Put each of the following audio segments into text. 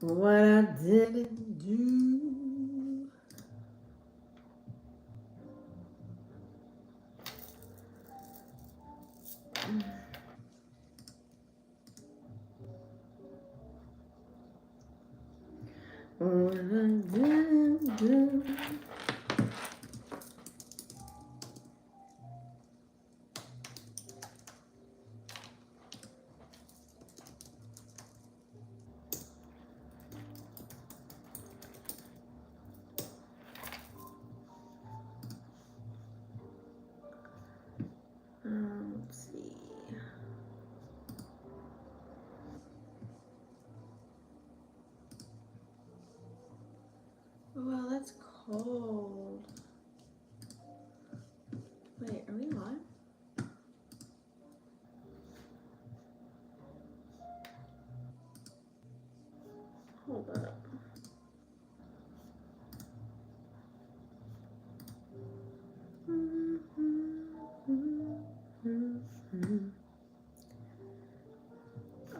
what I didn't do. What I didn't do. Let's see. Well, that's cold. Wait, are we live? Hold up.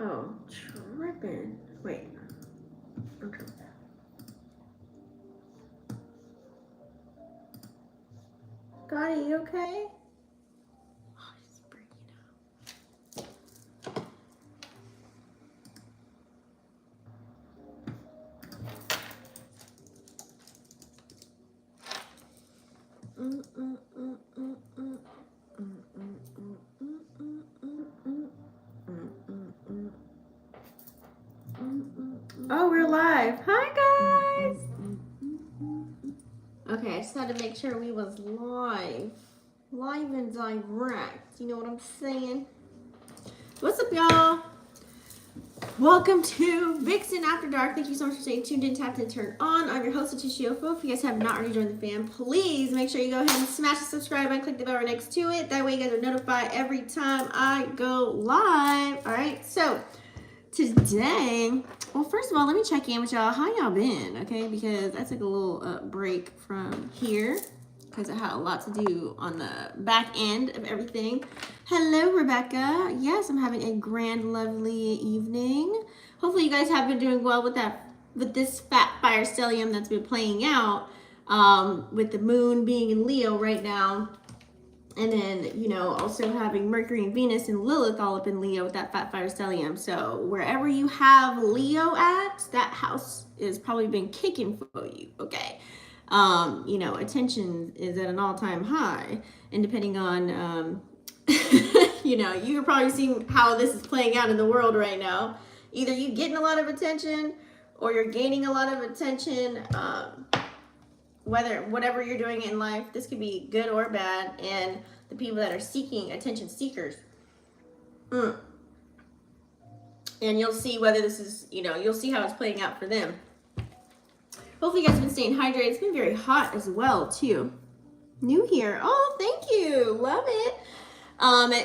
Oh, tripping. Wait. Okay. Gotti, you okay? Oh, he's breaking up. Oh, we're live. Hi, guys. Okay, I just had to make sure we was live. Live and direct. You know what I'm saying? What's up, y'all? Welcome to Vixen After Dark. Thank you so much for staying tuned in, tapped and turned on. I'm your host, Tishiofo. If you guys have not already joined the fam, please make sure you go ahead and smash the subscribe button, click the bell right next to it. That way you guys are notified every time I go live. All right, so today, well, first of all, let me check in with y'all. How y'all been? Okay, because I took a little break from here because I had a lot to do on the back end of everything. Hello, Rebecca. Yes, I'm having a grand, lovely evening. Hopefully you guys have been doing well with this fat fire stellium that's been playing out, with the moon being in Leo right now. And then, you know, also having Mercury and Venus and Lilith all up in Leo with that fat fire stellium. So wherever you have Leo at, that house is probably been kicking for you, okay? You know, attention is at an all-time high. And depending on, you know, you're probably seeing how this is playing out in the world right now. Either you're getting a lot of attention or you're gaining a lot of attention. Whatever you're doing in life, this could be good or bad, and the people that are seeking attention seekers. And you'll see whether this is, you know, you'll see how it's playing out for them. Hopefully you guys have been staying hydrated. It's been very hot as well, too. New here. Oh, thank you. Love it.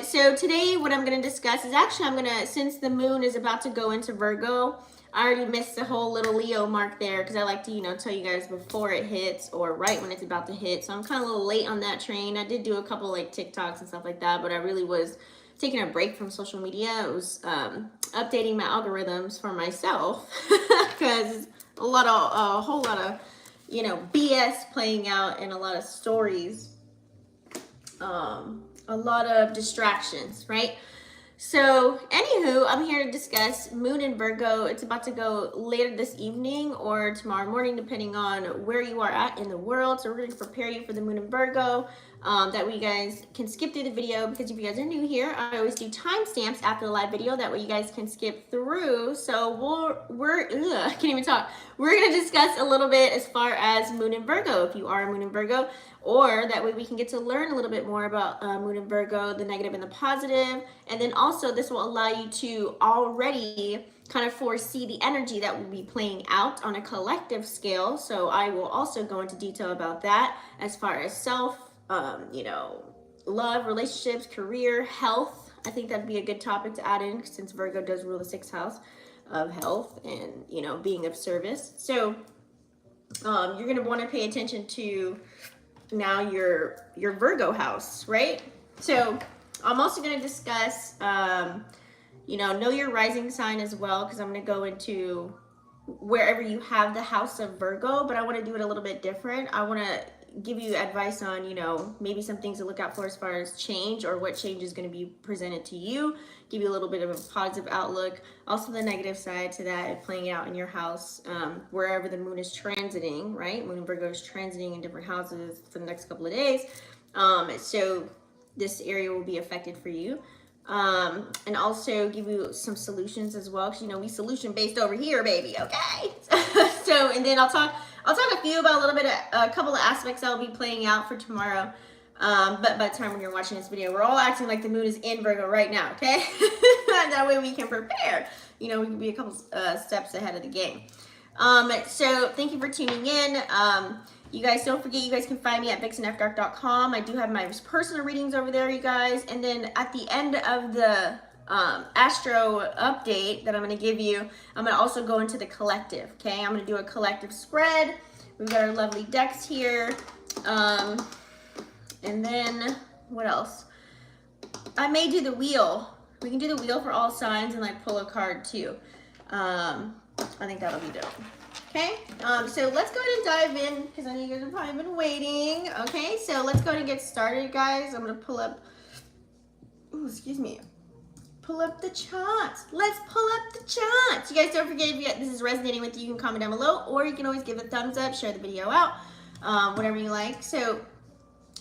So today what I'm going to discuss is actually since the moon is about to go into Virgo, I already missed the whole little Leo mark there because I like to, you know, tell you guys before it hits or right when it's about to hit. So I'm kind of a little late on that train. I did do a couple like TikToks and stuff like that, but I really was taking a break from social media. I was updating my algorithms for myself because a whole lot of, you know, BS playing out and a lot of stories, a lot of distractions, right? So, anywho, I'm here to discuss Moon in Virgo. It's about to go later this evening or tomorrow morning, depending on where you are at in the world. So, we're going to prepare you for the Moon in Virgo. That way you guys can skip through the video, because if you guys are new here, I always do timestamps after the live video. That way you guys can skip through. So, I can't even talk. We're going to discuss a little bit as far as Moon in Virgo, if you are a Moon in Virgo. Or that way we can get to learn a little bit more about Moon in Virgo, the negative and the positive. And then also this will allow you to already kind of foresee the energy that will be playing out on a collective scale. So I will also go into detail about that as far as self, you know, love, relationships, career, health. I think that'd be a good topic to add in since Virgo does rule the 6th house of health and, you know, being of service. So you're going to want to pay attention to now your Virgo house, right? So I'm also going to discuss, you know your rising sign as well, because I'm going to go into wherever you have the house of Virgo, but I want to do it a little bit different. I want to give you advice on, you know, maybe some things to look out for as far as change or what change is going to be presented to you, give you a little bit of a positive outlook, also the negative side to that playing out in your house, wherever the moon is transiting, right? Moon and Virgo is transiting in different houses for the next couple of days. So this area will be affected for you. And also give you some solutions as well, because you know we solution based over here, baby. Okay. So, and then I'll talk a few about a couple of aspects that will be playing out for tomorrow. But by the time when you're watching this video, we're all acting like the moon is in Virgo right now. Okay. That way we can prepare. You know, we can be a couple steps ahead of the game. So thank you for tuning in. You guys, don't forget, you guys can find me at vixenfdark.com. I do have my personal readings over there, you guys. And then at the end of the astro update that I'm going to give you, I'm going to also go into the collective, okay? I'm going to do a collective spread. We've got our lovely decks here. And then, what else? I may do the wheel. We can do the wheel for all signs and like pull a card too. I think that'll be dope. Okay, so let's go ahead and dive in because I know you guys have probably been waiting. Okay, so let's go ahead and get started, guys. I'm gonna pull up, ooh, excuse me, pull up the charts. Let's pull up the charts. You guys, don't forget, if this is resonating with you, you can comment down below, or you can always give a thumbs up, share the video out, whatever you like. So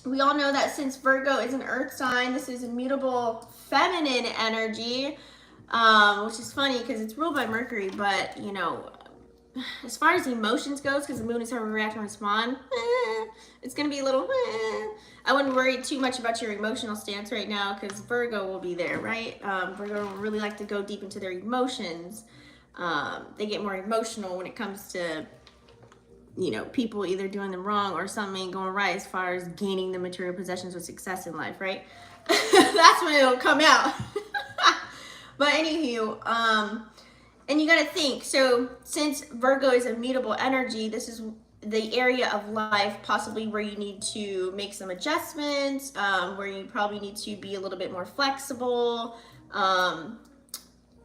we all know that since Virgo is an earth sign, this is immutable feminine energy, which is funny because it's ruled by Mercury, but you know, as far as emotions goes, because the moon is how we react and respond, it's going to be a little, I wouldn't worry too much about your emotional stance right now because Virgo will be there, right? Virgo will really like to go deep into their emotions. They get more emotional when it comes to, you know, people either doing them wrong or something ain't going right as far as gaining the material possessions or success in life, right? That's when it'll come out. But anywho, and you got to think, so since Virgo is immutable energy, this is the area of life possibly where you need to make some adjustments, where you probably need to be a little bit more flexible,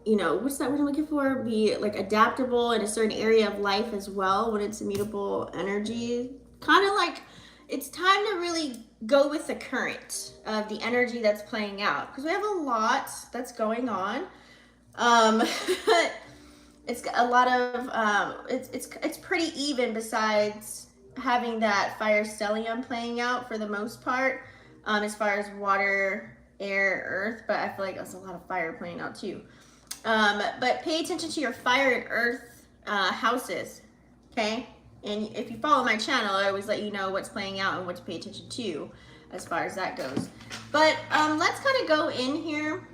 you know, what's that word I'm looking for? Be like adaptable in a certain area of life as well when it's immutable energy. Kind of like it's time to really go with the current of the energy that's playing out because we have a lot that's going on. But it's a lot of it's pretty even besides having that fire stellium playing out for the most part, as far as water, air, earth, but I feel like there's a lot of fire playing out too. But pay attention to your fire and earth houses, okay? And if you follow my channel, I always let you know what's playing out and what to pay attention to as far as that goes. But let's kind of go in here.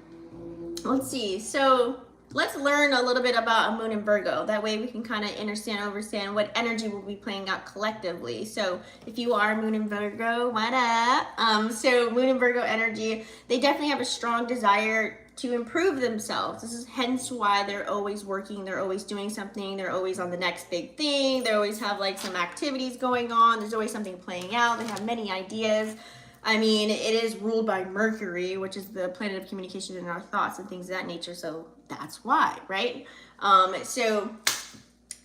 Let's see. So let's learn a little bit about a moon in Virgo. That way we can kind of understand what energy will be playing out collectively. So if you are moon in Virgo, what up? So moon in Virgo energy, they definitely have a strong desire to improve themselves. This is hence why they're always working, they're always doing something, they're always on the next big thing, they always have like some activities going on, there's always something playing out, they have many ideas. I mean, it is ruled by Mercury, which is the planet of communication and our thoughts and things of that nature, so that's why, right? So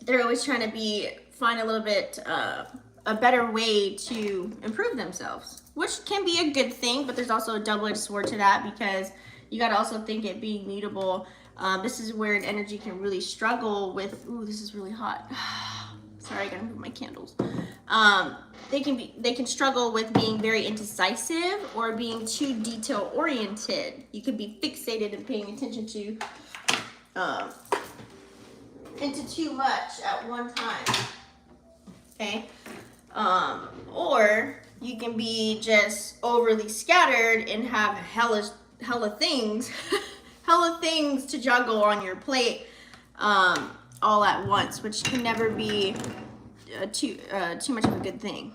they're always trying to find a little bit a better way to improve themselves, which can be a good thing, but there's also a double-edged sword to that because you got to also think it being mutable. This is where an energy can really struggle with, ooh, this is really hot. Sorry, I gotta move my candles. They can struggle with being very indecisive or being too detail oriented. You could be fixated and paying attention to into too much at one time. Okay, or you can be just overly scattered and have hella things to juggle on your plate all at once, which can never be too much of a good thing.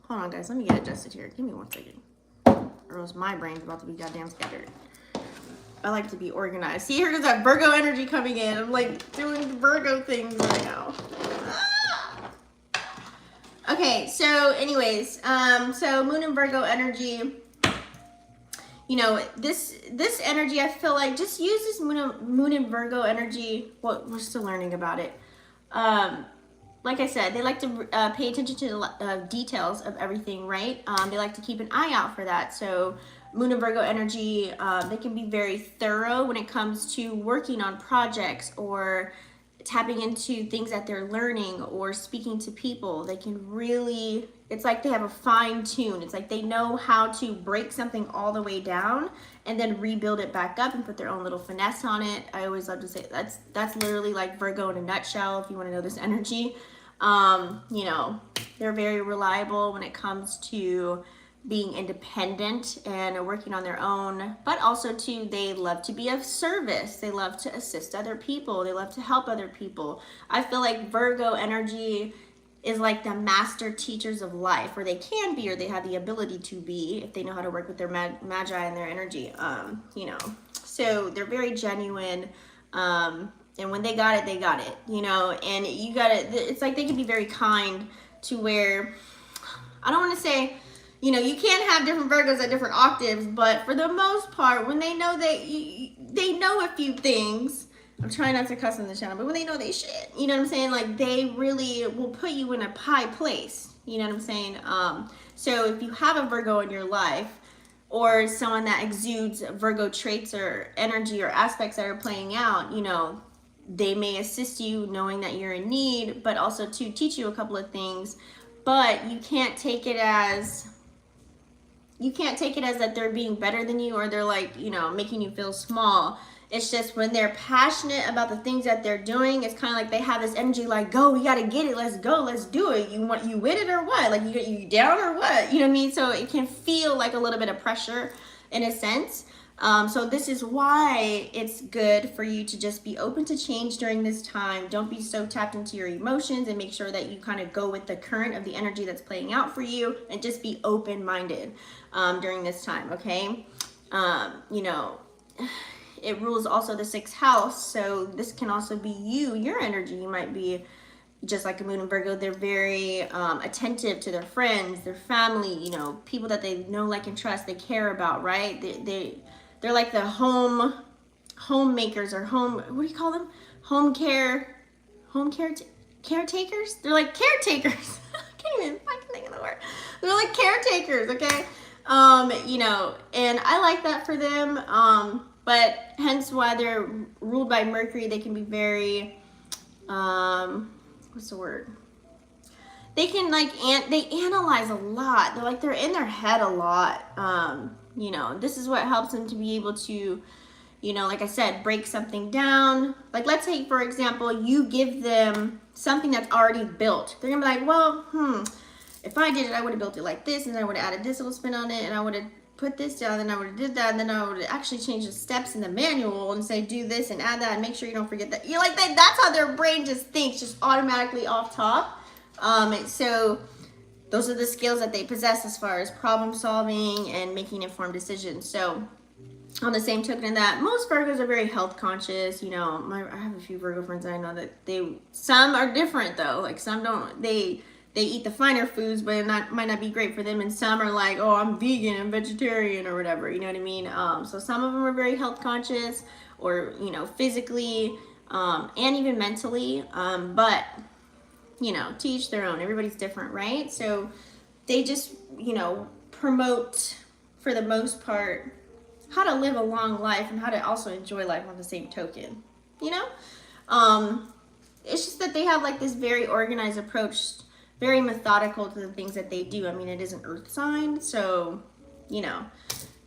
Hold on, guys, let me get adjusted here. Give me 1 second, or else my brain's about to be goddamn scattered. I like to be organized. See, here goes that Virgo energy coming in. I'm like doing Virgo things right now. Okay, so anyways, so moon and Virgo energy, you know, this energy, I feel like just use this moon and Virgo energy. Well, we're still learning about it. Like I said, they like to pay attention to the details of everything, right? They like to keep an eye out for that. So Moon and Virgo energy, they can be very thorough when it comes to working on projects or tapping into things that they're learning or speaking to people. They can really, it's like they have a fine tune. It's like they know how to break something all the way down and then rebuild it back up and put their own little finesse on it. I always love to say that's literally like Virgo in a nutshell, if you want to know this energy. You know, they're very reliable when it comes to being independent and working on their own, but also too, they love to be of service. They love to assist other people. They love to help other people. I feel like Virgo energy is like the master teachers of life, or they can be, or they have the ability to be, if they know how to work with their magi and their energy. You know, so they're very genuine. And when they got it, you know, and you got it. It's like they can be very kind to where, I don't want to say, you know, you can't have different Virgos at different octaves, but for the most part, when they know they know a few things, I'm trying not to cuss on the channel, but when they know they shit, you know what I'm saying? Like they really will put you in a high place, you know what I'm saying? So if you have a Virgo in your life, or someone that exudes Virgo traits or energy or aspects that are playing out, you know, they may assist you knowing that you're in need, but also to teach you a couple of things. But you can't take it as that they're being better than you, or they're like, you know, making you feel small. It's just when they're passionate about the things that they're doing, it's kind of like they have this energy like, go, we got to get it. Let's go. Let's do it. You with it or what? Like you down or what? You know what I mean? So it can feel like a little bit of pressure in a sense. So this is why it's good for you to just be open to change during this time. Don't be so tapped into your emotions, and make sure that you kind of go with the current of the energy that's playing out for you, and just be open-minded during this time, okay? You know, it rules also the 6th house, so this can also be your energy. You might be just like a Moon in Virgo. They're very attentive to their friends, their family, you know, people that they know, like, and trust, they care about, right? They're like the homemakers, or what do you call them? Caretakers? They're like caretakers. I can't even fucking think of the word. They're like caretakers, okay? You know, and I like that for them. But hence why they're ruled by Mercury. They can be very, what's the word? They can they analyze a lot. They're in their head a lot. You know, this is what helps them to be able to, you know, like I said, break something down. Like, let's say, for example, you give them something that's already built. They're gonna be like, well, if I did it, I would have built it like this, and I would have added this little spin on it, and I would have put this down, and I would have did that, and then I would actually change the steps in the manual and say, do this and add that, and make sure you don't forget that. You're like that. That's how their brain just thinks, just automatically off top. So those are the skills that they possess as far as problem solving and making informed decisions. So on the same token of that, most Virgos are very health conscious. You know, I have a few Virgo friends that I know that some are different though. Like some don't, they eat the finer foods, but it might not be great for them. And some are like, oh, I'm vegan and vegetarian or whatever. You know what I mean? So some of them are very health conscious, or, you know, physically, and even mentally. But, you know, to each their own. Everybody's different, right? So they just, you know, promote, for the most part, how to live a long life and how to also enjoy life on the same token, you know? It's just that they have like this very organized approach, very methodical to the things that they do. I mean, it is an earth sign, so, you know,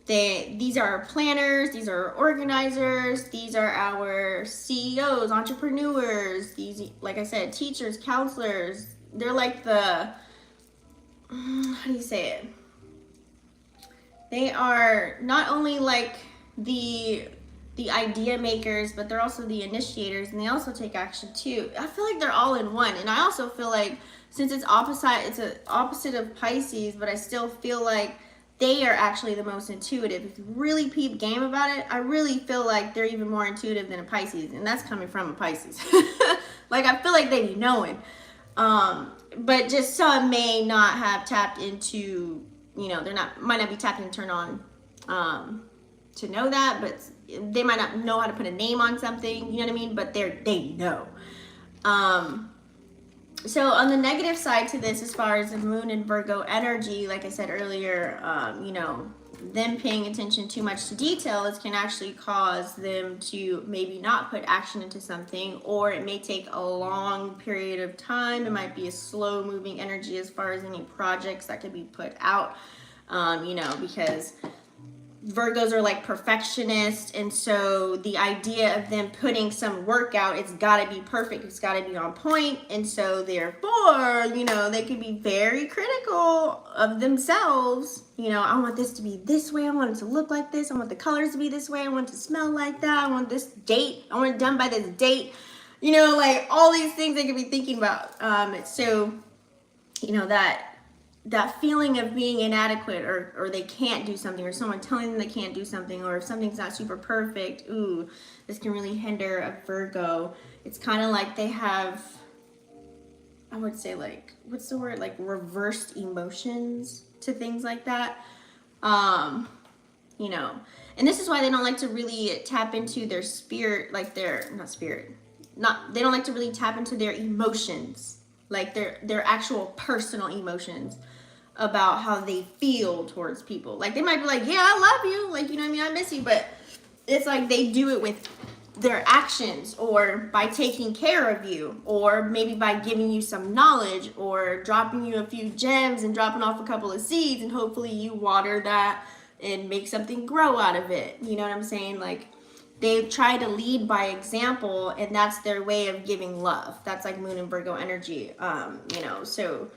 these are our planners, these are our organizers, these are our CEOs, entrepreneurs, these, like I said, teachers, counselors. They're like the, how do you say it? They are not only like the idea makers, but they're also the initiators, and they also take action too. I feel like they're all in one. And I also feel like, since it's an opposite of Pisces, but I still feel like they are actually the most intuitive. If you really peep game about it, I really feel like they're even more intuitive than a Pisces, and that's coming from a Pisces. Like, I feel like they be knowing. But just some may not have tapped into, you know, might not be tapped and turned on to know that, but they might not know how to put a name on something, you know what I mean? But they know. So on the negative side to this, as far as the moon and Virgo energy, like I said earlier, you know, them paying attention too much to details can actually cause them to maybe not put action into something, or it may take a long period of time. It might be a slow moving energy as far as any projects that could be put out, you know, because Virgos are like perfectionists, and so the idea of them putting some work out, it's got to be perfect, it's got to be on point, and so therefore, you know, they can be very critical of themselves. You know, I want this to be this way, I want it to look like this, I want the colors to be this way, I want it to smell like that, I want this date, I want it done by this date, you know, like all these things they could be thinking about. So, you know, that feeling of being inadequate, or they can't do something, or someone telling them they can't do something, or if something's not super perfect, ooh, this can really hinder a Virgo. It's kind of like they have, I would say, like, what's the word, like reversed emotions to things like that. You know, and this is why they don't like to really tap into their spirit, like their, they don't like to really tap into their emotions, like their actual personal emotions about how they feel towards people. Like they might be like, yeah, I love you, like, you know what I mean, I miss you, but it's like they do it with their actions, or by taking care of you, or maybe by giving you some knowledge, or dropping you a few gems and dropping off a couple of seeds, and hopefully you water that and make something grow out of it. You know what I'm saying? Like, they try to lead by example, and that's their way of giving love. That's like Moon and Virgo energy. You know, so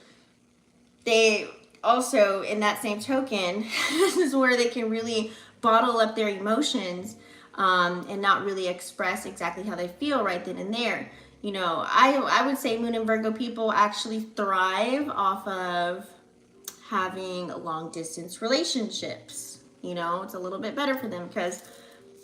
they also, in that same token, this is where they can really bottle up their emotions, and not really express exactly how they feel right then and there. You know, I would say Moon and Virgo people actually thrive off of having long distance relationships. You know, it's a little bit better for them, because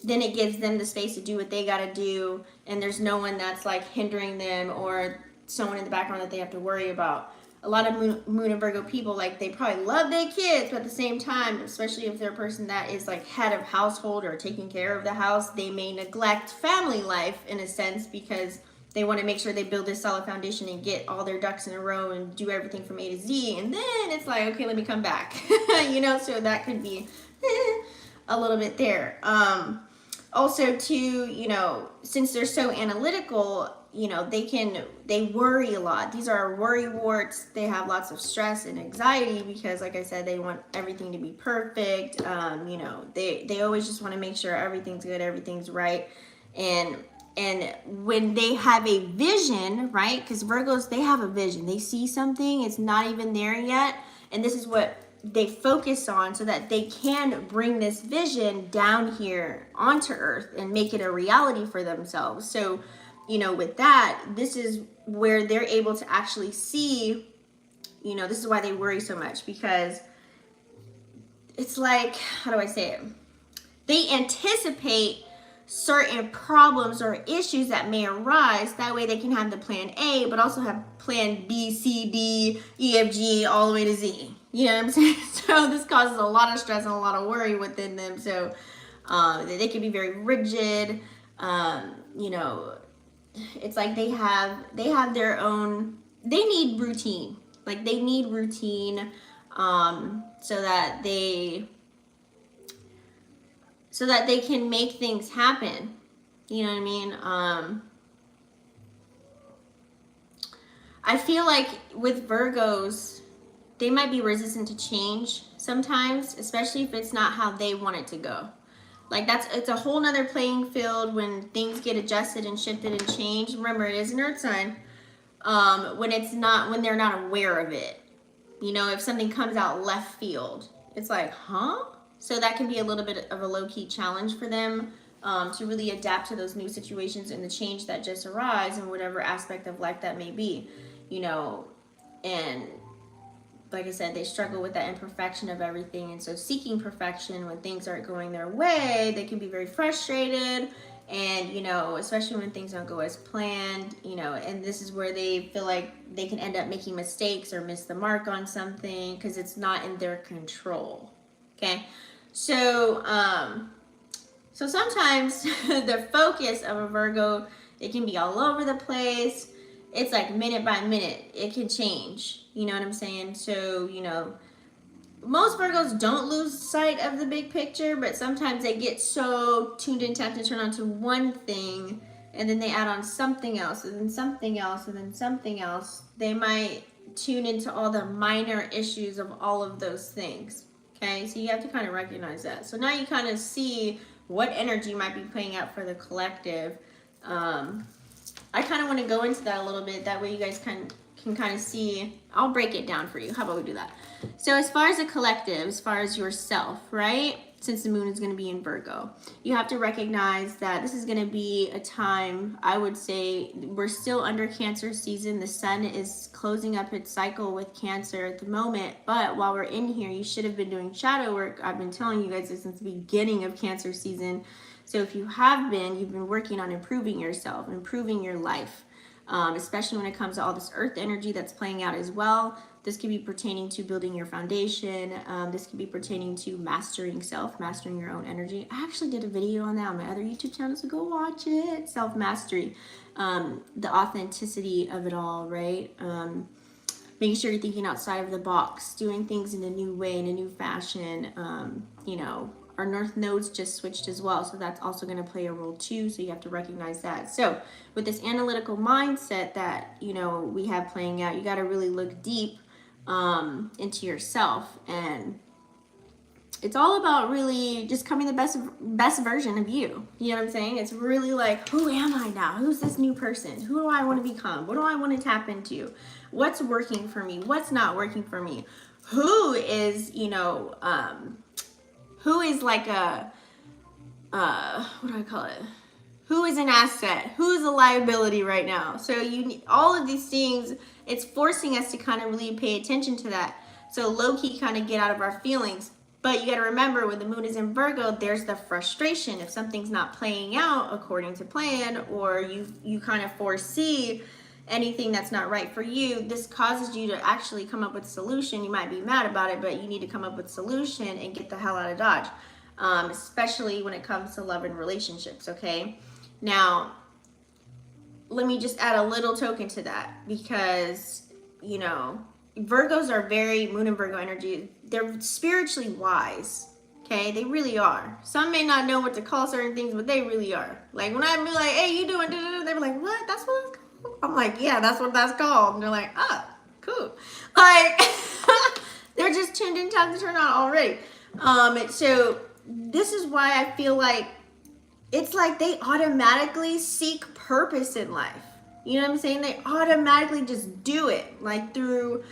then it gives them the space to do what they got to do, and there's no one that's like hindering them, or someone in the background that they have to worry about. A lot of Moon and Virgo people, like, they probably love their kids, but at the same time, especially if they're a person that is like head of household or taking care of the house, they may neglect family life in a sense, because they want to make sure they build this solid foundation and get all their ducks in a row and do everything from A to Z, and then it's like, okay, let me come back. You know, so that could be a little bit there. Also too, you know, since they're so analytical, you know, they worry a lot. These are worry warts. They have lots of stress and anxiety, because like I said, they want everything to be perfect. You know, they always just want to make sure everything's good, everything's right. And when they have a vision, right? Because Virgos, they have a vision. They see something, it's not even there yet. And this is what they focus on, so that they can bring this vision down here onto Earth and make it a reality for themselves. So, you know, with that, this is where they're able to actually see, you know, this is why they worry so much, because it's like, how do I say it? They anticipate certain problems or issues that may arise. That way they can have the plan A, but also have plan B, C, D, E, F, G, all the way to Z. You know what I'm saying? So this causes a lot of stress and a lot of worry within them. So they can be very rigid. You know, it's like they have their own, they need routine. Like, they need routine, so that they can make things happen. You know what I mean? I feel like with Virgos, they might be resistant to change sometimes, especially if it's not how they want it to go. Like, it's a whole nother playing field when things get adjusted and shifted and changed. Remember, it is an earth sign. When they're not aware of it. You know, if something comes out left field, it's like, huh? So that can be a little bit of a low-key challenge for them, to really adapt to those new situations and the change that just arise in whatever aspect of life that may be, you know. And like I said, they struggle with that imperfection of everything. And so seeking perfection when things aren't going their way, they can be very frustrated. And, you know, especially when things don't go as planned, you know, and this is where they feel like they can end up making mistakes or miss the mark on something because it's not in their control. Okay. So, so sometimes the focus of a Virgo, it can be all over the place. it's like minute by minute, it can change. You know what I'm saying? So, you know, most Virgos don't lose sight of the big picture, but sometimes they get so tuned in, tapped, and turn on to one thing, and then they add on something else, and then something else, and then something else. They might tune into all the minor issues of all of those things. Okay, so you have to kind of recognize that. So now you kind of see what energy might be playing out for the collective. I kind of want to go into that a little bit. That way you guys can kind of see. I'll break it down for you. How about we do that? So as far as a collective, as far as yourself, right? Since the moon is going to be in Virgo, you have to recognize that this is going to be a time, I would say, we're still under Cancer season. The sun is closing up its cycle with Cancer at the moment. But while we're in here, you should have been doing shadow work. I've been telling you guys this since the beginning of Cancer season. So if you have been, you've been working on improving yourself, improving your life, especially when it comes to all this earth energy that's playing out as well. This could be pertaining to building your foundation. This could be pertaining to mastering self, mastering your own energy. I actually did a video on that on my other YouTube channel, so go watch it. Self-mastery, the authenticity of it all, right? Making sure you're thinking outside of the box, doing things in a new way, in a new fashion. You know, our North nodes just switched as well, so that's also going to play a role too, so you have to recognize that. So with this analytical mindset that, you know, we have playing out, you got to really look deep into yourself, and it's all about really just becoming the best version of you. You know what I'm saying? It's really like, who am I now? Who's this new person? Who do I want to become? What do I want to tap into? What's working for me? What's not working for me? Who is, you know, who is like a, what do I call it? Who is an asset? Who is a liability right now? So you need all of these things. It's forcing us to kind of really pay attention to that. So low-key kind of get out of our feelings. But you got to remember, when the moon is in Virgo, there's the frustration. If something's not playing out according to plan, or you kind of foresee anything that's not right for you, this causes you to actually come up with a solution. You might be mad about it, but you need to come up with a solution and get the hell out of Dodge, especially when it comes to love and relationships, okay? Now, let me just add a little token to that, because, you know, Virgos are very, moon and Virgo energy, they're spiritually wise, okay? They really are. Some may not know what to call certain things, but they really are. Like, when I be like, hey, you doing da-da-da, they're like, what? That's what it's called? I'm like, yeah, that's what that's called. And they're like, oh, cool. Like, they're just tuned in, time to turn on already. So this is why I feel like it's like they automatically seek purpose in life. You know what I'm saying? They automatically just do it, like through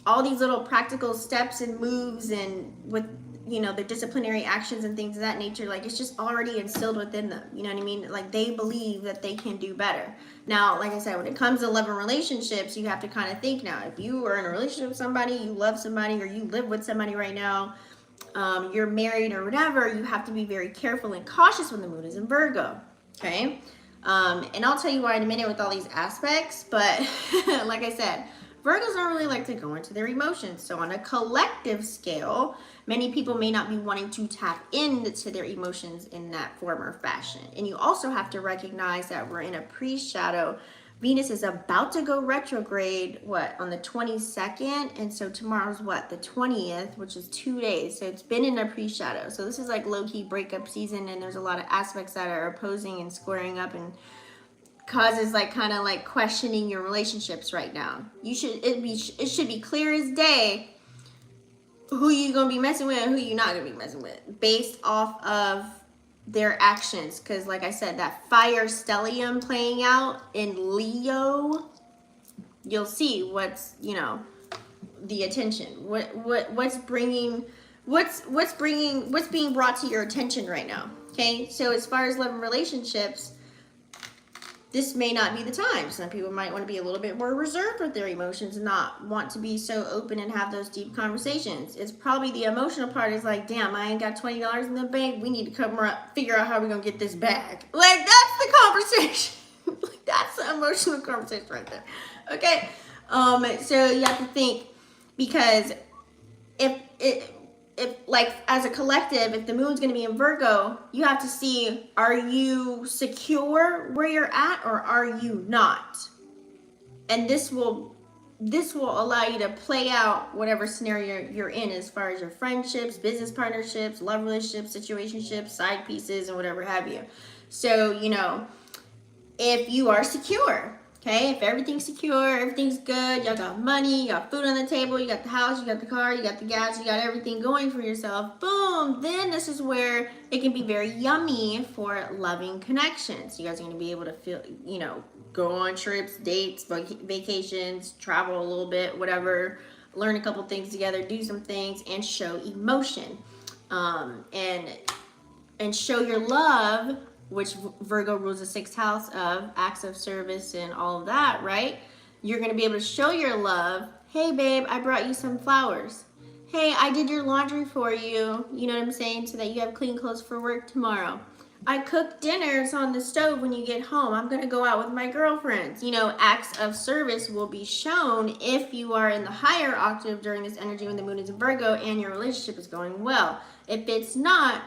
all these little practical steps and moves, and with, you know, the disciplinary actions and things of that nature. Like, it's just already instilled within them. You know what I mean? Like, they believe that they can do better. Now, like I said, when it comes to love and relationships, you have to kind of think now. If you are in a relationship with somebody, you love somebody, or you live with somebody right now, you're married or whatever, you have to be very careful and cautious when the moon is in Virgo, okay? And I'll tell you why in a minute with all these aspects, but like I said, Virgos don't really like to go into their emotions. So on a collective scale, many people may not be wanting to tap into their emotions in that form or fashion. And you also have to recognize that we're in a pre-shadow. Venus is about to go retrograde, on the 22nd? And so tomorrow's the 20th, which is 2 days. So it's been in a pre-shadow. So this is like low-key breakup season, and there's a lot of aspects that are opposing and squaring up, and causes like kind of like questioning your relationships right now. It should be clear as day who you gonna be messing with and who you're not gonna be messing with, based off of their actions. Because like I said, that fire stellium playing out in Leo, you'll see what's, you know, the attention, what's being brought to your attention right now. Okay, so as far as love and relationships, this may not be the time. Some people might want to be a little bit more reserved with their emotions and not want to be so open and have those deep conversations. It's probably the emotional part is like, damn, I ain't got $20 in the bank. We need to come up, figure out how we're going to get this back. Like, that's the conversation. Like, that's the emotional conversation right there. Okay? So you have to think, because if like as a collective, if the moon's going to be in Virgo, you have to see, are you secure where you're at or are you not? and this will allow you to play out whatever scenario you're in as far as your friendships, business partnerships, love relationships, situationships, side pieces, and whatever have you. So, you know, if you are secure, okay, if everything's secure, everything's good, y'all got money, you got food on the table, you got the house, you got the car, you got the gas, you got everything going for yourself, boom, then this is where it can be very yummy for loving connections. You guys are going to be able to feel, you know, go on trips, dates, vacations, travel a little bit, whatever, learn a couple things together, do some things, and show emotion, and show your love, which Virgo rules the 6th house of acts of service and all of that, right? You're going to be able to show your love. Hey, babe, I brought you some flowers. Hey, I did your laundry for you. You know what I'm saying? So that you have clean clothes for work tomorrow. I cooked dinners on the stove when you get home. I'm going to go out with my girlfriends. You know, acts of service will be shown if you are in the higher octave during this energy when the moon is in Virgo and your relationship is going well. If it's not,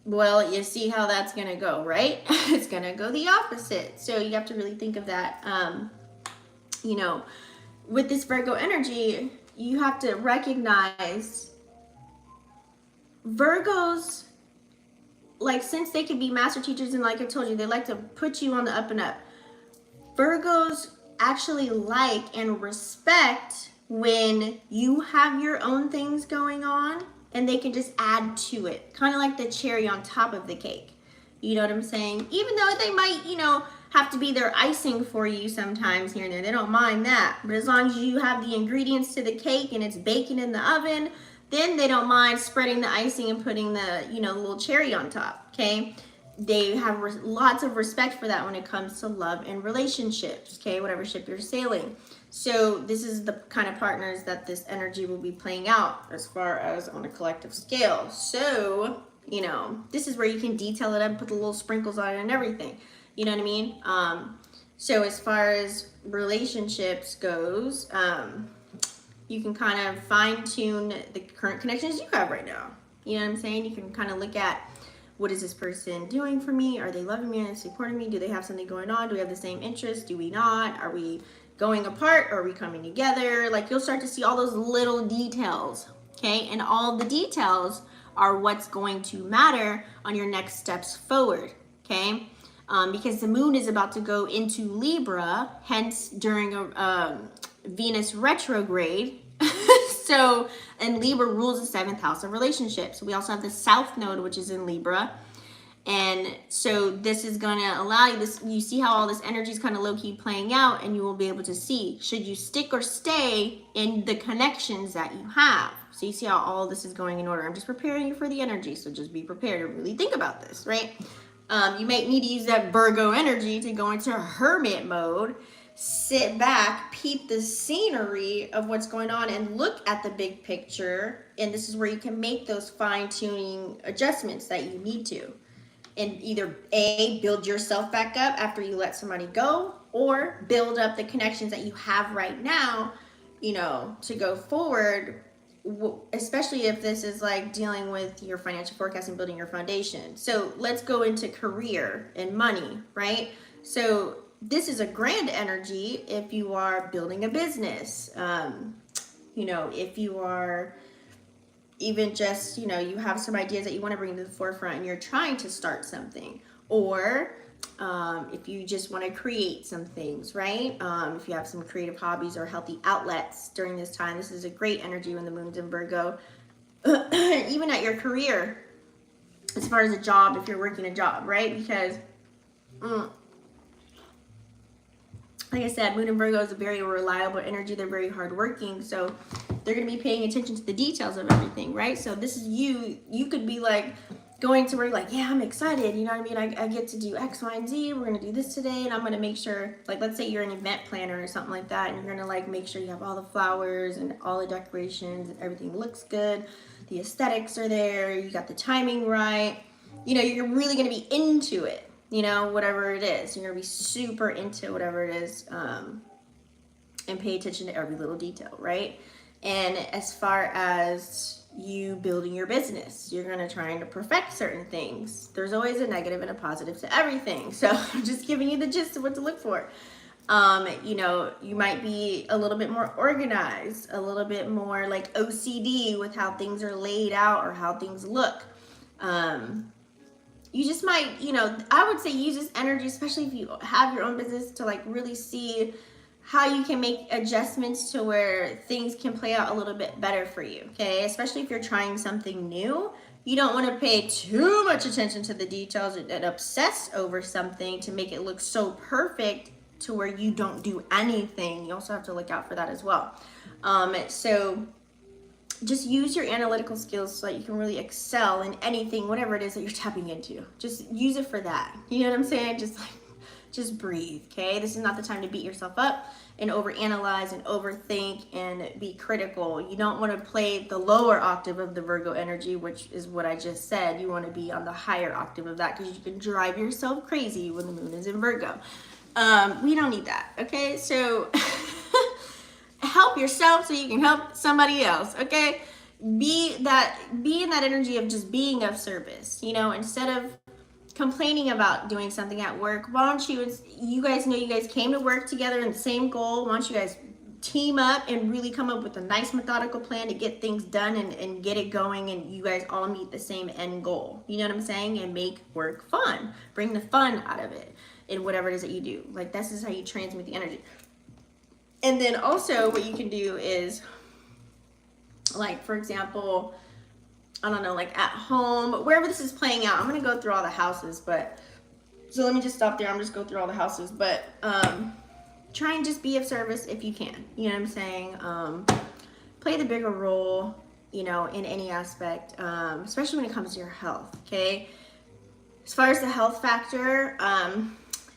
well, you see how that's going to go, right? It's going to go the opposite. So you have to really think of that. You know, with this Virgo energy, you have to recognize Virgos, like, since they can be master teachers, and like I told you, they like to put you on the up and up. Virgos actually like and respect when you have your own things going on, and they can just add to it, kind of like the cherry on top of the cake. You know what I'm saying? Even though they might, you know, have to be their icing for you sometimes here and there. They don't mind that. But as long as you have the ingredients to the cake and it's baking in the oven, then they don't mind spreading the icing and putting the, you know, little cherry on top, okay? They have lots of respect for that when it comes to love and relationships, okay? Whatever ship you're sailing. So this is the kind of partners that this energy will be playing out as far as on a collective scale. So, you know, this is where you can detail it up, put the little sprinkles on it and everything. You know what I mean? So as far as relationships goes, you can kind of fine tune the current connections you have right now. You know what I'm saying? You can kind of look at, what is this person doing for me? Are they loving me and supporting me? Do they have something going on? Do we have the same interests? Do we not? Are we going apart or are we coming together? Like, you'll start to see all those little details, okay? And all the details are what's going to matter on your next steps forward, okay? Because the moon is about to go into Libra, hence during a Venus retrograde. So, and Libra rules the 7th house of relationships. We also have the South Node, which is in Libra. And so this is going to allow you this, you see how all this energy is kind of low-key playing out, and you will be able to see, should you stick or stay in the connections that you have. So you see how all this is going in order. I'm just preparing you for the energy, so just be prepared to really think about this, right? You might need to use that Virgo energy to go into hermit mode, sit back, peep the scenery of what's going on, and look at the big picture. And this is where you can make those fine-tuning adjustments that you need to. And either A, build yourself back up after you let somebody go, or build up the connections that you have right now, you know, to go forward, especially if this is like dealing with your financial forecast and building your foundation. So let's go into career and money, right? So this is a grand energy if you are building a business, you know, if you are even just, you know, you have some ideas that you want to bring to the forefront and you're trying to start something, or if you just want to create some things, right? If you have some creative hobbies or healthy outlets during this time, this is a great energy when the moon's in Virgo. Even at your career, as far as a job, if you're working a job, right? Because like I said, moon in Virgo is a very reliable energy. They're very hardworking, so they're going to be paying attention to the details of everything, right? So this is you could be like going to work like, yeah, I'm excited, you know what I mean? I get to do X, Y, and Z. We're going to do this today, and I'm going to make sure, like, let's say you're an event planner or something like that, and you're going to like make sure you have all the flowers and all the decorations and everything looks good. The aesthetics are there. You got the timing right. You know, you're really going to be into it, you know, whatever it is. You're going to be super into whatever it is, and pay attention to every little detail, right? And as far as you building your business, you're going to try to perfect certain things. There's always a negative and a positive to everything. So I'm just giving you the gist of what to look for. You know, you might be a little bit more organized, a little bit more like OCD with how things are laid out or how things look. You just might, you know, I would say use this energy, especially if you have your own business, to like really see how you can make adjustments to where things can play out a little bit better for you, okay? Especially if you're trying something new. You don't want to pay too much attention to the details and obsess over something to make it look so perfect to where you don't do anything. You also have to look out for that as well. So just use your analytical skills so that you can really excel in anything, whatever it is that you're tapping into. Just use it for that. You know what I'm saying? Just breathe, okay? This is not the time to beat yourself up and overanalyze and overthink and be critical. You don't want to play the lower octave of the Virgo energy, which is what I just said. You want to be on the higher octave of that because you can drive yourself crazy when the moon is in Virgo. We don't need that, okay? So help yourself so you can help somebody else, okay? Be in that energy of just being of service, you know, instead of complaining about doing something at work. Why don't you guys know you guys came to work together in the same goal. Why don't you guys team up and really come up with a nice methodical plan to get things done and get it going, and you guys all meet the same end goal. You know what I'm saying? And make work fun. Bring the fun out of it in whatever it is that you do. Like, this is how you transmit the energy. And then also what you can do is, like, for example, I don't know, like at home, wherever this is playing out. I'm going to go through all the houses, but so let me just stop there. I'm just go through all the houses, but try and just be of service if you can. You know what I'm saying? Play the bigger role, you know, in any aspect, especially when it comes to your health, okay? As far as the health factor,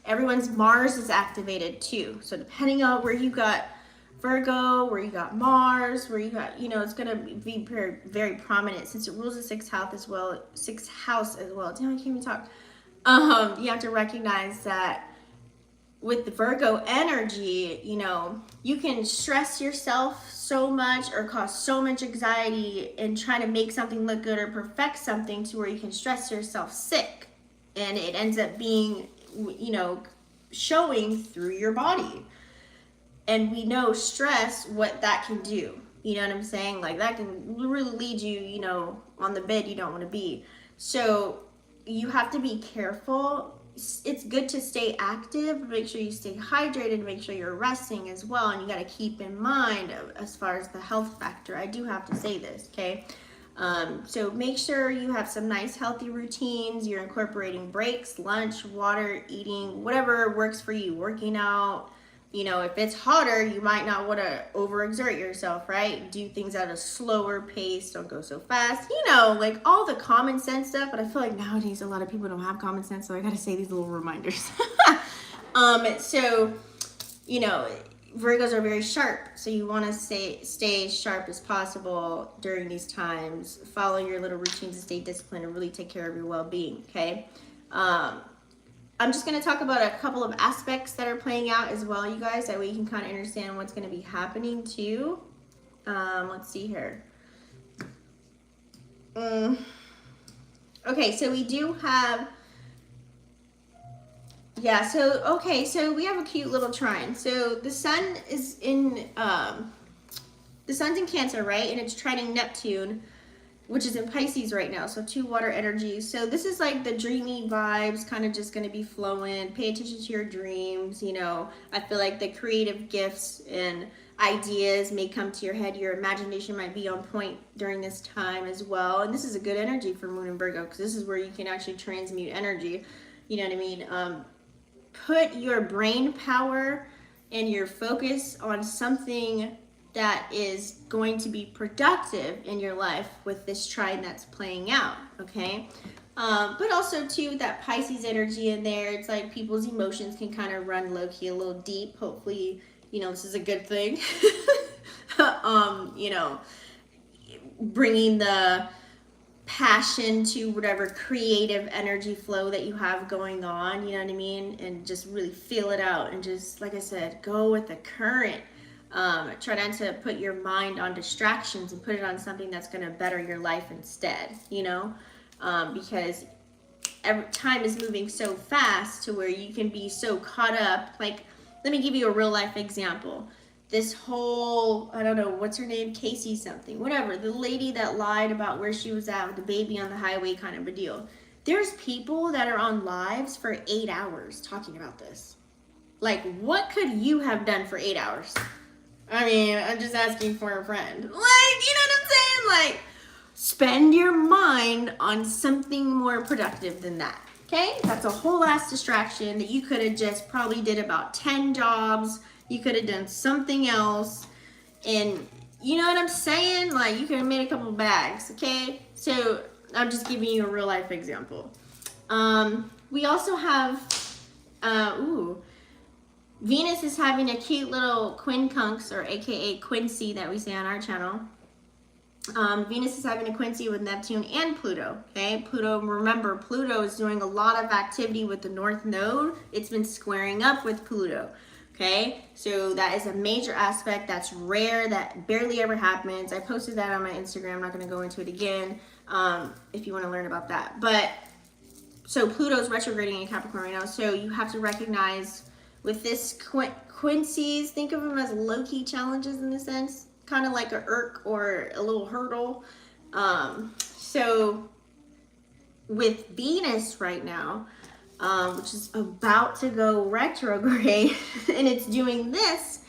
everyone's Mars is activated too. So depending on where you got Virgo, where you got Mars, where you got, you know, it's going to be very, very prominent since it rules the sixth house as well. Damn, I can't even talk. You have to recognize that with the Virgo energy, you know, you can stress yourself so much or cause so much anxiety in trying to make something look good or perfect something to where you can stress yourself sick. And it ends up being, you know, showing through your body. And we know stress, what that can do. You know what I'm saying? Like, that can really lead you, you know, on the bed you don't want to be. So you have to be careful. It's good to stay active, but make sure you stay hydrated, make sure you're resting as well. And you got to keep in mind, as far as the health factor, I do have to say this, okay? So make sure you have some nice healthy routines. You're incorporating breaks, lunch, water, eating, whatever works for you, working out. You know, if it's hotter, you might not want to overexert yourself, right? Do things at a slower pace. Don't go so fast. You know, like all the common sense stuff. But I feel like nowadays a lot of people don't have common sense, so I got to say these little reminders. So, you know, Virgos are very sharp, so you want to stay as sharp as possible during these times. Follow your little routines and stay disciplined and really take care of your well-being, okay? I'm just going to talk about a couple of aspects that are playing out as well, you guys. That way you can kind of understand what's going to be happening too. Let's see here. Okay, so we do have... Yeah, so we have a cute little trine. So the sun is in... the sun's in Cancer, right? And it's trining Neptune, which is in Pisces right now. So 2 water energies. So this is like the dreamy vibes, kind of just going to be flowing. Pay attention to your dreams. You know, I feel like the creative gifts and ideas may come to your head. Your imagination might be on point during this time as well. And this is a good energy for Moon and Virgo, because this is where you can actually transmute energy. You know what I mean? Put your brain power and your focus on something that is going to be productive in your life with this trine that's playing out, okay? But also too, that Pisces energy in there, it's like people's emotions can kind of run low-key a little deep. Hopefully, you know, this is a good thing. You know, bringing the passion to whatever creative energy flow that you have going on, you know what I mean? And just really feel it out and just, like I said, go with the current. Try not to put your mind on distractions and put it on something that's going to better your life instead, you know, because time is moving so fast to where you can be so caught up. Like Let me give you a real life example. This whole, I don't know, what's her name? Casey something, whatever. The lady that lied about where she was at with the baby on the highway, kind of a deal. There's people that are on lives for 8 hours talking about this. Like, what could you have done for 8 hours? I mean, I'm just asking for a friend. Like, you know what I'm saying? Like, spend your mind on something more productive than that. Okay? That's a whole ass distraction that you could have just probably did about 10 jobs. You could have done something else. And you know what I'm saying? Like, you could have made a couple bags. Okay? So, I'm just giving you a real life example. We also have, Venus is having a cute little quincunx, or aka Quincy that we say on our channel. Venus is having a Quincy with Neptune and Pluto. Okay, Pluto, remember, Pluto is doing a lot of activity with the North Node. It's been squaring up with Pluto. Okay, so that is a major aspect that's rare, that barely ever happens. I posted that on my Instagram. I'm not going to go into it again if you want to learn about that. But so Pluto's retrograding in Capricorn right now. So you have to recognize with this Quincy's, think of them as low-key challenges in a sense, kind of like a irk or a little hurdle. So with Venus right now, which is about to go retrograde, and it's doing this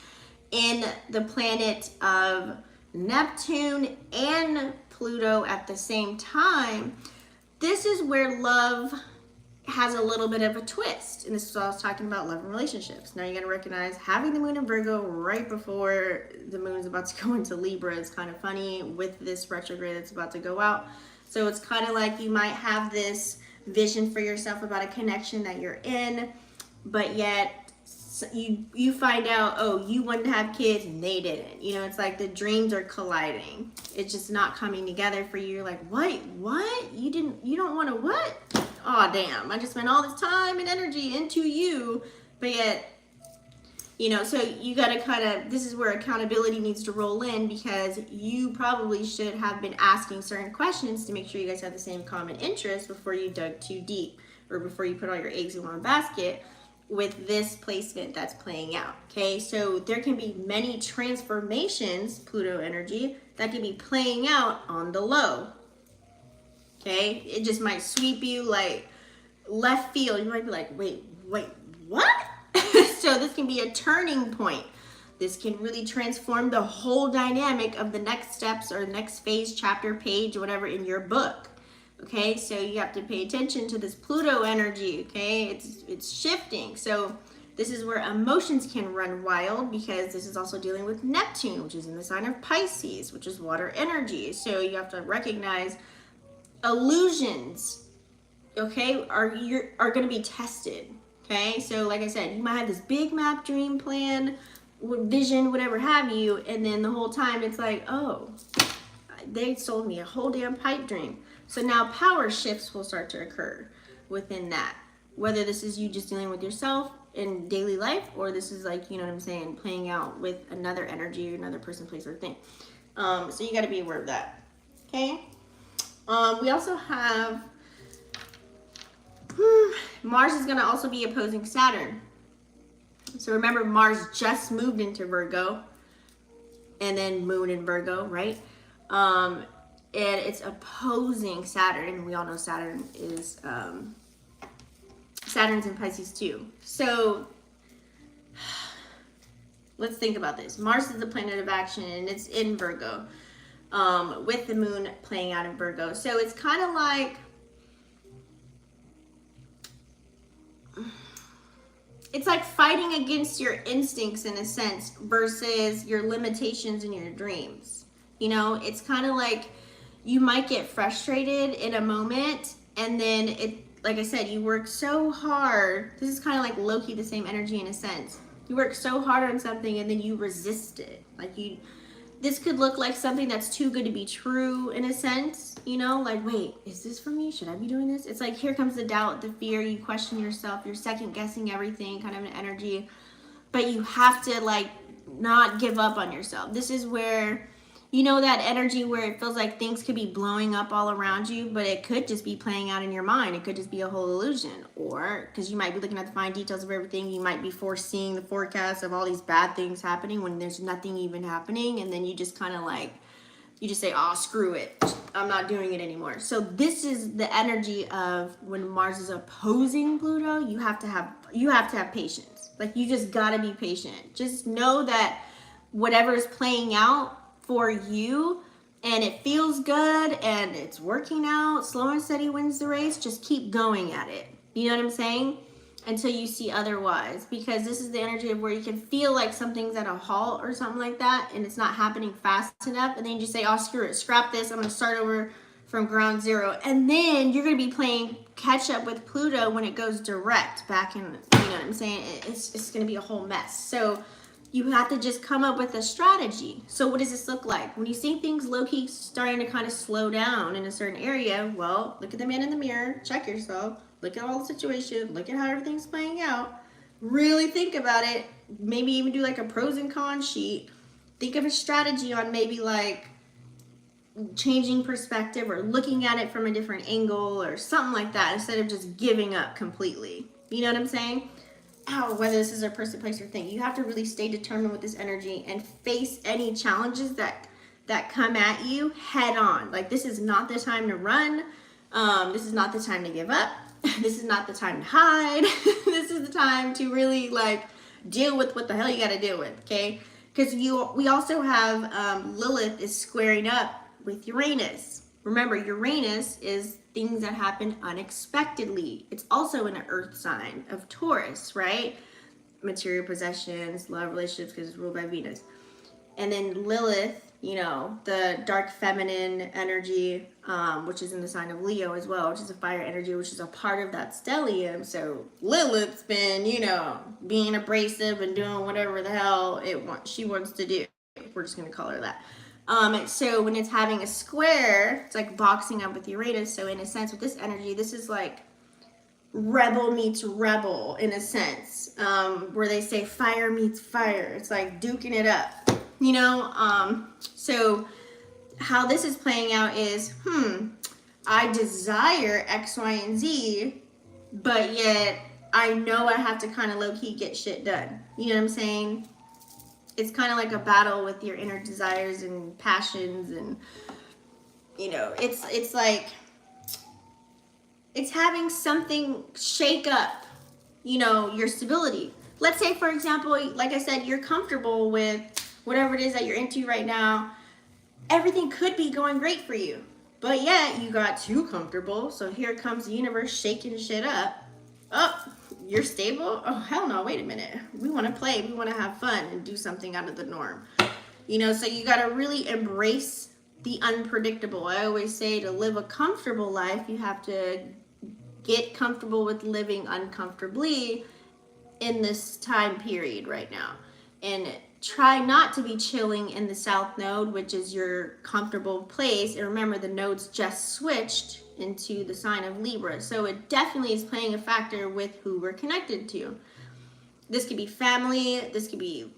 in the planet of Neptune and Pluto at the same time, this is where love has a little bit of a twist. And this is what I was talking about, love and relationships. Now you're going to recognize having the moon in Virgo right before the moon is about to go into Libra is kind of funny with this retrograde that's about to go out. So it's kind of like you might have this vision for yourself about a connection that you're in, but yet you find out, oh, you wanted to have kids and they didn't. You know, it's like the dreams are colliding. It's just not coming together for you. You're like, what? You don't want to what? Oh, damn, I just spent all this time and energy into you, but yet, you know, so you got to kind of, this is where accountability needs to roll in, because you probably should have been asking certain questions to make sure you guys have the same common interest before you dug too deep, or before you put all your eggs in one basket with this placement that's playing out. Okay, so there can be many transformations, Pluto energy, that can be playing out on the low. Okay, it just might sweep you like left field. You might be like, wait, what? So this can be a turning point. This can really transform the whole dynamic of the next steps or next phase, chapter, page, whatever in your book. Okay, so you have to pay attention to this Pluto energy. Okay, it's shifting. So this is where emotions can run wild, because this is also dealing with Neptune, which is in the sign of Pisces, which is water energy. So you have to recognize illusions, okay, are going to be tested. Okay, so like I said, you might have this big map, dream, plan, vision, whatever have you, and then the whole time it's like, oh, they sold me a whole damn pipe dream. So now power shifts will start to occur within that, whether this is you just dealing with yourself in daily life, or this is like, you know what I'm saying, playing out with another energy, another person, place, or thing. So you got to be aware of that. Okay. We also have Mars is going to also be opposing Saturn. So remember, Mars just moved into Virgo, and then moon in Virgo, right? And it's opposing Saturn, and we all know Saturn is Saturn's in Pisces too. So let's think about this. Mars is the planet of action, and it's in Virgo, with the moon playing out in Virgo. So it's kind of like, it's like fighting against your instincts in a sense versus your limitations and your dreams. You know, it's kind of like you might get frustrated in a moment, and then it, like I said, you work so hard. This is kind of like low-key the same energy in a sense. You work so hard on something and then you resist it. Like this could look like something that's too good to be true in a sense, you know, like, wait, is this for me? Should I be doing this? It's like, here comes the doubt, the fear, you question yourself, you're second guessing everything, kind of an energy, but you have to like not give up on yourself. This is where You know that energy where it feels like things could be blowing up all around you, but it could just be playing out in your mind. It could just be a whole illusion. Or because you might be looking at the fine details of everything, you might be foreseeing the forecast of all these bad things happening when there's nothing even happening. And then you just kind of like, you just say, oh, screw it. I'm not doing it anymore. So this is the energy of when Mars is opposing Pluto. You have to have patience. Like, you just gotta be patient. Just know that whatever is playing out for you and it feels good and it's working out, slow and steady wins the race. Just keep going at it. You know what I'm saying? Until you see otherwise, because this is the energy of where you can feel like something's at a halt or something like that and it's not happening fast enough, and then you just say, oh, screw it, scrap this, I'm gonna start over from ground zero. And then you're gonna be playing catch up with Pluto when it goes direct back in, you know what I'm saying? It's gonna be a whole mess. So you have to just come up with a strategy. So what does this look like? When you see things low-key starting to kind of slow down in a certain area, well, look at the man in the mirror, check yourself, look at all the situation, look at how everything's playing out, really think about it, maybe even do like a pros and cons sheet, think of a strategy on maybe like changing perspective or looking at it from a different angle or something like that instead of just giving up completely. You know what I'm saying? Whether this is a person, place, or thing, you have to really stay determined with this energy and face any challenges that come at you head on. Like, this is not the time to run. This is not the time to give up. This is not the time to hide. This is the time to really like deal with what the hell you got to deal with, okay? Because we also have Lilith is squaring up with Uranus. Remember, Uranus is things that happen unexpectedly. It's also an earth sign of Taurus, right? Material possessions, love relationships, because it's ruled by Venus. And then Lilith, you know, the dark feminine energy, which is in the sign of Leo as well, which is a fire energy, which is a part of that stellium. So Lilith's been, you know, being abrasive and doing whatever the hell she wants to do. We're just going to call her that. So when it's having a square, it's like boxing up with Uranus. So in a sense, with this energy, this is like rebel meets rebel in a sense, where they say fire meets fire. It's like duking it up, you know? So how this is playing out is, I desire X, Y, and Z, but yet I know I have to kind of low-key get shit done. You know what I'm saying? It's kind of like a battle with your inner desires and passions, and you know, it's like it's having something shake up, you know, your stability. Let's say, for example, like I said, you're comfortable with whatever it is that you're into right now. Everything could be going great for you, but yet you got too comfortable. So here comes the universe shaking shit up. Oh, you're stable? Oh, hell no, wait a minute. We want to play, we want to have fun and do something out of the norm. You know, so you got to really embrace the unpredictable. I always say to live a comfortable life, you have to get comfortable with living uncomfortably in this time period right now. And try not to be chilling in the South Node, which is your comfortable place. And remember, the nodes just switched into the sign of Libra. So it definitely is playing a factor with who we're connected to. This could be family, this could be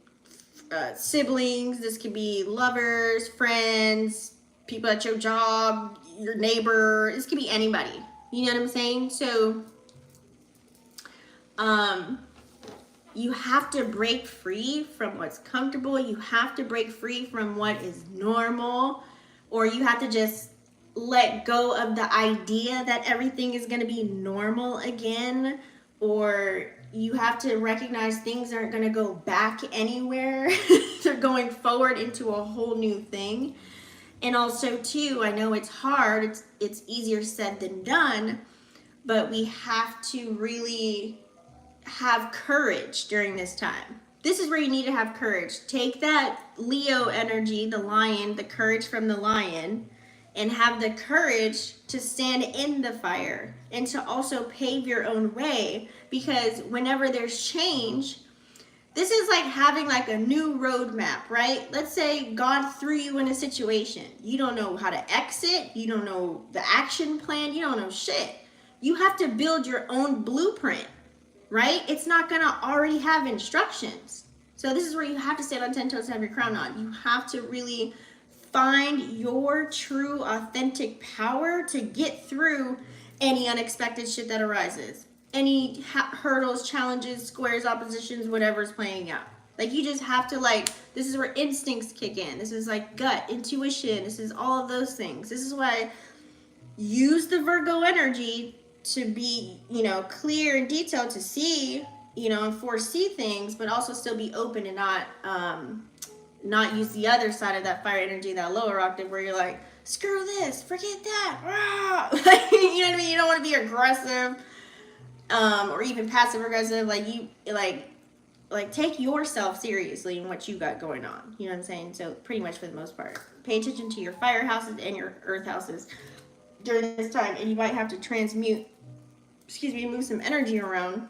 siblings, this could be lovers, friends, people at your job, your neighbor. This could be anybody. You know what I'm saying? So you have to break free from what's comfortable. You have to break free from what is normal, or you have to just let go of the idea that everything is going to be normal again, or you have to recognize things aren't going to go back anywhere. They're going forward into a whole new thing. And also too, I know it's hard, it's easier said than done, but we have to really have courage during this time. This is where you need to have courage. Take that Leo energy, the lion, the courage from the lion, and have the courage to stand in the fire and to also pave your own way, because whenever there's change, this is like having like a new roadmap, right? Let's say God threw you in a situation. You don't know how to exit. You don't know the action plan. You don't know shit. You have to build your own blueprint, right? It's not going to already have instructions. So this is where you have to stand on 10 toes and have your crown on. You have to really find your true, authentic power to get through any unexpected shit that arises. Any hurdles, challenges, squares, oppositions, whatever's playing out. Like, you just have to, like, this is where instincts kick in. This is like gut, intuition. This is all of those things. This is why use the Virgo energy to be, you know, clear and detailed, to see, you know, and foresee things, but also still be open and not use the other side of that fire energy, that lower octave, where you're like, screw this, forget that. Like, you know what I mean? You don't want to be aggressive, or even passive aggressive. Like, you like take yourself seriously in what you got going on. You know what I'm saying? So pretty much for the most part, pay attention to your fire houses and your earth houses during this time, and you might have to move some energy around.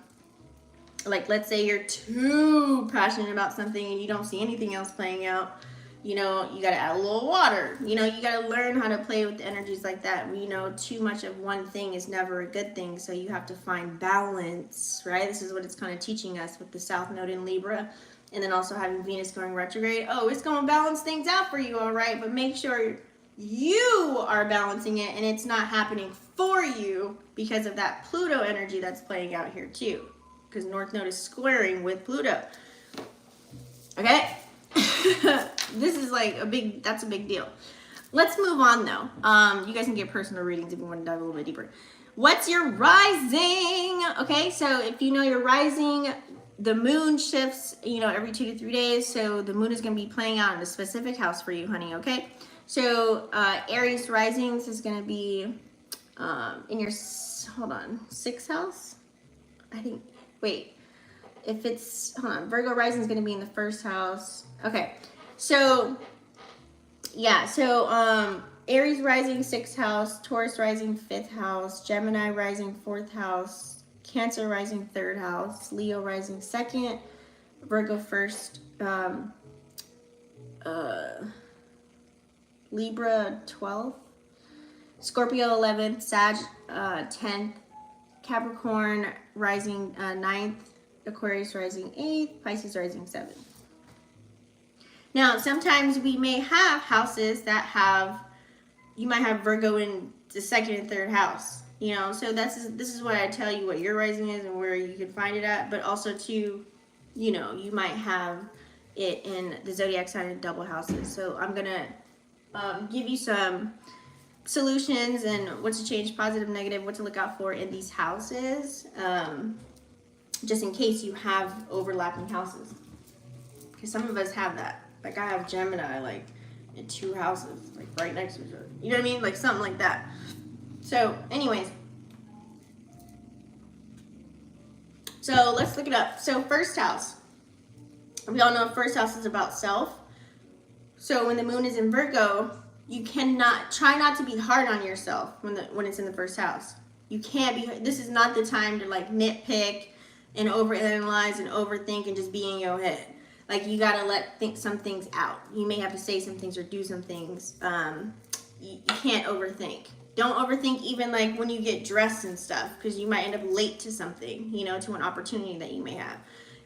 Like, let's say you're too passionate about something and you don't see anything else playing out. You know, you got to add a little water. You know, you got to learn how to play with the energies like that. You know, too much of one thing is never a good thing. So you have to find balance, right? This is what it's kind of teaching us with the South Node in Libra. And then also having Venus going retrograde. Oh, it's going to balance things out for you, all right? But make sure you are balancing it and it's not happening for you because of that Pluto energy that's playing out here too. Because North Node is squaring with Pluto. Okay? This is like that's a big deal. Let's move on though. You guys can get personal readings if you want to dive a little bit deeper. What's your rising? Okay, so if you know your rising, the moon shifts, you know, every 2 to 3 days. So the moon is going to be playing out in a specific house for you, honey, okay? So Aries risings is going to be in your, hold on, 6th house? I think. Wait, if it's, hold on, Virgo rising is going to be in the 1st house. Okay, so, yeah, so Aries rising 6th house, Taurus rising 5th house, Gemini rising 4th house, Cancer rising 3rd house, Leo rising 2nd, Virgo 1st, Libra 12th, Scorpio 11th, Sag 10th, Capricorn rising 9th, Aquarius rising 8th, Pisces rising 7th. Now, sometimes we may have houses that have, you might have Virgo in the 2nd and 3rd house, you know, so this is why I tell you what your rising is and where you can find it at, but also too, you know, you might have it in the zodiac sign in double houses. So I'm going to give you some solutions and what to change, positive, negative, what to look out for in these houses, just in case you have overlapping houses, because some of us have that. Like, I have Gemini like in 2 houses, like right next to each other, you know what I mean, like something like that. So anyways, so let's look it up. So 1st house, we all know 1st house is about self. So when the moon is in Virgo, you cannot, try not to be hard on yourself when it's in the 1st house. You can't be, this is not the time to like nitpick and overanalyze and overthink and just be in your head. Like, you gotta some things out. You may have to say some things or do some things. You can't overthink. Don't overthink even like when you get dressed and stuff, because you might end up late to something, you know, to an opportunity that you may have.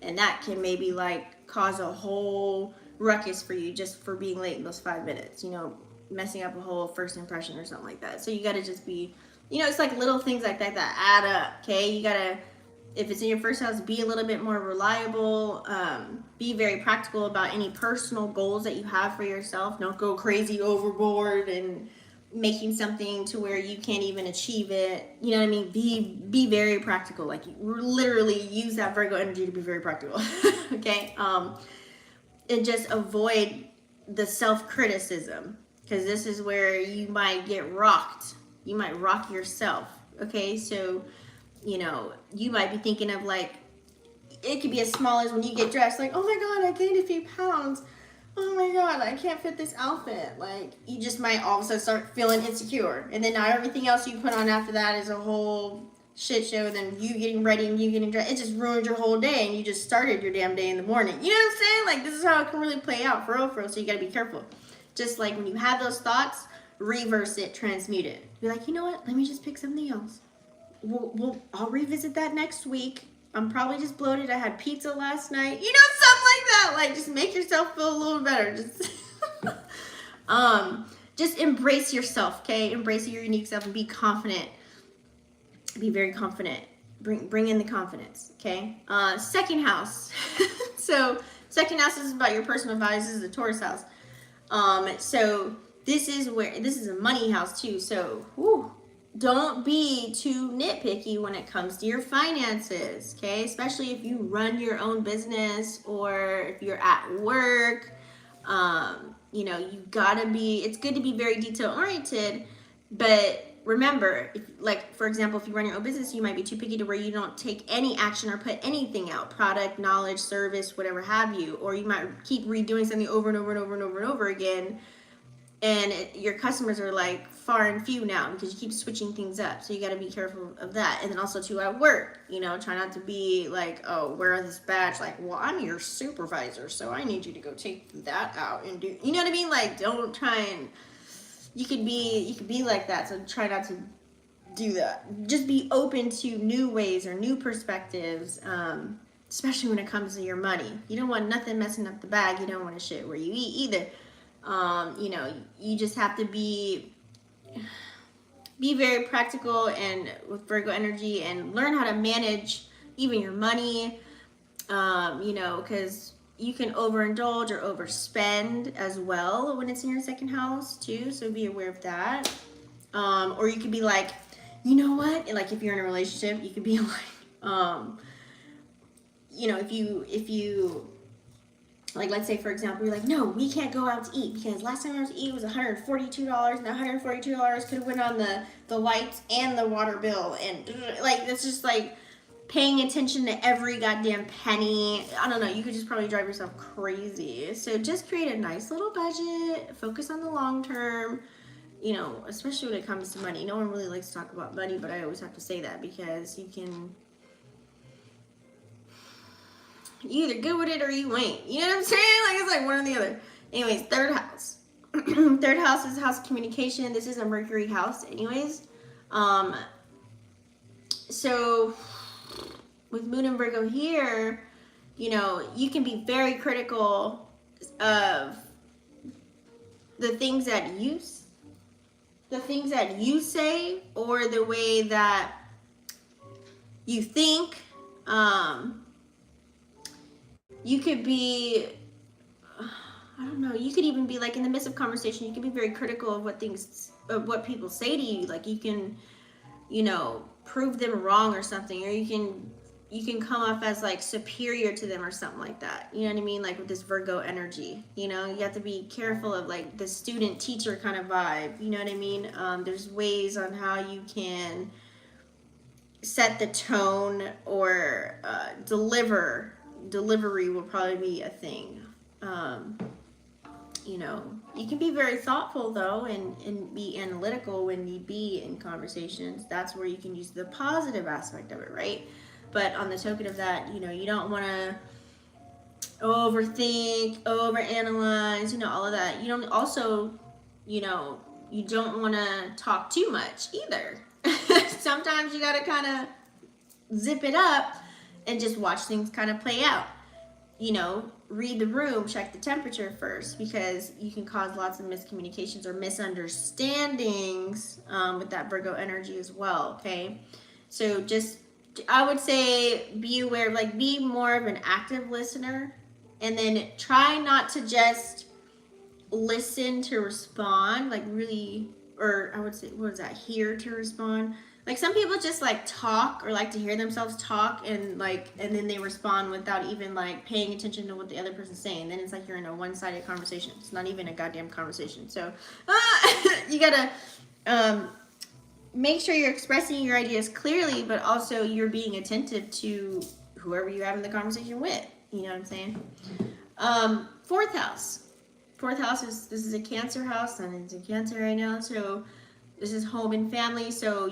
And that can maybe like cause a whole ruckus for you just for being late in those 5 minutes, you know, messing up a whole first impression or something like that. So you got to just be, you know, it's like little things like that add up. Okay, you got to, if it's in your 1st house, be a little bit more reliable, be very practical about any personal goals that you have for yourself. Don't go crazy overboard and making something to where you can't even achieve it. You know what I mean? Be very practical. Like, you literally use that Virgo energy to be very practical. Okay, and just avoid the self-criticism, because this is where you might get rocked. You might rock yourself. Okay, so, you know, you might be thinking of like, it could be as small as when you get dressed, like, oh my God, I gained a few pounds. Oh my God, I can't fit this outfit. Like, you just might all of a sudden start feeling insecure. And then now everything else you put on after that is a whole shit show. Then you getting ready and you getting dressed, it just ruined your whole day, and you just started your damn day in the morning. You know what I'm saying? Like, this is how it can really play out for real, so you gotta be careful. Just like when you have those thoughts, reverse it, transmute it. Be like, you know what? Let me just pick something else. I'll revisit that next week. I'm probably just bloated. I had pizza last night. You know, something like that. Like, just make yourself feel a little better. Just Just embrace yourself, okay? Embrace your unique self and be confident. Be very confident. Bring in the confidence, okay? Second house. So second house is about your personal values. This is the Taurus house. So this is a money house too. So don't be too nitpicky when it comes to your finances, okay? Especially if you run your own business or if you're at work. You know, you gotta be, it's good to be very detail oriented, but remember, if, like, for example, if you run your own business, you might be too picky to where you don't take any action or put anything out, product, knowledge, service, whatever have you, or you might keep redoing something over and over and over and over and over again, and your customers are like far and few now because you keep switching things up. So you got to be careful of that. And then also too at work, you know, try not to be like, oh, wear this badge, like, well, I'm your supervisor, so I need you to go take that out and do, you know what I mean? Like, don't try and, you could be like that. So try not to do that. Just be open to new ways or new perspectives, especially when it comes to your money. You don't want nothing messing up the bag. You don't want to shit where you eat either. You know, you just have to be very practical and with Virgo energy and learn how to manage even your money, you know, because you can overindulge or overspend as well when it's in your second house too. So be aware of that. Or you could be like, you know what? Like if you're in a relationship, you could be like, you know, if you like, let's say, for example, you're like, no, we can't go out to eat because last time I was to eat was $142, and that $142 could have went on the lights and the water bill. And, like, it's just, like, paying attention to every goddamn penny. I don't know. You could just probably drive yourself crazy. So just create a nice little budget. Focus on the long term, you know, especially when it comes to money. No one really likes to talk about money, but I always have to say that because you either good with it or you ain't. You know what I'm saying? Like, it's like one or the other. Anyways, third house. Third house is house of communication. This is a Mercury house anyways. So with Moon and Virgo here, you know, you can be very critical of the things that you say or the way that you think. You could be, I don't know, you could even be like in the midst of conversation, you can be very critical of what people say to you. Like you can, you know, prove them wrong or something, or you can come off as like superior to them or something like that. You know what I mean? Like with this Virgo energy, you know, you have to be careful of like the student teacher kind of vibe. You know what I mean? There's ways on how you can set the tone or delivery will probably be a thing. You know, you can be very thoughtful though and be analytical when need be in conversations. That's where you can use the positive aspect of it, right? But on the token of that, you know, you don't want to overthink, overanalyze, you know, all of that. You don't also, you know, you don't want to talk too much either. Sometimes you got to kind of zip it up and just watch things kind of play out. You know, read the room, check the temperature first, because you can cause lots of miscommunications or misunderstandings with that Virgo energy as well, okay? So just, I would say be aware, like be more of an active listener, and then try not to just listen to respond, like really, or I would say, what is that, hear to respond? Like some people just like talk or like to hear themselves talk and then they respond without even like paying attention to what the other person's saying. Then it's like you're in a one-sided conversation. It's not even a goddamn conversation. So you gotta make sure you're expressing your ideas clearly, but also you're being attentive to whoever you're having the conversation with. You know what I'm saying? Fourth house. Fourth house this is a Cancer house, and it's in Cancer right now. So this is home and family. So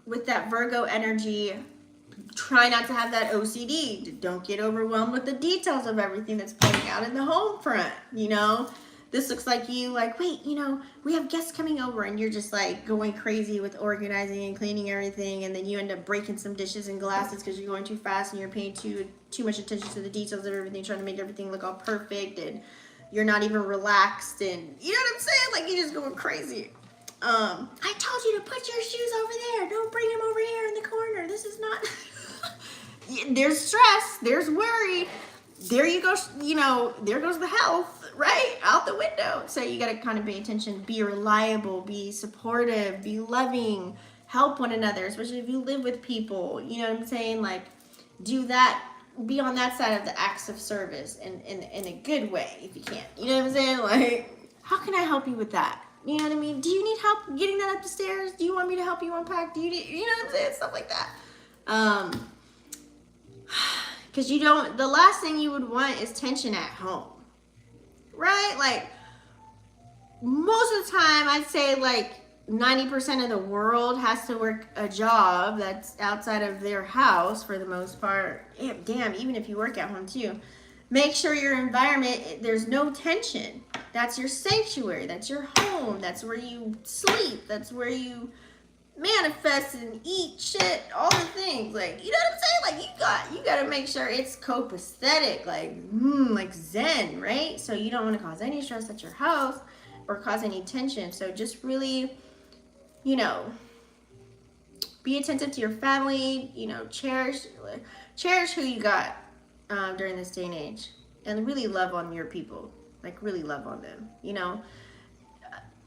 with that Virgo energy, try not to have that OCD. Don't get overwhelmed with the details of everything that's playing out in the home front. You know, this looks like you like, wait, you know, we have guests coming over, and you're just like going crazy with organizing and cleaning everything, and then you end up breaking some dishes and glasses because you're going too fast and you're paying too much attention to the details of everything, trying to make everything look all perfect. And you're not even relaxed, and you know what I'm saying? Like, you're just going crazy. I told you to put your shoes over there. Don't bring them over here in the corner. This is not. There's stress. There's worry. There you go. You know, there goes the health, right? Out the window. So you got to kind of pay attention. Be reliable. Be supportive. Be loving. Help one another, especially if you live with people. You know what I'm saying? Like, do that. Be on that side of the acts of service in a good way if you can. You know what I'm saying? Like, how can I help you with that? You know what I mean? Do you need help getting that up the stairs? Do you want me to help you unpack? Do you need, you know what I'm saying? Stuff like that. Because you don't, the last thing you would want is tension at home. Right? Like, most of the time, I'd say like 90% of the world has to work a job that's outside of their house for the most part. Damn, even if you work at home too. Make sure your environment, there's no tension. That's your sanctuary. That's your home. That's where you sleep. That's where you manifest and eat shit, all the things. Like, you know what I'm saying? Like, you got to make sure it's copacetic, like zen, right? So you don't want to cause any stress at your house or cause any tension. So just really, you know, be attentive to your family, you know, cherish who you got during this day and age, and really love on your people. Like, really love on them, you know.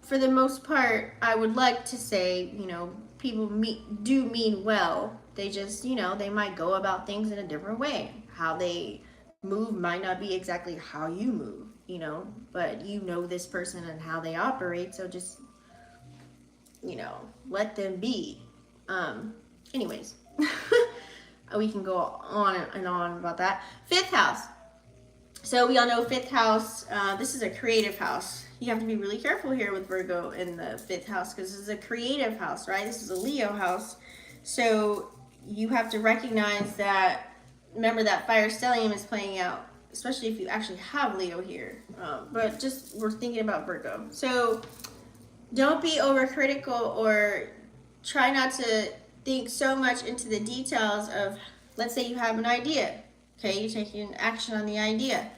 For the most part, I would like to say, you know, people do mean well. They just, you know, they might go about things in a different way. How they move might not be exactly how you move, you know, but you know this person and how they operate, so just, you know, let them be. Anyways, we can go on and on about that. Fifth house. So we all know fifth house, this is a creative house. You have to be really careful here with Virgo in the fifth house, because this is a creative house, right? This is a Leo house. So you have to recognize that, remember that fire stellium is playing out, especially if you actually have Leo here. But just, we're thinking about Virgo. So don't be overcritical, or try not to think so much into the details of, let's say you have an idea. Okay, you're taking action on the idea,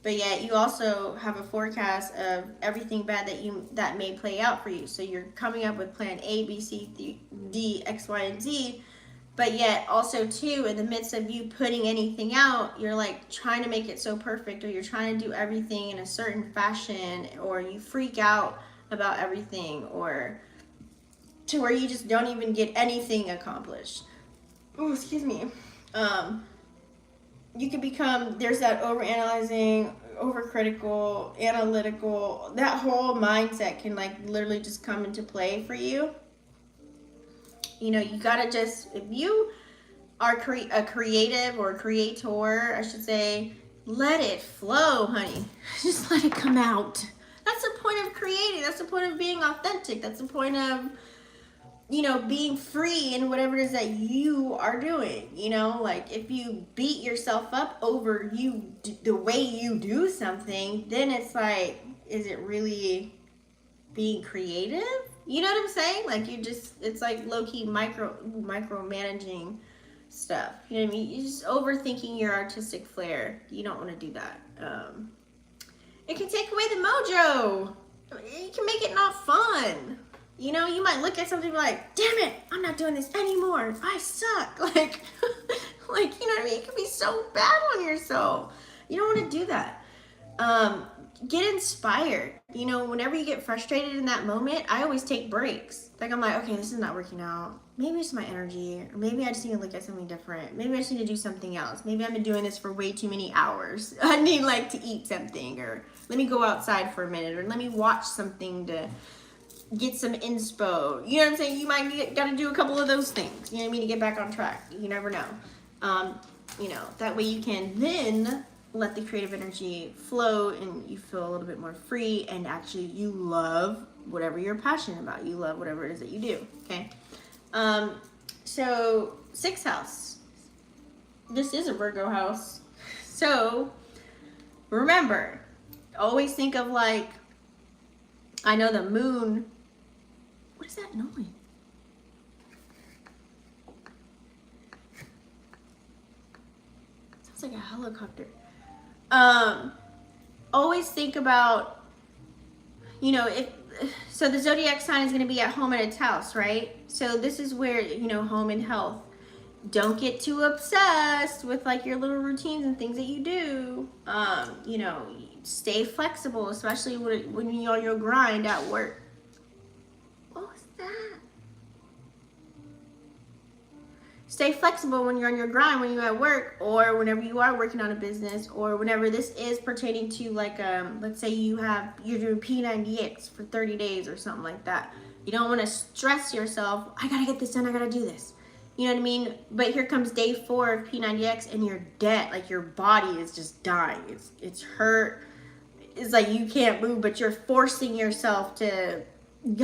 but yet you also have a forecast of everything bad that may play out for you. So you're coming up with plan A, B, C, D, X, Y, and Z, but yet also too, in the midst of you putting anything out, you're like trying to make it so perfect, or you're trying to do everything in a certain fashion, or you freak out about everything, or to where you just don't even get anything accomplished. Oh, excuse me. You can become, there's that overanalyzing, overcritical, analytical, that whole mindset can like literally just come into play for you. You know, you gotta just, if you are a creative or a creator, I should say, let it flow, honey. Just let it come out. That's the point of creating. That's the point of being authentic. That's the point of, you know, being free in whatever it is that you are doing. You know, like if you beat yourself up over the way you do something, then it's like, is it really being creative? You know what I'm saying? Like, you just, it's like low-key micromanaging stuff. You know what I mean? You're just overthinking your artistic flair. You don't want to do that. It can take away the mojo. It can make it not fun. You know, you might look at something like, damn it, I'm not doing this anymore. I suck. Like, like, you know what I mean? It can be so bad on yourself. You don't want to do that. Get inspired. You know, whenever you get frustrated in that moment, I always take breaks. Like, I'm like, okay, this is not working out. Maybe it's my energy, or maybe I just need to look at something different. Maybe I just need to do something else. Maybe I've been doing this for way too many hours. I need like to eat something, or let me go outside for a minute, or let me watch something to get some inspo. You know what I'm saying? You might got to do a couple of those things. You know what I mean? To get back on track. You never know. You know, that way you can then let the creative energy flow, and you feel a little bit more free, and actually you love whatever you're passionate about. You love whatever it is that you do. Okay. So sixth house. This is a Virgo house. So remember, always think of like, I know the moon. What is that noise? Sounds like a helicopter. always think about, you know, so the zodiac sign is going to be at home in its house, right? So this is where, you know, home and health. Don't get too obsessed with like your little routines and things that you do. You know, stay flexible, especially when you're on your grind at work. What was that? Stay flexible when you're on your grind, when you're at work, or whenever you are working on a business, or whenever this is pertaining to like, let's say you're doing P90X for 30 days or something like that. You don't want to stress yourself. I gotta get this done. I gotta do this. You know what I mean? But here comes day 4 of P90X and you're dead. Like your body is just dying. It's hurt. It's like you can't move, but you're forcing yourself to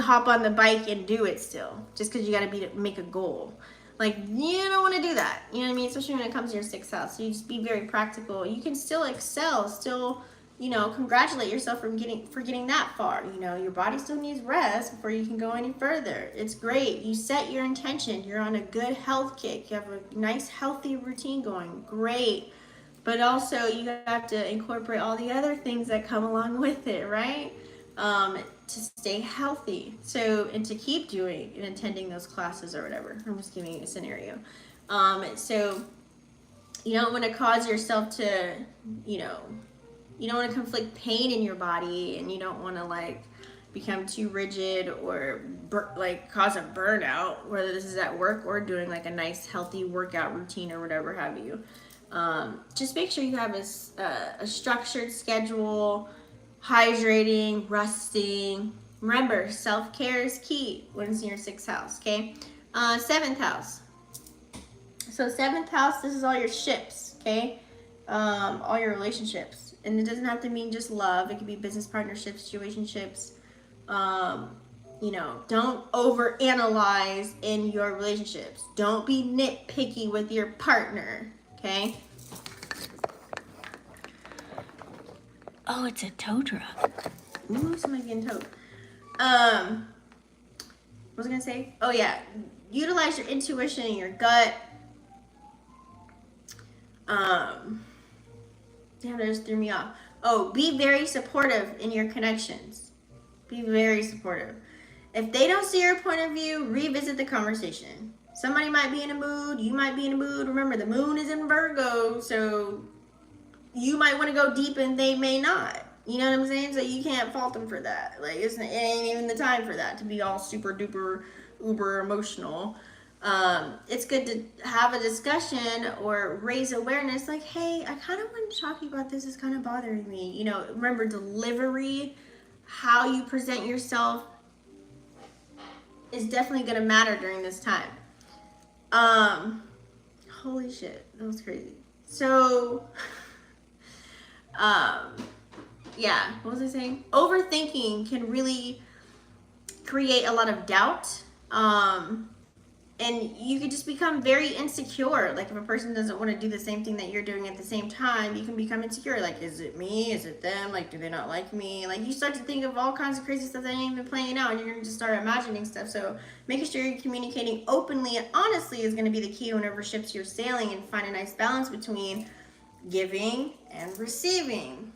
hop on the bike and do it still, just because you gotta make a goal. Like, you don't want to do that. You know what I mean? Especially when it comes to your 6th house. So you just be very practical. You can still excel, still, you know, congratulate yourself for getting that far. You know, your body still needs rest before you can go any further. It's great. You set your intention. You're on a good health kick. You have a nice, healthy routine going. Great. But also, you have to incorporate all the other things that come along with it, right? To stay healthy, so, and to keep doing and attending those classes or whatever. I'm just giving you a scenario. So you don't want to cause yourself to, you know, you don't want to conflict pain in your body, and you don't want to like become too rigid or like cause a burnout, whether this is at work or doing like a nice healthy workout routine or whatever have you. Just make sure you have a structured schedule. Hydrating, resting. Remember, self-care is key when it's in your 6th house, okay? 7th house. So 7th house, this is all your ships, okay? All your relationships. And it doesn't have to mean just love. It could be business partnerships, situationships. You know, don't overanalyze in your relationships. Don't be nitpicky with your partner, okay? Oh, it's a tow truck. Ooh, somebody getting towed. What was I gonna say? Oh yeah, utilize your intuition and your gut. Damn, that just threw me off. Oh, be very supportive in your connections. Be very supportive. If they don't see your point of view, revisit the conversation. Somebody might be in a mood. You might be in a mood. Remember, the moon is in Virgo, so you might want to go deep and they may not. You know what I'm saying? So you can't fault them for that. Like, it ain't even the time for that, to be all super duper uber emotional. It's good to have a discussion or raise awareness like, hey, I kind of want to talk to you about this. It's kind of bothering me. You know, remember, delivery, how you present yourself is definitely going to matter during this time. Holy shit, that was crazy. So yeah, what was I saying? Overthinking can really create a lot of doubt. And you could just become very insecure. Like, if a person doesn't want to do the same thing that you're doing at the same time, you can become insecure. Like, is it me? Is it them? Like, do they not like me? Like, you start to think of all kinds of crazy stuff that ain't even playing out, and you're going to just start imagining stuff. So making sure you're communicating openly and honestly is going to be the key whenever ships you're sailing, and find a nice balance between giving and receiving.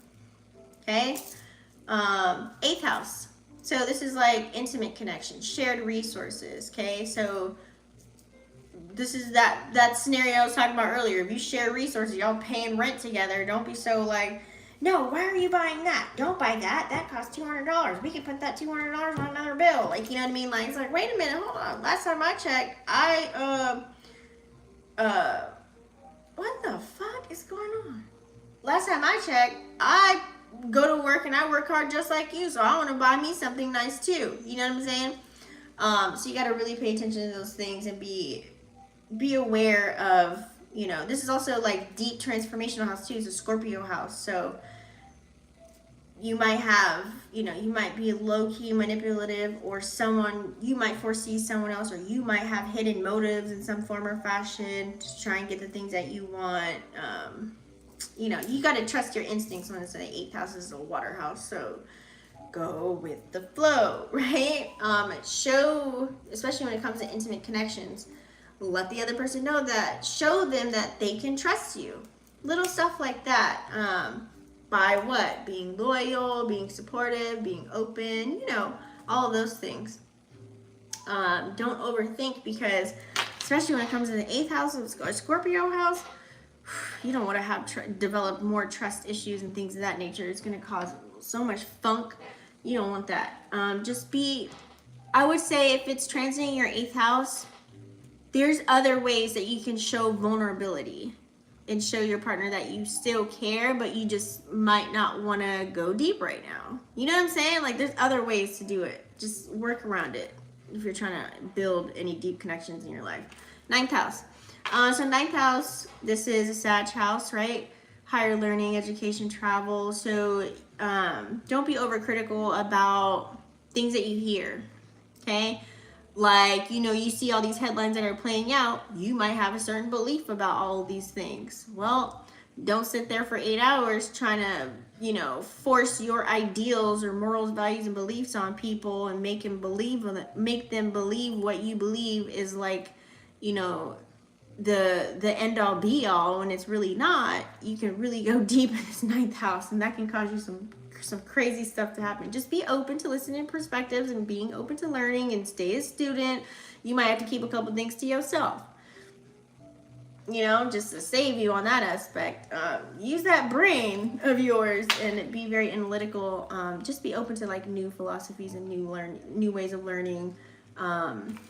Okay? 8th house. So this is like intimate connection, shared resources. Okay? So this is that scenario I was talking about earlier. If you share resources, y'all paying rent together, don't be so like, no, why are you buying that? Don't buy that. That costs $200. We can put that $200 on another bill. Like, you know what I mean? Like, it's like, wait a minute, hold on. Last time I checked, what the fuck is going on? Last time I checked, I go to work and I work hard just like you, so I want to buy me something nice too. You know what I'm saying? So you got to really pay attention to those things and be aware of, you know, this is also like deep transformational house too. It's a Scorpio house. So you might have, you know, you might be low-key manipulative, or you might foresee someone else, or you might have hidden motives in some form or fashion to try and get the things that you want. You know, you got to trust your instincts when it's the 8th house is a water house. So go with the flow, right? Show, especially when it comes to intimate connections, let the other person know that, show them that they can trust you. Little stuff like that. By what? Being loyal, being supportive, being open, you know, all of those things. Don't overthink, because especially when it comes to the 8th house of Scorpio house, you don't want to have develop more trust issues and things of that nature. It's going to cause so much funk. You don't want that. Just be, I would say, if it's transiting your 8th house, there's other ways that you can show vulnerability and show your partner that you still care, but you just might not want to go deep right now. You know what I'm saying? Like, there's other ways to do it. Just work around it if you're trying to build any deep connections in your life. 9th house. So 9th house, this is a Sag house, right? Higher learning, education, travel. So don't be overcritical about things that you hear, okay? Like, you know, you see all these headlines that are playing out, you might have a certain belief about all of these things. Well, don't sit there for 8 hours trying to, you know, force your ideals or morals, values, and beliefs on people and make them believe what you believe is, like, you know, the end all be all, when it's really not. You can really go deep in this 9th house, and that can cause you some crazy stuff to happen. Just be open to listening perspectives and being open to learning, and stay a student. You might have to keep a couple things to yourself, you know, just to save you on that aspect. Use that brain of yours and be very analytical. Just be open to, like, new philosophies and new ways of learning,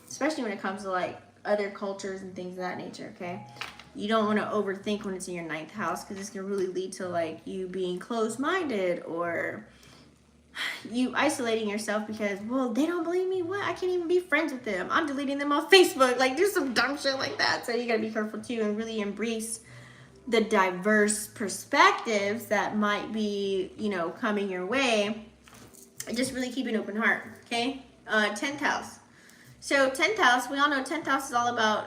especially when it comes to, like, other cultures and things of that nature, okay? You don't want to overthink when it's in your 9th house, because this can really lead to, like, you being closed-minded, or you isolating yourself because, well, they don't believe me. What? I can't even be friends with them. I'm deleting them off Facebook. Like, do some dumb shit like that. So you got to be careful, too, and really embrace the diverse perspectives that might be, you know, coming your way. And just really keep an open heart, okay? 10th house. So 10th house, we all know 10th house is all about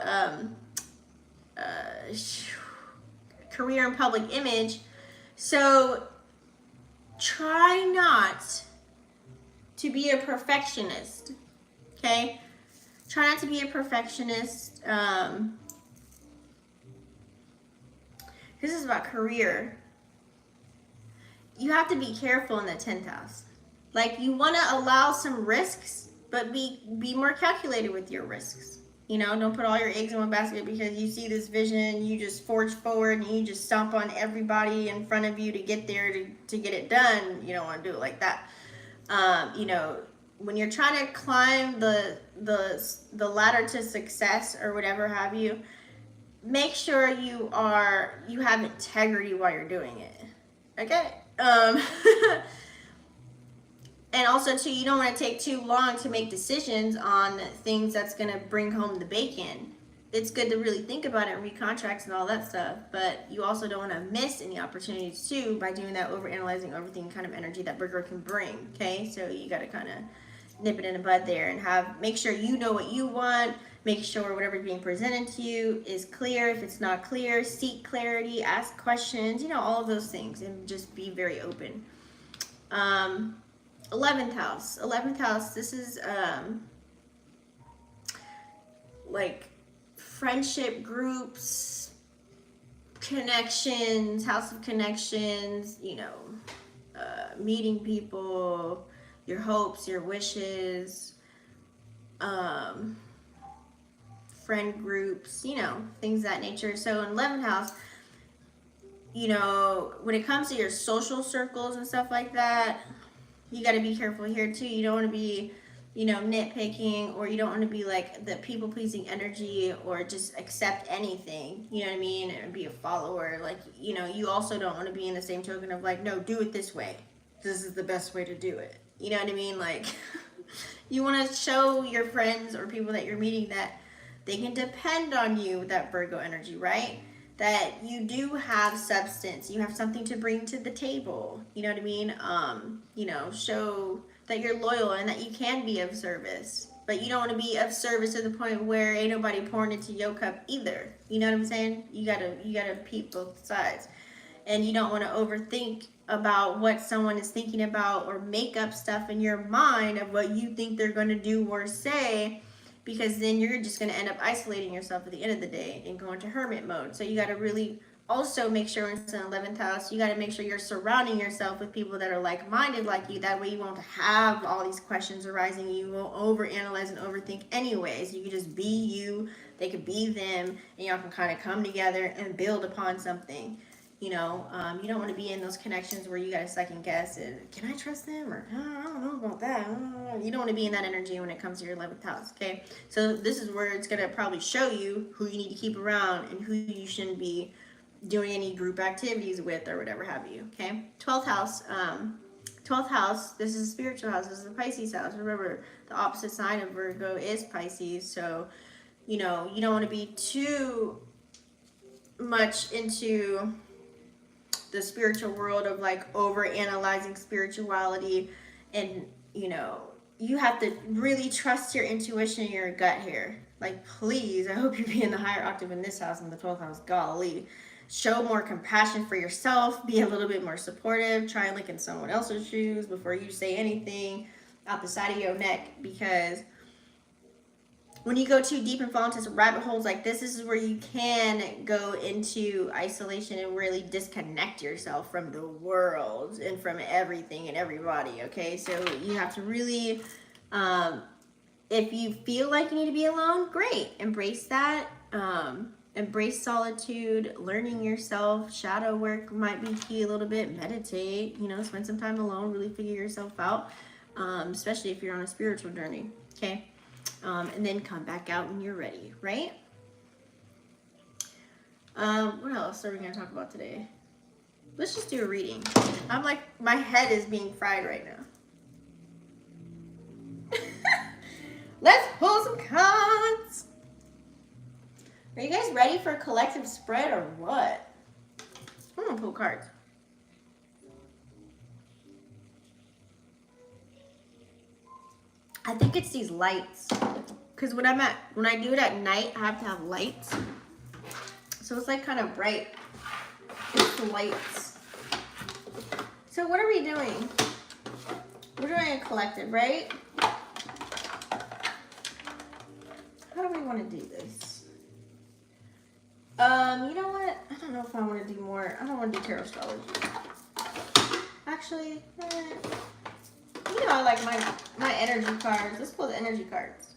career and public image. So try not to be a perfectionist, okay? Try not to be a perfectionist. This is about career. You have to be careful in the 10th house. Like, you want to allow some risks, but be more calculated with your risks. You know, don't put all your eggs in one basket because you see this vision, you just forge forward and you just stomp on everybody in front of you to get there to get it done. You don't want to do it like that. You know, when you're trying to climb the ladder to success or whatever have you, make sure you have integrity while you're doing it. Okay? And also, too, you don't want to take too long to make decisions on things that's going to bring home the bacon. It's good to really think about it and read contracts and all that stuff, but you also don't want to miss any opportunities, too, by doing that overanalyzing, overthinking kind of energy that Virgo can bring, okay? So you got to kind of nip it in the bud there and make sure you know what you want, make sure whatever's being presented to you is clear. If it's not clear, seek clarity, ask questions, you know, all of those things, and just be very open. 11th house. 11th house, this is like friendship groups, connections, house of connections, you know, meeting people, your hopes, your wishes, friend groups, you know, things of that nature. So in 11th house, you know, when it comes to your social circles and stuff like that, you got to be careful here too. You don't want to be, you know, nitpicking, or you don't want to be like the people-pleasing energy or just accept anything, you know what I mean, and be a follower. Like, you know, you also don't want to be in the same token of like, no, do it this way. This is the best way to do it. You know what I mean? Like, you want to show your friends or people that you're meeting that they can depend on you with that Virgo energy, right? That you do have substance, you have something to bring to the table, you know what I mean? You know, show that you're loyal and that you can be of service, but you don't want to be of service to the point where ain't nobody pouring into your cup either. You know what I'm saying? You gotta peep both sides, and you don't want to overthink about what someone is thinking about or make up stuff in your mind of what you think they're going to do or say, because then you're just going to end up isolating yourself at the end of the day and go into hermit mode. So you got to really also make sure it's in the 11th house, you got to make sure you're surrounding yourself with people that are like-minded like you. That way you won't have all these questions arising. You won't overanalyze and overthink anyways. You can just be you, they could be them, and y'all can kind of come together and build upon something. You know, you don't want to be in those connections where you got to second guess it. Can I trust them? Or I don't know about that. You don't want to be in that energy when it comes to your 11th house, okay? So this is where it's going to probably show you who you need to keep around and who you shouldn't be doing any group activities with or whatever have you, okay? 12th house, 12th house, this is the spiritual house. This is the Pisces house. Remember, the opposite sign of Virgo is Pisces. So, you know, you don't want to be too much into the spiritual world of like over analyzing spirituality, and you know, you have to really trust your intuition and your gut here. Like, please, I hope you're being the higher octave in this house, in the 12th house. Golly, show more compassion for yourself, be a little bit more supportive, try and look in someone else's shoes before you say anything out the side of your neck, because when you go too deep and fall into some rabbit holes like this is where you can go into isolation and really disconnect yourself from the world and from everything and everybody, okay? So you have to really, if you feel like you need to be alone, great. Embrace that. Embrace solitude, learning yourself. Shadow work might be key a little bit. Meditate, you know, spend some time alone, really figure yourself out, especially if you're on a spiritual journey, okay? And then come back out when you're ready, right? What else are we going to talk about today? Let's just do a reading. I'm like, my head is being fried right now. Let's pull some cards. Are you guys ready for a collective spread or what? I'm going to pull cards. I think it's these lights, because when I do it at night, I have to have lights, so it's like kind of bright. It's the lights. So what are we doing? We're doing a collective, right? How do we want to do this? You know what? I don't know if I want to do more. I don't want to do tarot astrology. Actually, you know, I like my energy cards. Let's pull the energy cards.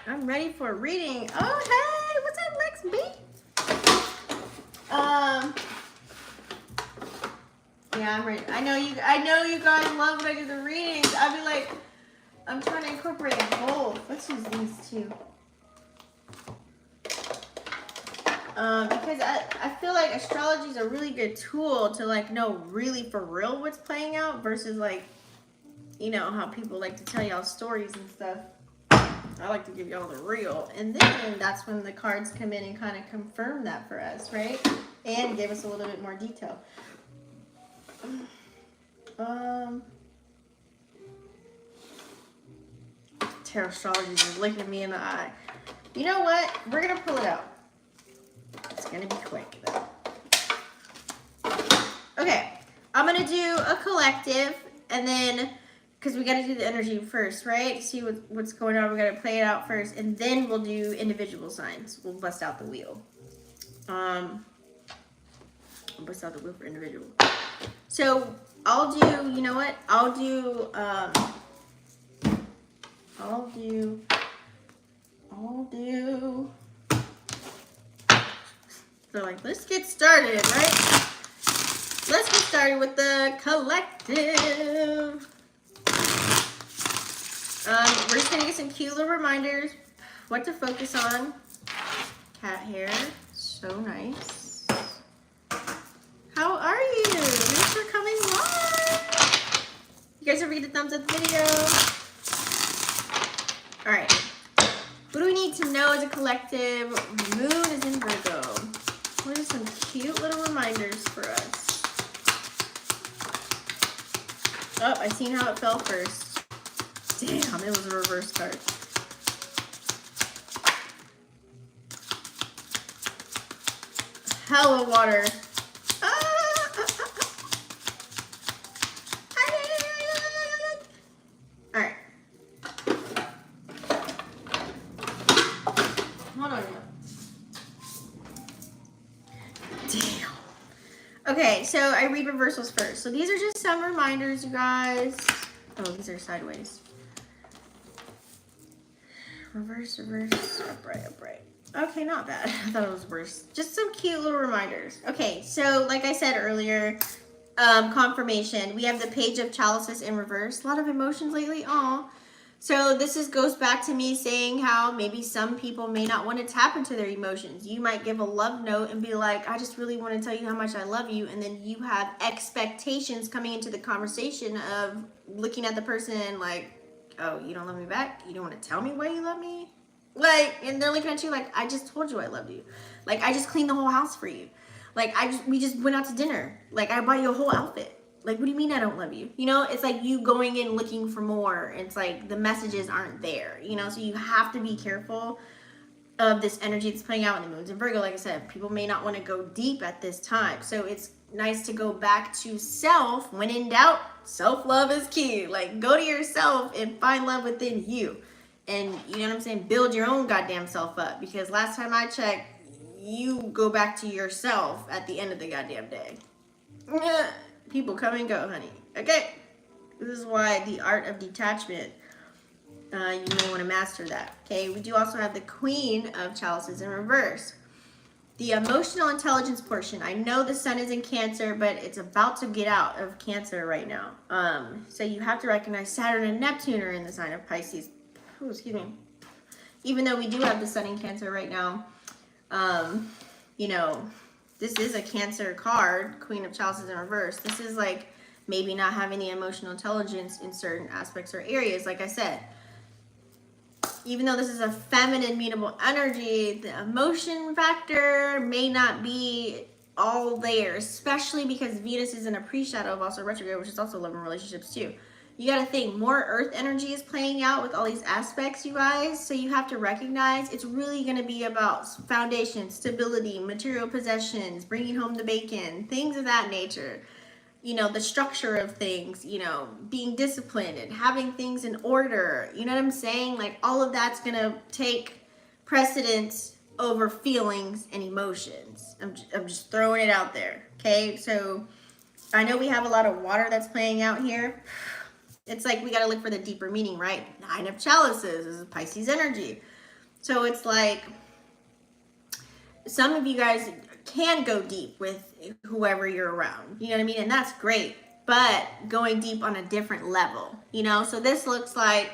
I'm ready for a reading. Oh, hey, what's up, Lex B? Yeah, I'm ready. I know you guys love when I do the readings. I'll be like, I'm trying to incorporate both. Let's use these two. Because I feel like astrology is a really good tool to like know really for real what's playing out versus like, you know, how people like to tell y'all stories and stuff. I like to give y'all the real. And then that's when the cards come in and kind of confirm that for us, right? And give us a little bit more detail. Tarot astrology is looking at me in the eye. You know what? We're going to pull it out. It's going to be quick, though. Okay. I'm going to do a collective, and then, because we got to do the energy first, right? See what's going on. We got to play it out first, and then we'll do individual signs. We'll bust out the wheel. I'll bust out the wheel for individual. So I'll do, you know what? I'll do, so like, let's get started, right? Let's get started with the collective. We're just gonna get some cute little reminders, what to focus on. Cat hair, so nice. How are you? Thanks for coming live. You guys ever get a thumbs up the video? All right. What do we need to know as a collective? Moon is in Virgo. What are some cute little reminders for us? Oh, I seen how it fell first. Damn, it was a reverse card. Hella water. All right. Hold on. Damn. Okay, so I read reversals first. So these are just some reminders, you guys. Oh, these are sideways. Reverse, reverse, upright, upright. Okay, not bad. I thought it was worse. Just some cute little reminders. Okay, so like I said earlier, confirmation. We have the Page of Chalices in reverse. A lot of emotions lately. Aw. So this goes back to me saying how maybe some people may not want to tap into their emotions. You might give a love note and be like, I just really want to tell you how much I love you. And then you have expectations coming into the conversation of looking at the person like, oh, you don't love me back? You don't want to tell me why you love me? Like, and they're looking at you like, I just told you I loved you. Like, I just cleaned the whole house for you. Like, we just went out to dinner. Like, I bought you a whole outfit. Like, what do you mean I don't love you? You know, it's like you going in looking for more. It's like the messages aren't there, you know? So you have to be careful of this energy that's playing out in the moons in Virgo. Like I said, people may not want to go deep at this time. So it's nice to go back to self. When in doubt, self-love is key. Like, go to yourself and find love within you. And you know what I'm saying? Build your own goddamn self up. Because last time I checked, you go back to yourself at the end of the goddamn day. People come and go, honey. Okay? This is why the art of detachment, you may want to master that. Okay? We do also have the Queen of Chalices in reverse. The emotional intelligence portion. I know the sun is in Cancer, but it's about to get out of Cancer right now. So you have to recognize Saturn and Neptune are in the sign of Pisces. Ooh, excuse me. Even though we do have the sun in Cancer right now, you know, this is a Cancer card, Queen of Chalices in reverse. This is like maybe not having the emotional intelligence in certain aspects or areas. Like I said, even though this is a feminine mutable energy, the emotion factor may not be all there, especially because Venus is in a pre-shadow of also retrograde, which is also love and relationships too. You got to think more earth energy is playing out with all these aspects, you guys. So you have to recognize it's really going to be about foundation, stability, material possessions, bringing home the bacon, things of that nature. You know, the structure of things, you know, being disciplined and having things in order. You know what I'm saying? Like, all of that's going to take precedence over feelings and emotions. I'm just throwing it out there. Okay. So I know we have a lot of water that's playing out here. It's like we got to look for the deeper meaning, right? 9 of Chalices is Pisces energy. So it's like some of you guys can go deep with whoever you're around. You know what I mean? And that's great. But going deep on a different level, you know? So this looks like,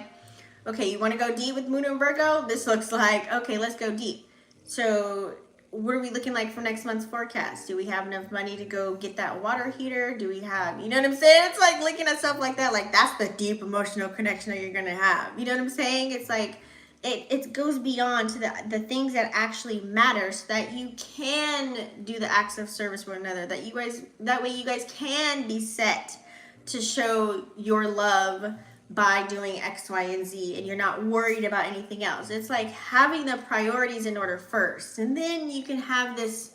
okay, you want to go deep with Moon and Virgo? This looks like, okay, let's go deep. So what are we looking like for next month's forecast? Do we have enough money to go get that water heater? Do we have, you know what I'm saying? It's like looking at stuff like that. Like, that's the deep emotional connection that you're going to have. You know what I'm saying? It's like, it goes beyond to the things that actually matter so that you can do the acts of service for one another. That way you guys can be set to show your love by doing X, Y, and Z, and you're not worried about anything else. It's like having the priorities in order first, and then you can have this,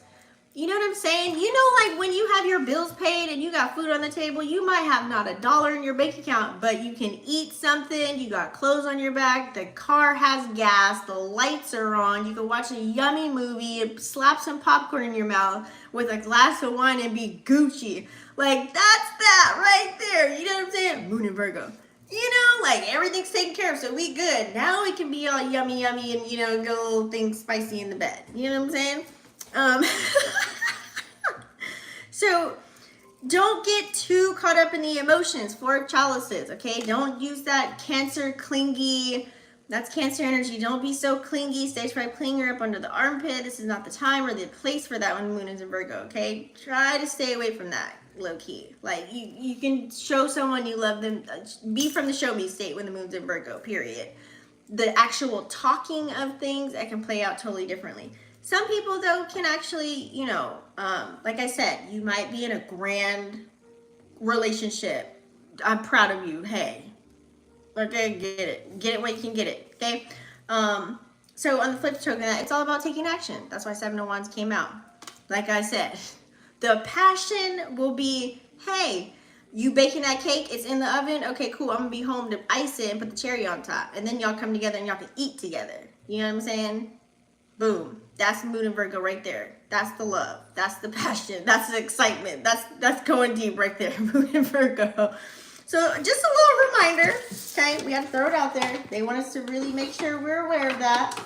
you know what I'm saying? You know, like when you have your bills paid and you got food on the table, you might have not $1 in your bank account, but you can eat something, you got clothes on your back, the car has gas, the lights are on, you can watch a yummy movie and slap some popcorn in your mouth with a glass of wine and be Gucci. Like, that's that right there. You know what I'm saying? Moon and Virgo. You know, like everything's taken care of, so we good. Now we can be all yummy and, you know, get a little thing spicy in the bed. You know what I'm saying? So don't get too caught up in the emotions. 4 of Chalices, okay? Don't use that Cancer clingy. That's Cancer energy. Don't be so clingy. Stage 5 clinger up under the armpit. This is not the time or the place for that when Moon is in Virgo, okay? Try to stay away from that. Low key. Like, you can show someone you love them, be from the show me state when the moon's in Virgo, period. The actual talking of things, that can play out totally differently. Some people though can actually, you know, like I said, you might be in a grand relationship. I'm proud of you. Hey, okay, get it when you can get it. Okay. So on the flip token, it's all about taking action. That's why 7 of Wands came out. Like I said, the passion will be, hey, you baking that cake, it's in the oven, okay, cool, I'm gonna be home to ice it and put the cherry on top. And then y'all come together and y'all can eat together. You know what I'm saying? Boom. That's Moon and Virgo right there. That's the love. That's the passion. That's the excitement. That's going deep right there, Moon and Virgo. So just a little reminder, okay? We got to throw it out there. They want us to really make sure we're aware of that.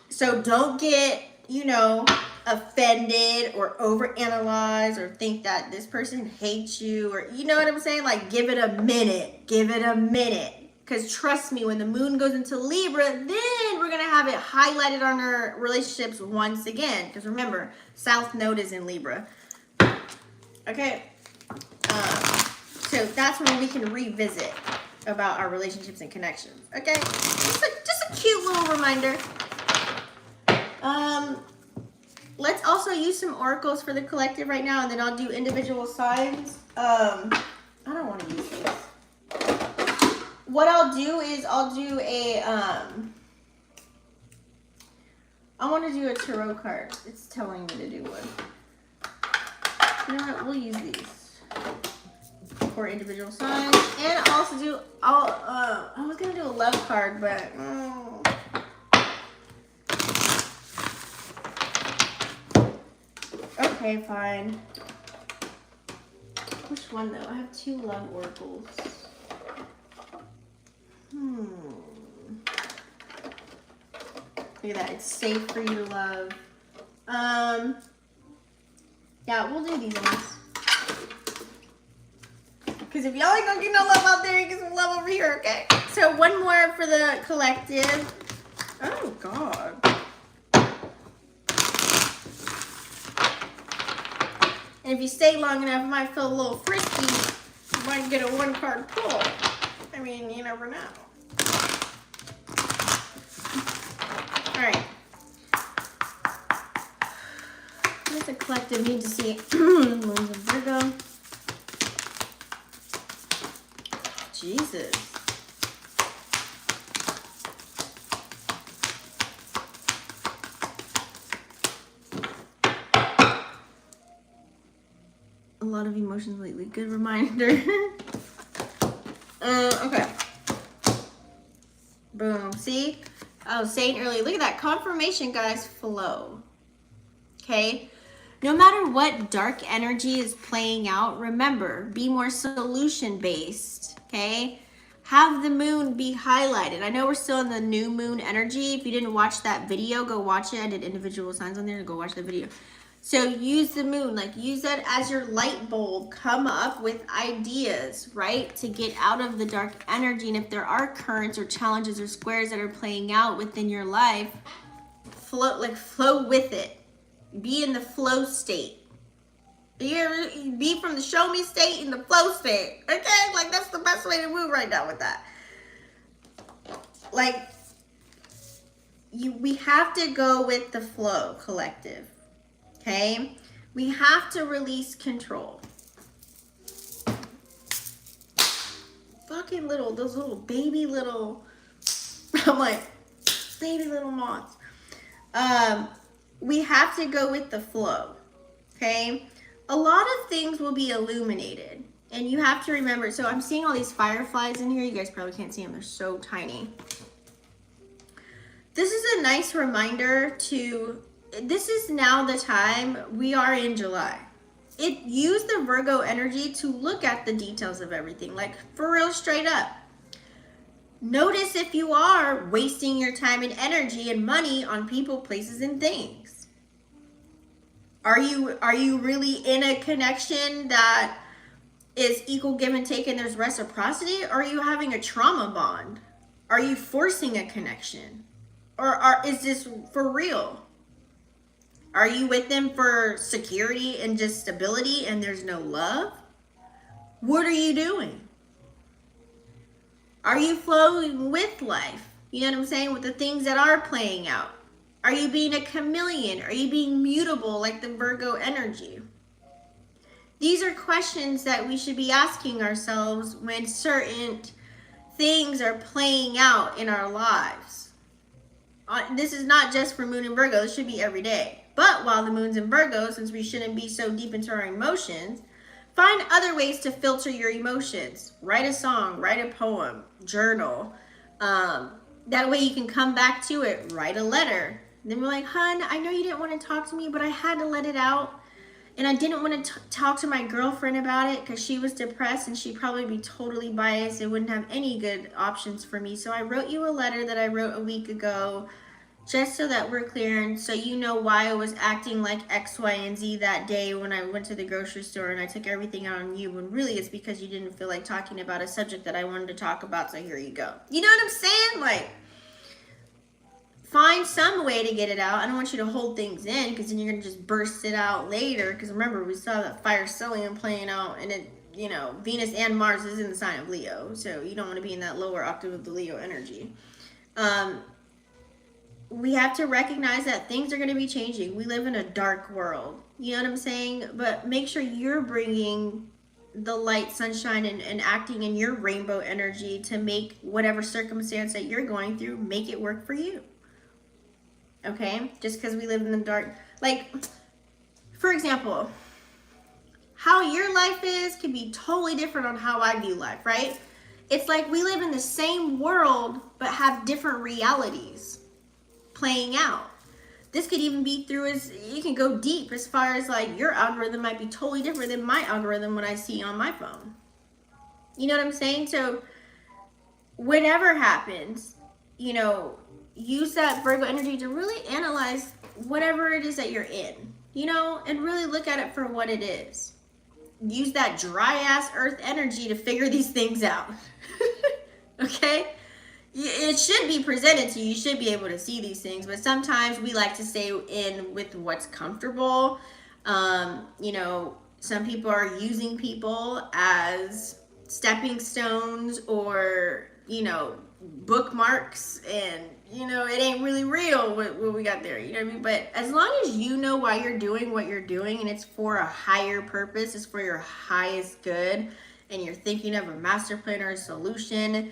So don't get, you know, offended or overanalyze or think that this person hates you, or you know what I'm saying? Like, give it a minute. Give it a minute. Because trust me, when the moon goes into Libra, then we're going to have it highlighted on our relationships once again. Because remember, South Node is in Libra. Okay. So that's when we can revisit about our relationships and connections. Okay. Just a cute little reminder. Let's also use some oracles for the collective right now, and then I'll do individual signs. I don't want to use these. What I'll do is I'll do a, I want to do a tarot card. It's telling me to do one. You know what? We'll use these for individual signs. And I'll also do, I was going to do a love card, but, okay, fine. Which one though? I have 2 love oracles. Look at that. It's safe for you to love. Yeah, we'll do these ones. Because if y'all ain't gonna get no love out there, you get some love over here, okay? So one more for the collective. Oh, God. And if you stay long enough, it might feel a little frisky. You might get a 1-card pull. I mean, you never know. All right. What does the collective need to see? Moons and Virgo. Jesus. A lot of emotions lately. Good reminder. Okay. Boom. See? I was saying earlier, look at that. Confirmation, guys. Flow. Okay? No matter what dark energy is playing out, remember, be more solution-based. Okay? Have the moon be highlighted. I know we're still in the new moon energy. If you didn't watch that video, go watch it. I did individual signs on there. Go watch the video. So use the moon, like use that as your light bulb. Come up with ideas, right? To get out of the dark energy. And if there are currents or challenges or squares that are playing out within your life, flow with it. Be in the flow state. Be from the show me state in the flow state. Okay? Like that's the best way to move right now with that. Like we have to go with the flow, collective. Okay, we have to release control. Fucking those little baby little, I'm like, baby little moths. We have to go with the flow, okay? A lot of things will be illuminated, and you have to remember, so I'm seeing all these fireflies in here. You guys probably can't see them. They're so tiny. This is a nice reminder to... This is now the time. We are in July. Use the Virgo energy to look at the details of everything, like for real, straight up. Notice if you are wasting your time and energy and money on people, places, and things. Are you really in a connection that is equal give and take and there's reciprocity? Or are you having a trauma bond? Are you forcing a connection? Or is this for real? Are you with them for security and just stability and there's no love? What are you doing? Are you flowing with life? You know what I'm saying? With the things that are playing out. Are you being a chameleon? Are you being mutable like the Virgo energy? These are questions that we should be asking ourselves when certain things are playing out in our lives. This is not just for Moon and Virgo. This should be every day. But while the moon's in Virgo, since we shouldn't be so deep into our emotions, find other ways to filter your emotions. Write a song, write a poem, journal. That way you can come back to it. Write a letter. Then we're like, hun, I know you didn't want to talk to me, but I had to let it out. And I didn't want to talk to my girlfriend about it because she was depressed and she'd probably be totally biased and wouldn't have any good options for me. So I wrote you a letter that I wrote a week ago, just so that we're clear and so you know why I was acting like X, Y, and Z that day when I went to the grocery store and I took everything out on you, when really it's because you didn't feel like talking about a subject that I wanted to talk about, so here you go. You know what I'm saying? Like, find some way to get it out. I don't want you to hold things in because then you're going to just burst it out later. Because remember, we saw that fire stellium playing out and it, you know, Venus and Mars is in the sign of Leo. So you don't want to be in that lower octave of the Leo energy. We have to recognize that things are going to be changing. We live in a dark world. You know what I'm saying? But make sure you're bringing the light, sunshine, and acting in your rainbow energy to make whatever circumstance that you're going through, make it work for you. Okay? Just because we live in the dark. Like, for example, how your life is can be totally different on how I view life, right? It's like we live in the same world, but have different realities playing out. This could even be through as, you can go deep as far as like your algorithm might be totally different than my algorithm when I see on my phone. You know what I'm saying? So whatever happens, you know, use that Virgo energy to really analyze whatever it is that you're in, you know, and really look at it for what it is. Use that dry ass earth energy to figure these things out. Okay? It should be presented to you. You should be able to see these things, but sometimes we like to stay in with what's comfortable. You know, some people are using people as stepping stones or, you know, bookmarks, and, you know, it ain't really real what we got there. You know what I mean? But as long as you know why you're doing what you're doing and it's for a higher purpose, it's for your highest good, and you're thinking of a master plan or a solution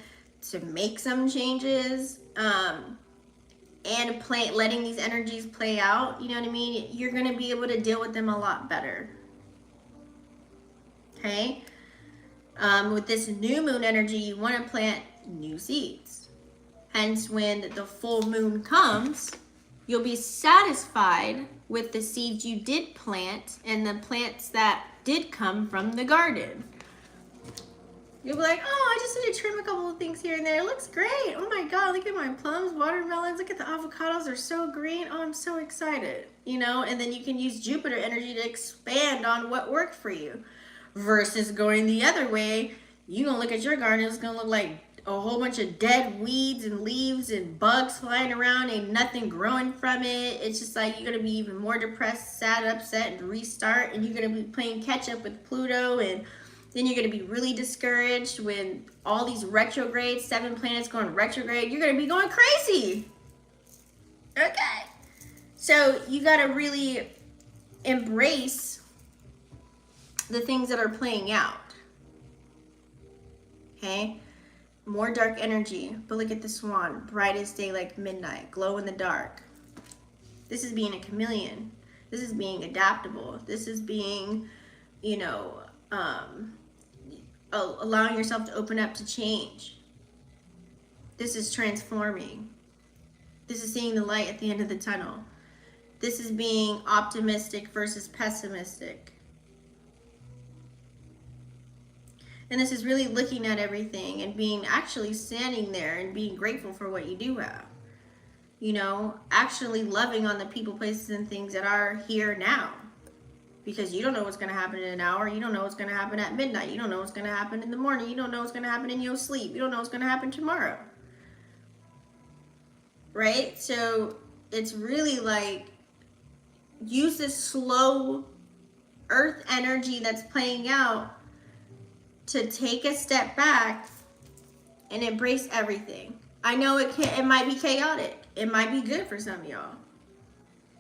to make some changes, and letting these energies play out, you know what I mean? You're going to be able to deal with them a lot better. Okay? With this new moon energy, you want to plant new seeds. Hence, when the full moon comes, you'll be satisfied with the seeds you did plant and the plants that did come from the garden. You'll be like, oh, I just need to trim a couple of things here and there. It looks great. Oh my God, look at my plums, watermelons. Look at the avocados. They're so green. Oh, I'm so excited. You know, and then you can use Jupiter energy to expand on what worked for you. Versus going the other way, you're going to look at your garden. It's going to look like a whole bunch of dead weeds and leaves and bugs flying around. Ain't nothing growing from it. It's just like you're going to be even more depressed, sad, upset, and restart. And you're going to be playing catch up with Pluto, and then you're going to be really discouraged when all these retrogrades, 7 planets going retrograde. You're going to be going crazy. Okay. So you got to really embrace the things that are playing out. Okay. More dark energy. But look at the swan. Bright as day like midnight. Glow in the dark. This is being a chameleon. This is being adaptable. This is being, you know, allowing yourself to open up to change. This is transforming. This is seeing the light at the end of the tunnel. This is being optimistic versus pessimistic. And this is really looking at everything and being actually standing there and being grateful for what you do have. You know, actually loving on the people, places, and things that are here now. Because you don't know what's going to happen in an hour. You don't know what's going to happen at midnight. You don't know what's going to happen in the morning. You don't know what's going to happen in your sleep. You don't know what's going to happen tomorrow. Right? So it's really like, use this slow earth energy that's playing out to take a step back and embrace everything. I know it might be chaotic. It might be good for some of y'all.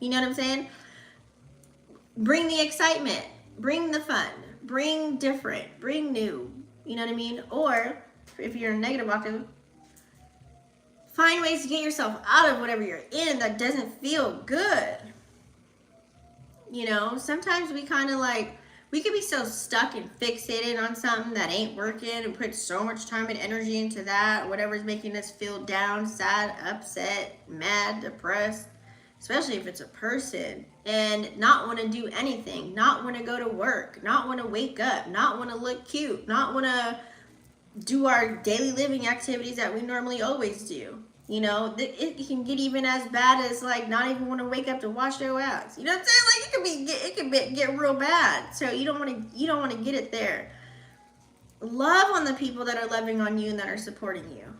You know what I'm saying? Bring the excitement, bring the fun, bring different, bring new, you know what I mean? Or if you're in a negative octave, find ways to get yourself out of whatever you're in that doesn't feel good. You know, sometimes we kind of like, we could be so stuck and fixated on something that ain't working and put so much time and energy into that, whatever's making us feel down, sad, upset, mad, depressed, especially if it's a person, and not want to do anything, not want to go to work, not want to wake up, not want to look cute, not want to do our daily living activities that we normally always do. You know, it can get even as bad as like not even want to wake up to wash their ass. You know what I'm saying? Like it can get real bad. So you don't want to get it there. Love on the people that are loving on you and that are supporting you.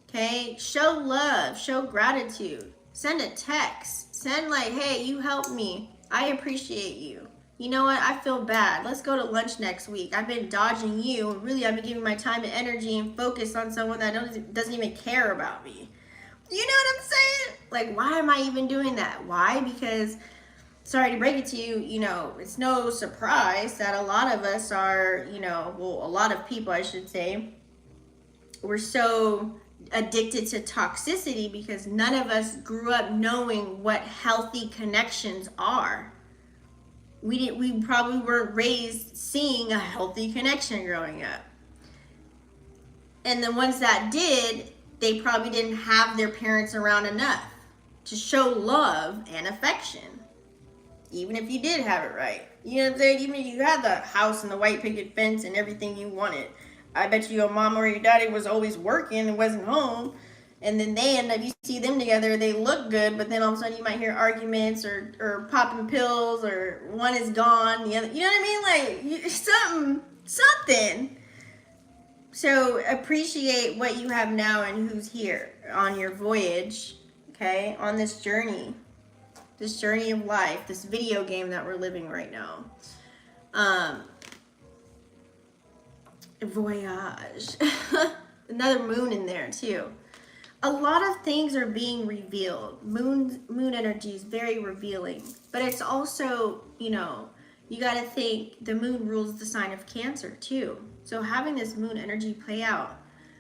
Okay? Show love, show gratitude. Send a text. Send like, hey, you helped me. I appreciate you. You know what? I feel bad. Let's go to lunch next week. I've been dodging you. Really, I've been giving my time and energy and focus on someone that doesn't even care about me. You know what I'm saying? Like, why am I even doing that? Why? Because, sorry to break it to you, you know, it's no surprise that a lot of us are, you know, well, a lot of people, I should say, we're so addicted to toxicity because none of us grew up knowing what healthy connections are. We probably weren't raised seeing a healthy connection growing up. And the ones that did, they probably didn't have their parents around enough to show love and affection. Even if you did have it right. You know what I'm saying? Even if you had the house and the white picket fence and everything you wanted. I bet you your mom or your daddy was always working and wasn't home. And then they end up, you see them together, they look good, but then all of a sudden you might hear arguments or popping pills, or one is gone, the other, you know what I mean? Like, something. So appreciate what you have now and who's here on your voyage, okay? On this journey of life, this video game that we're living right now. Voyage. Another moon in there too. A lot of things are being revealed. Moon energy is very revealing, but it's also, you know, you got to think the moon rules the sign of Cancer too. So having this moon energy play out,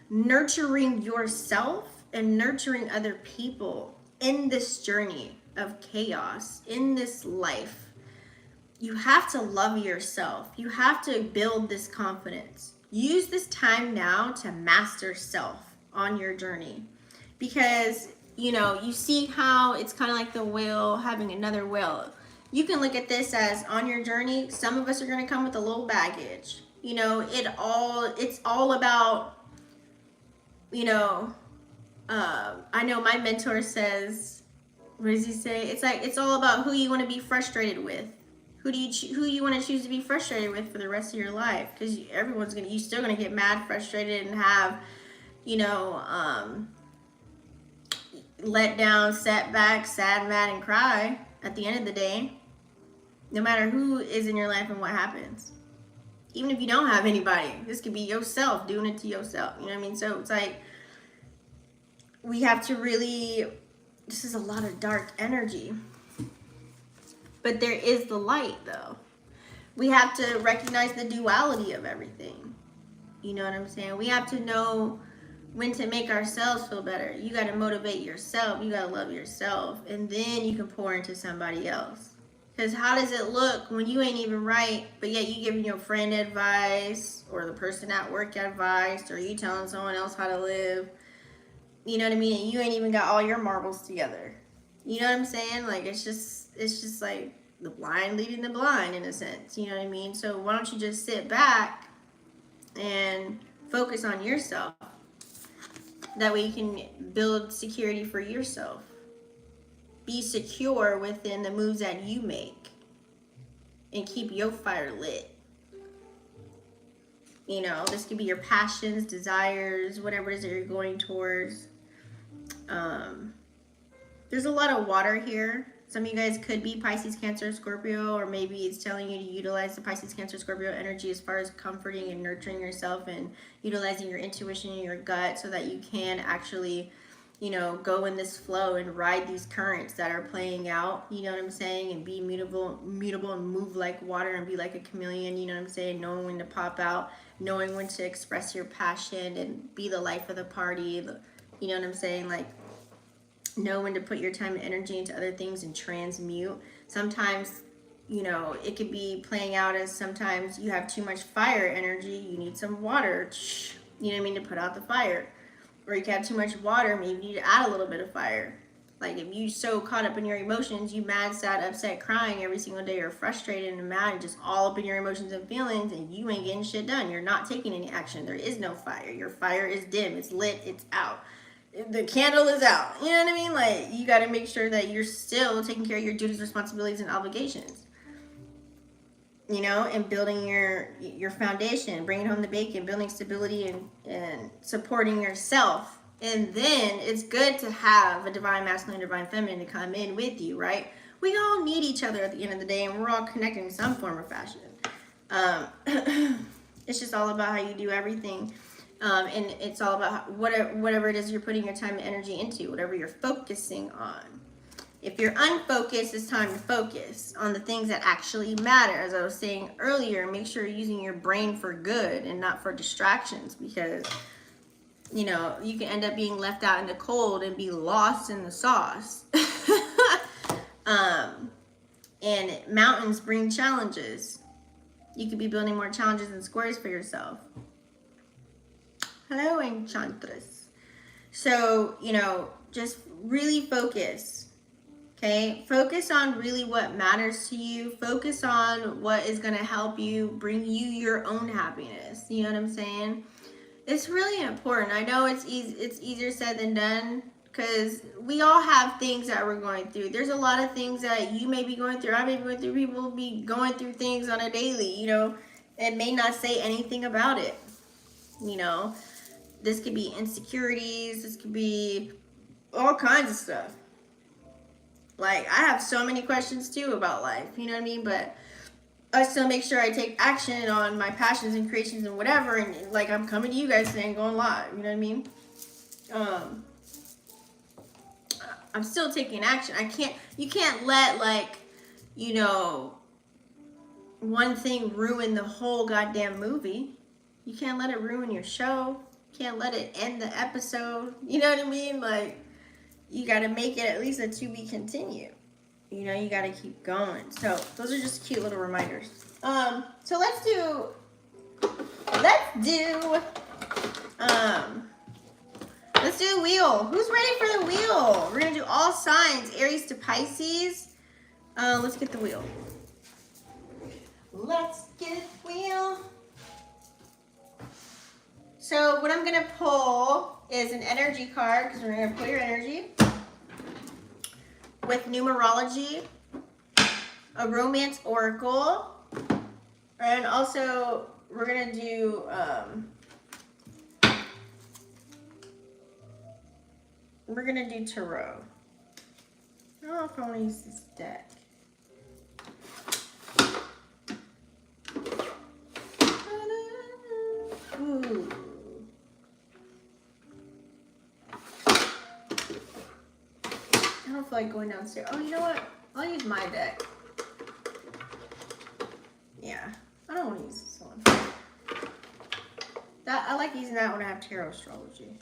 nurturing yourself and nurturing other people in this journey of chaos, in this life, you have to love yourself. You have to build this confidence. Use this time now to master self on your journey. Because, you know, you see how it's kind of like the whale having another whale. You can look at this as on your journey, some of us are going to come with a little baggage. You know, it's all about, you know, I know my mentor says, what does he say? It's like, it's all about who you want to be frustrated with. Who you want to choose to be frustrated with for the rest of your life? Because you're still going to get mad, frustrated, and have, you know, let down, setback, sad, mad, and cry at the end of the day. No matter who is in your life and what happens. Even if you don't have anybody, this could be yourself doing it to yourself. You know what I mean? So it's like, we have to really, this is a lot of dark energy. But there is the light though. We have to recognize the duality of everything. You know what I'm saying? We have to know when to make ourselves feel better. You got to motivate yourself. You got to love yourself. And then you can pour into somebody else. Because how does it look when you ain't even right, but yet you giving your friend advice, or the person at work advice, or you telling someone else how to live? You know what I mean? And you ain't even got all your marbles together. You know what I'm saying? Like, it's just like the blind leading the blind in a sense. You know what I mean? So why don't you just sit back and focus on yourself? That way you can build security for yourself. Be secure within the moves that you make. And keep your fire lit. You know, this could be your passions, desires, whatever it is that you're going towards. There's a lot of water here. Some of you guys could be Pisces, Cancer, Scorpio, or maybe it's telling you to utilize the Pisces, Cancer, Scorpio energy as far as comforting and nurturing yourself and utilizing your intuition and your gut so that you can actually, you know, go in this flow and ride these currents that are playing out, you know what I'm saying, and be mutable and move like water and be like a chameleon, you know what I'm saying, knowing when to pop out, knowing when to express your passion and be the life of the party, you know what I'm saying, like, know when to put your time and energy into other things and transmute. Sometimes, you know, it could be playing out as sometimes you have too much fire energy, you need some water, you know what I mean, to put out the fire. Or you can have too much water, maybe you need to add a little bit of fire. Like if you so caught up in your emotions, you mad, sad, upset, crying every single day, or frustrated and mad and just all up in your emotions and feelings, and you ain't getting shit done. You're not taking any action. There is no fire. Your fire is dim. It's lit. It's out. The candle is out. You know what I mean? Like you got to make sure that you're still taking care of your duties, responsibilities, and obligations. You know, and building your foundation, bringing home the bacon, building stability and supporting yourself. And then it's good to have a divine masculine, divine feminine to come in with you, right? We all need each other at the end of the day, and we're all connected in some form or fashion. It's just all about how you do everything. And it's all about whatever it is you're putting your time and energy into, whatever you're focusing on. If you're unfocused, it's time to focus on the things that actually matter. As I was saying earlier, make sure you're using your brain for good and not for distractions, because you know, you can end up being left out in the cold and be lost in the sauce. And mountains bring challenges. You could be building more challenges than squares for yourself. Hello, Enchantress. So, you know, just really focus. Okay? Focus on really what matters to you. Focus on what is going to help you bring you your own happiness. You know what I'm saying? It's really important. I know it's easier said than done, because we all have things that we're going through. There's a lot of things that you may be going through. I may be going through. People will be going through things on a daily, you know, and may not say anything about it. You know, this could be insecurities. This could be all kinds of stuff. Like, I have so many questions too about life, you know what I mean? But I still make sure I take action on my passions and creations and whatever, and like I'm coming to you guys today and going live, you know what I mean? I'm still taking action. You can't let, like, you know, one thing ruin the whole goddamn movie. You can't let it ruin your show. You can't let it end the episode. You know what I mean? Like, you got to make it at least a to be continued. You know, you got to keep going. So those are just cute little reminders. So let's do the wheel. Who's ready for the wheel? We're going to do all signs, Aries to Pisces. Let's get the wheel. Let's get the wheel. So what I'm going to pull is an energy card, because we're going to pull your energy with numerology, a romance oracle, and also we're going to do tarot. I don't know if I want to use this deck. Ooh. I don't feel like going downstairs. Oh, you know what? I'll use my deck. Yeah, I don't want to use this one. I like using that when I have tarot astrology.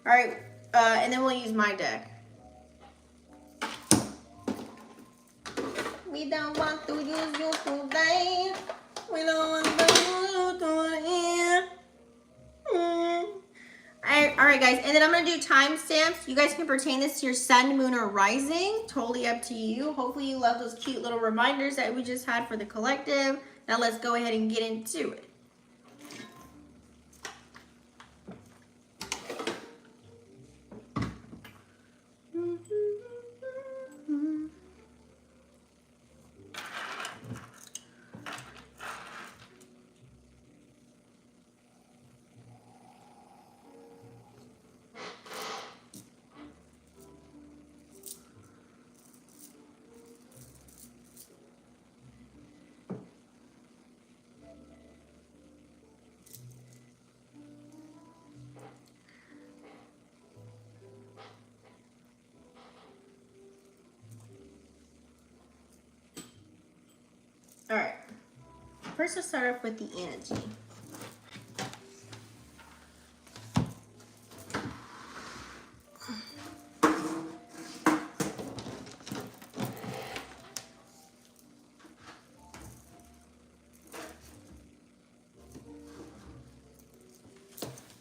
All right, and then we'll use my deck. We don't want to use you today. We don't want to use you today. All right, guys, and then I'm going to do timestamps. You guys can pertain this to your sun, moon, or rising. Totally up to you. Hopefully you love those cute little reminders that we just had for the collective. Now let's go ahead and get into it. All right, first let's start off with the energy.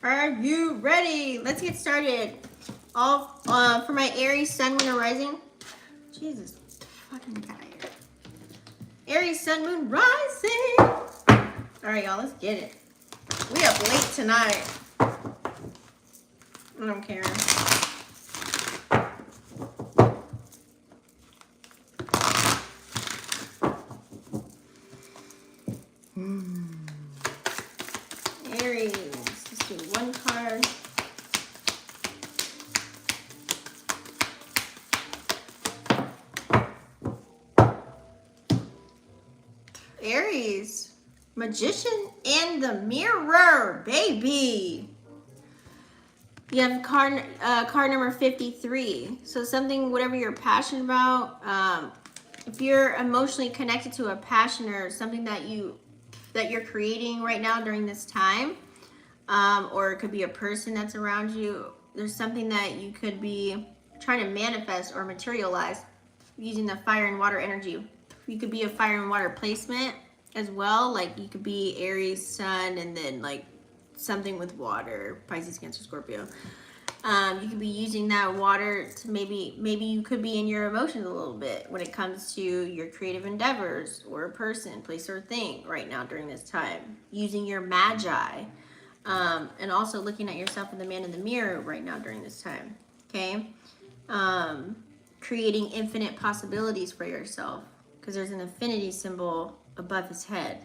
Are you ready? Let's get started. All for my Aries, Sun, Moon, or Rising. Jesus fucking guy. Aries, Sun, Moon, Rising. All right, y'all, let's get it. We up late tonight. I don't care. Aries, let's do one card. Aries, Magician and the Mirror, baby. You have card number 53. So something, whatever you're passionate about, if you're emotionally connected to a passion or something that you're creating right now during this time, or it could be a person that's around you. There's something that you could be trying to manifest or materialize using the fire and water energy. You could be a fire and water placement as well. Like you could be Aries, Sun, and then like something with water, Pisces, Cancer, Scorpio. You could be using that water to maybe you could be in your emotions a little bit when it comes to your creative endeavors or a person, place, or thing right now during this time. Using your magi, and also looking at yourself in the man in the mirror right now during this time. Okay, creating infinite possibilities for yourself because there's an infinity symbol above his head.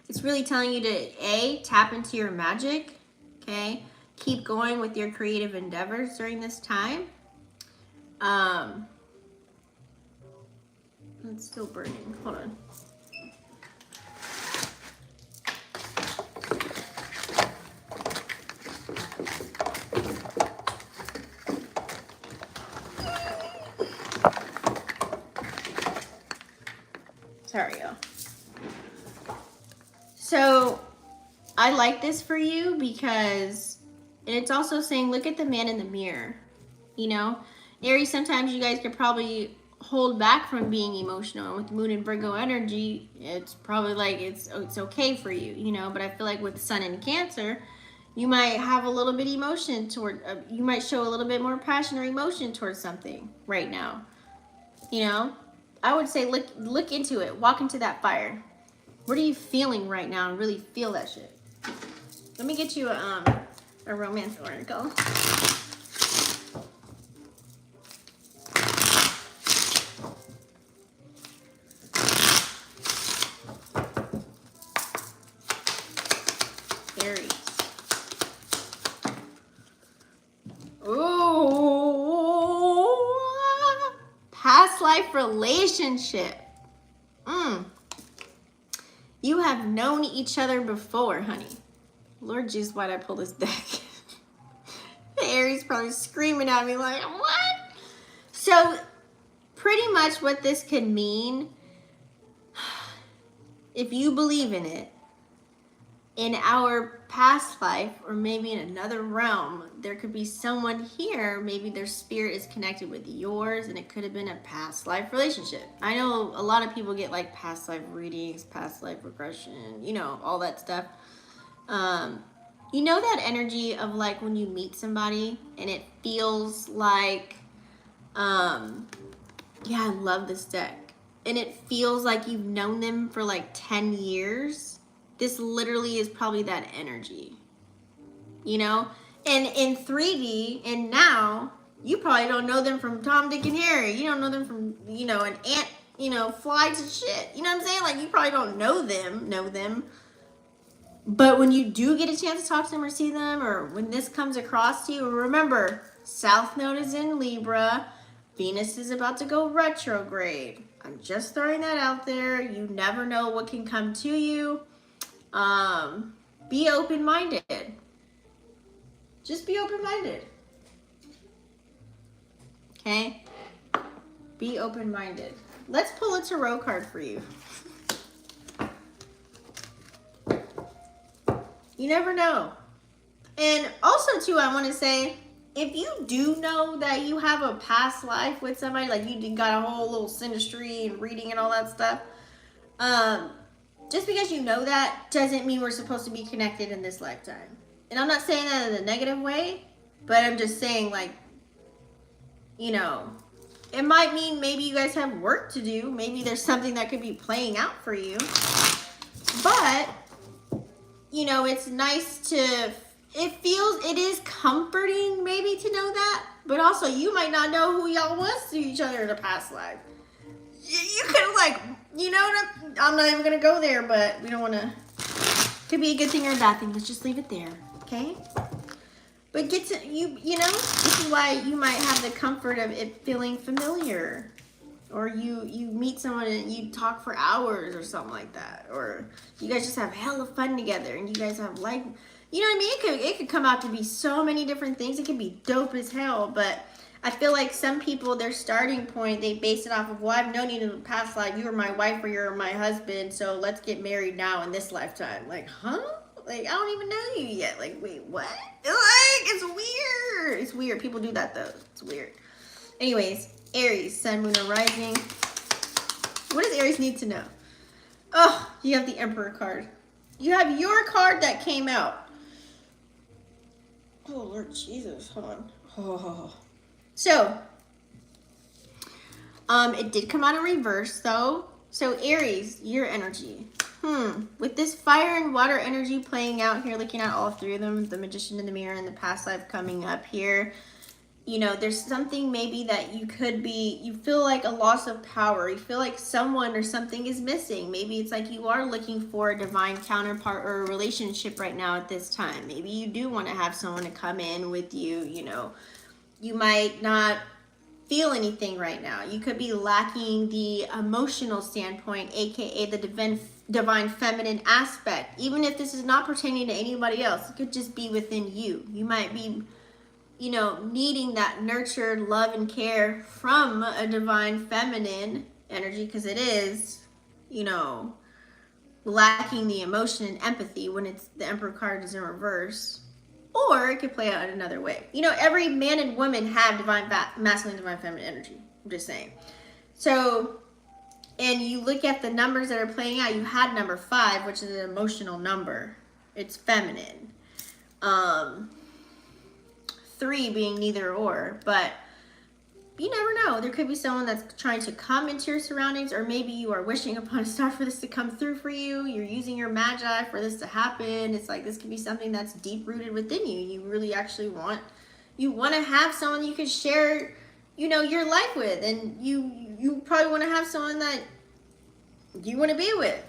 It's really telling you to tap into your magic. Okay, keep going with your creative endeavors during this time. It's still burning. Hold on. Sorry, y'all. So I like this for you because it's also saying, look at the man in the mirror. You know, Aries, sometimes you guys could probably hold back from being emotional. And with Moon and Virgo energy, it's probably like it's okay for you, you know. But I feel like with Sun and Cancer, you might have a little bit emotion toward, you might show a little bit more passion or emotion towards something right now. You know, I would say look into it, walk into that fire. What are you feeling right now and really feel that shit? Let me get you a romance oracle. Aries. Ooh. Past life relationship. You have known each other before, honey. Lord Jesus, why'd I pull this deck? Aries probably screaming at me like, what? So pretty much what this could mean, if you believe in it, in our past life or maybe in another realm, there could be someone here, maybe their spirit is connected with yours and it could have been a past life relationship. I know a lot of people get like past life readings, past life regression, you know, all that stuff. You know that energy of like when you meet somebody and it feels like, yeah, I love this deck. And it feels like you've known them for like 10 years. This literally is probably that energy, you know? And in 3D, and now, you probably don't know them from Tom, Dick, and Harry. You don't know them from, you know, an ant, you know, fly to shit. You know what I'm saying? Like, you probably don't know them. But when you do get a chance to talk to them or see them, or when this comes across to you, remember, South Node is in Libra. Venus is about to go retrograde. I'm just throwing that out there. You never know what can come to you. Be open-minded. Just be open-minded. Okay? Be open-minded. Let's pull a tarot card for you. You never know. And also, too, I want to say, if you do know that you have a past life with somebody, like you got a whole little synastry and reading and all that stuff, just because you know that doesn't mean we're supposed to be connected in this lifetime. And I'm not saying that in a negative way, but I'm just saying, like, you know, it might mean maybe you guys have work to do. Maybe there's something that could be playing out for you. But, you know, it's nice to, it is comforting maybe to know that. But also, you might not know who y'all was to each other in a past life. You could, like, you know, I'm not even going to go there, but we don't want to. Could be a good thing or a bad thing. Let's just leave it there, okay? But get to, you know, this is why you might have the comfort of it feeling familiar. Or you meet someone and you talk for hours or something like that. Or you guys just have hella fun together and you guys have, like, you know what I mean? It could come out to be so many different things. It could be dope as hell, but I feel like some people, their starting point, they base it off of, well, I've known you in the past life. You were my wife or you're my husband, so let's get married now in this lifetime. Like, huh? Like, I don't even know you yet. Like, wait, what? Like, it's weird. It's weird. People do that, though. It's weird. Anyways, Aries, sun, moon, or rising. What does Aries need to know? Oh, you have the Emperor card. You have your card that came out. Oh, Lord Jesus. Hold on. Oh. So, it did come out in reverse, though. So, Aries, your energy. With this fire and water energy playing out here, looking at all three of them, the Magician in the Mirror and the past life coming up here, you know, there's something maybe that you feel like a loss of power. You feel like someone or something is missing. Maybe it's like you are looking for a divine counterpart or a relationship right now at this time. Maybe you do want to have someone to come in with you, you know. You might not feel anything right now. You could be lacking the emotional standpoint, aka the divine feminine aspect. Even if this is not pertaining to anybody else, it could just be within you. You might be, you know, needing that nurtured love and care from a divine feminine energy, because it is, you know, lacking the emotion and empathy when it's the Emperor card is in reverse. Or it could play out another way. You know, every man and woman have masculine, divine, feminine energy. I'm just saying. So, and you look at the numbers that are playing out. You had number 5, which is an emotional number. It's feminine. 3 being neither or. But you never know. There could be someone that's trying to come into your surroundings, or maybe you are wishing upon a star for this to come through for you. You're using your magi for this to happen. It's like this could be something that's deep rooted within you. You really actually want to have someone you can share, you know, your life with, and you probably want to have someone that you want to be with.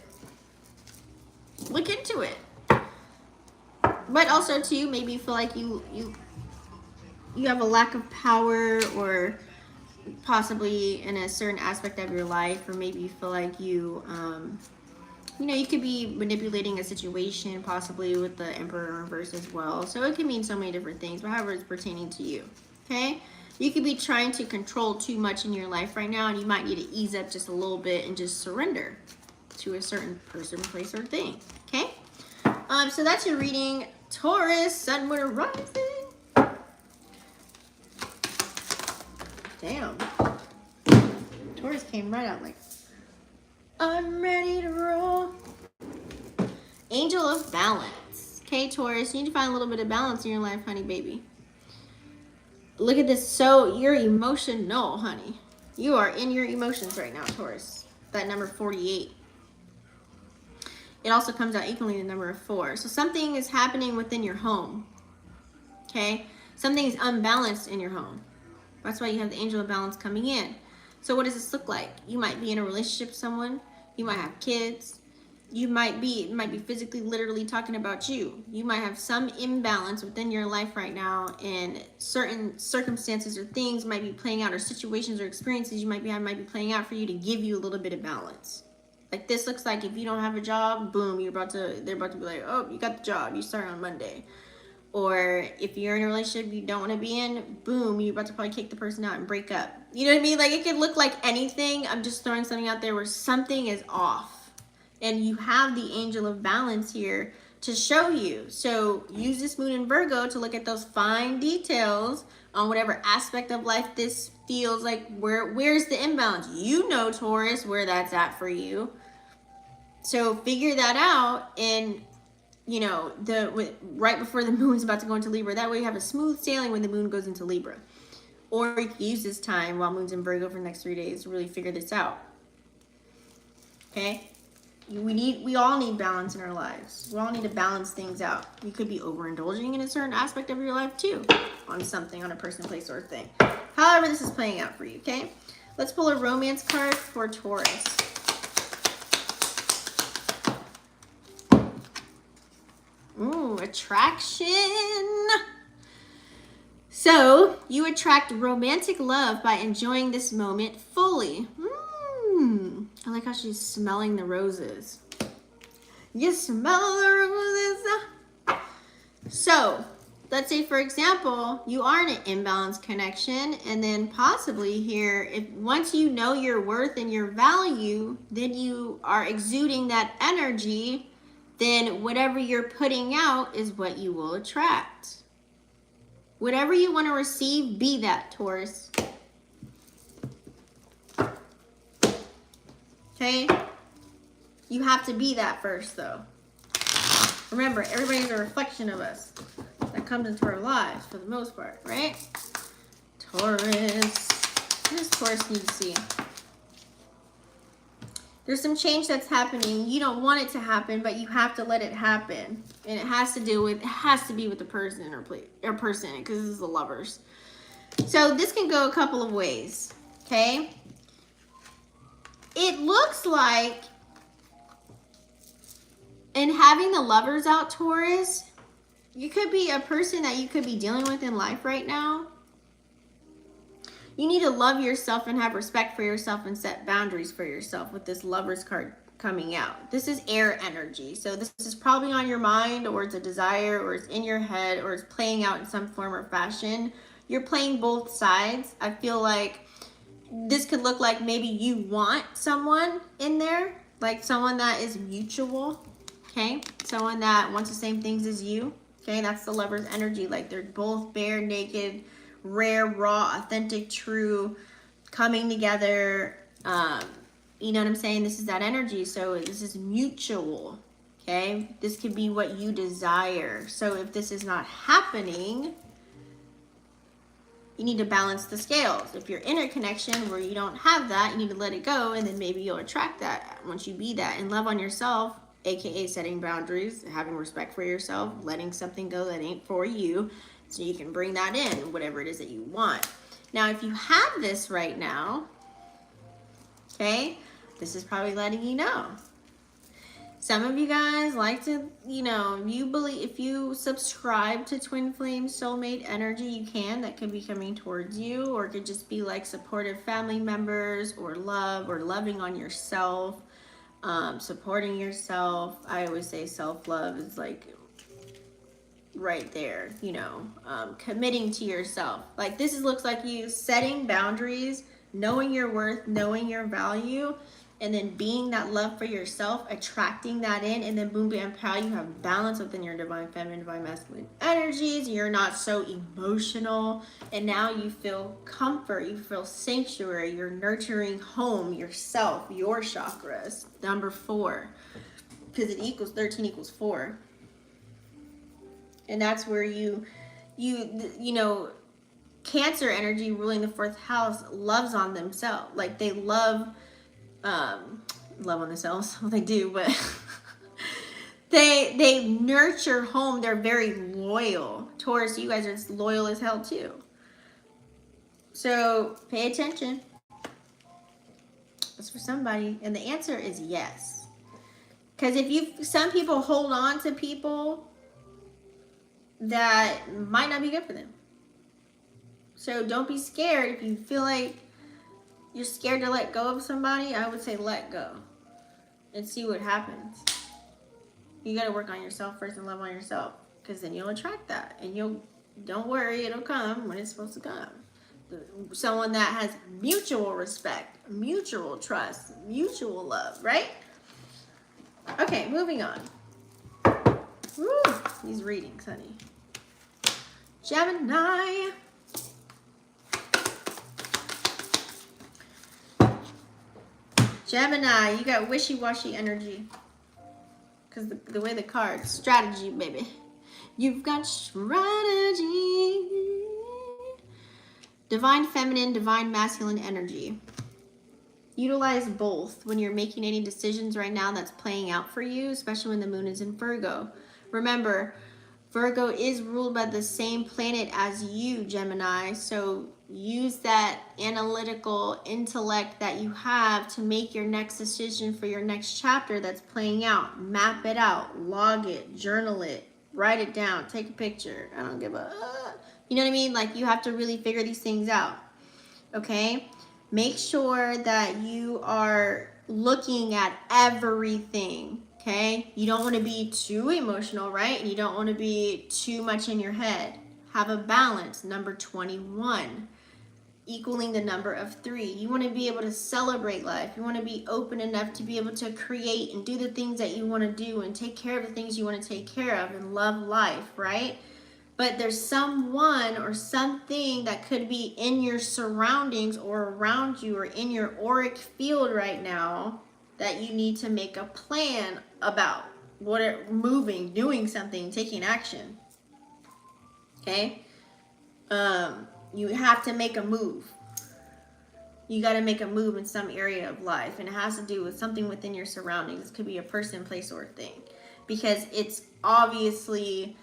Look into it. But also too, maybe you feel like you have a lack of power, or possibly in a certain aspect of your life, or maybe you feel like you know, you could be manipulating a situation, possibly with the Emperor in reverse as well. So it can mean so many different things, but however it's pertaining to you, okay? You could be trying to control too much in your life right now, and you might need to ease up just a little bit and just surrender to a certain person, place, or thing, okay? So that's your reading, Taurus, sun, moon, or rising. Damn. Taurus came right out like, I'm ready to roll. Angel of balance. Okay, Taurus, you need to find a little bit of balance in your life, honey, baby. Look at this. So you're emotional, honey. You are in your emotions right now, Taurus. That number 48. It also comes out equally the number of 4. So something is happening within your home. Okay? Something is unbalanced in your home. That's why you have the angel of balance coming in. So what does this look like? You might be in a relationship with someone. You might have kids. It might be physically, literally talking about you. You might have some imbalance within your life right now, and certain circumstances or things might be playing out, or situations or experiences you might be having might be playing out for you to give you a little bit of balance. Like this looks like if you don't have a job, boom, they're about to be like, oh, you got the job, you start on Monday. Or if you're in a relationship you don't want to be in, boom, you're about to probably kick the person out and break up. You know what I mean? Like it could look like anything. I'm just throwing something out there where something is off. And you have the angel of balance here to show you. So use this moon in Virgo to look at those fine details on whatever aspect of life this feels like. Where's the imbalance? You know, Taurus, where that's at for you. So figure that out and you know, right before the moon's about to go into Libra. That way you have a smooth sailing when the moon goes into Libra. Or you can use this time while moon's in Virgo for the next 3 days to really figure this out. Okay? We all need balance in our lives. We all need to balance things out. You could be overindulging in a certain aspect of your life too, on something, on a person, place, or thing. However this is playing out for you, okay? Let's pull a romance card for Taurus. Ooh, attraction. So, you attract romantic love by enjoying this moment fully. I like how she's smelling the roses. You smell the roses. So, let's say, for example, you are in an imbalanced connection, and then possibly here, if once you know your worth and your value, then you are exuding that energy, then whatever you're putting out is what you will attract. Whatever you want to receive, be that, Taurus. Okay? You have to be that first, though. Remember, everybody's a reflection of us that comes into our lives for the most part, right? Taurus. What does Taurus need to see? There's some change that's happening. You don't want it to happen, but you have to let it happen. And it has to be with the person or person, because this is the Lovers. So this can go a couple of ways, okay? It looks like in having the Lovers out, Taurus, you could be a person that you could be dealing with in life right now. You need to love yourself and have respect for yourself and set boundaries for yourself with this Lovers card coming out. This is air energy. So this is probably on your mind, or it's a desire, or it's in your head, or it's playing out in some form or fashion. You're playing both sides. I feel like this could look like maybe you want someone in there, like someone that is mutual, okay? Someone that wants the same things as you, okay? That's the Lovers energy. Like they're both bare, naked, rare, raw, authentic, true, coming together. You know what I'm saying? This is that energy. So this is mutual, okay? This could be what you desire. So if this is not happening, you need to balance the scales. If you're in a connection where you don't have that, you need to let it go, and then maybe you'll attract that once you be that. And love on yourself, aka setting boundaries, having respect for yourself, letting something go that ain't for you, so you can bring that in, whatever it is that you want. Now, if you have this right now, okay, this is probably letting you know. Some of you guys like to, you know, if you subscribe to Twin Flame Soulmate energy, you can. That could be coming towards you, or it could just be like supportive family members, or love, or loving on yourself, supporting yourself. I always say self-love is like right there, you know, committing to yourself. Like this looks like you setting boundaries, knowing your worth, knowing your value, and then being that love for yourself, attracting that in, and then boom, bam, pow, you have balance within your divine feminine, divine masculine energies. You're not so emotional, and now you feel comfort, you feel sanctuary, you're nurturing home, yourself, your chakras. Number 4, because 13 equals 4. And that's where you know, Cancer energy ruling the 4th house loves on themselves. Like they love on themselves. Well, they do, but they nurture home. They're very loyal. Taurus, you guys are just loyal as hell too. So pay attention. It's for somebody, and the answer is yes. Because some people hold on to people that might not be good for them. So don't be scared. If you feel like you're scared to let go of somebody, I would say let go and see what happens. You got to work on yourself first and love on yourself, because then you'll attract that, and don't worry, it'll come when it's supposed to come. Someone that has mutual respect, mutual trust, mutual love, right? Okay, moving on. Woo, these readings, honey. Gemini. Gemini, you got wishy-washy energy. because the way the cards, strategy, baby. You've got strategy. Divine feminine, divine masculine energy. Utilize both when you're making any decisions right now that's playing out for you, especially when the moon is in Virgo. Remember, Virgo is ruled by the same planet as you, Gemini. So use that analytical intellect that you have to make your next decision for your next chapter that's playing out. Map it out, log it, journal it, write it down, take a picture. I don't give a... You know what I mean? Like, you have to really figure these things out, okay? Make sure that you are looking at everything, okay? You don't want to be too emotional, right? And you don't want to be too much in your head. Have a balance. Number 21, equaling the number of 3. You want to be able to celebrate life. You want to be open enough to be able to create and do the things that you want to do and take care of the things you want to take care of and love life, right? But there's someone or something that could be in your surroundings or around you or in your auric field right now that you need to make a plan about. Moving, doing something, taking action. Okay? You have to make a move. You got to make a move in some area of life, and it has to do with something within your surroundings. It could be a person, place, or thing, because it's obviously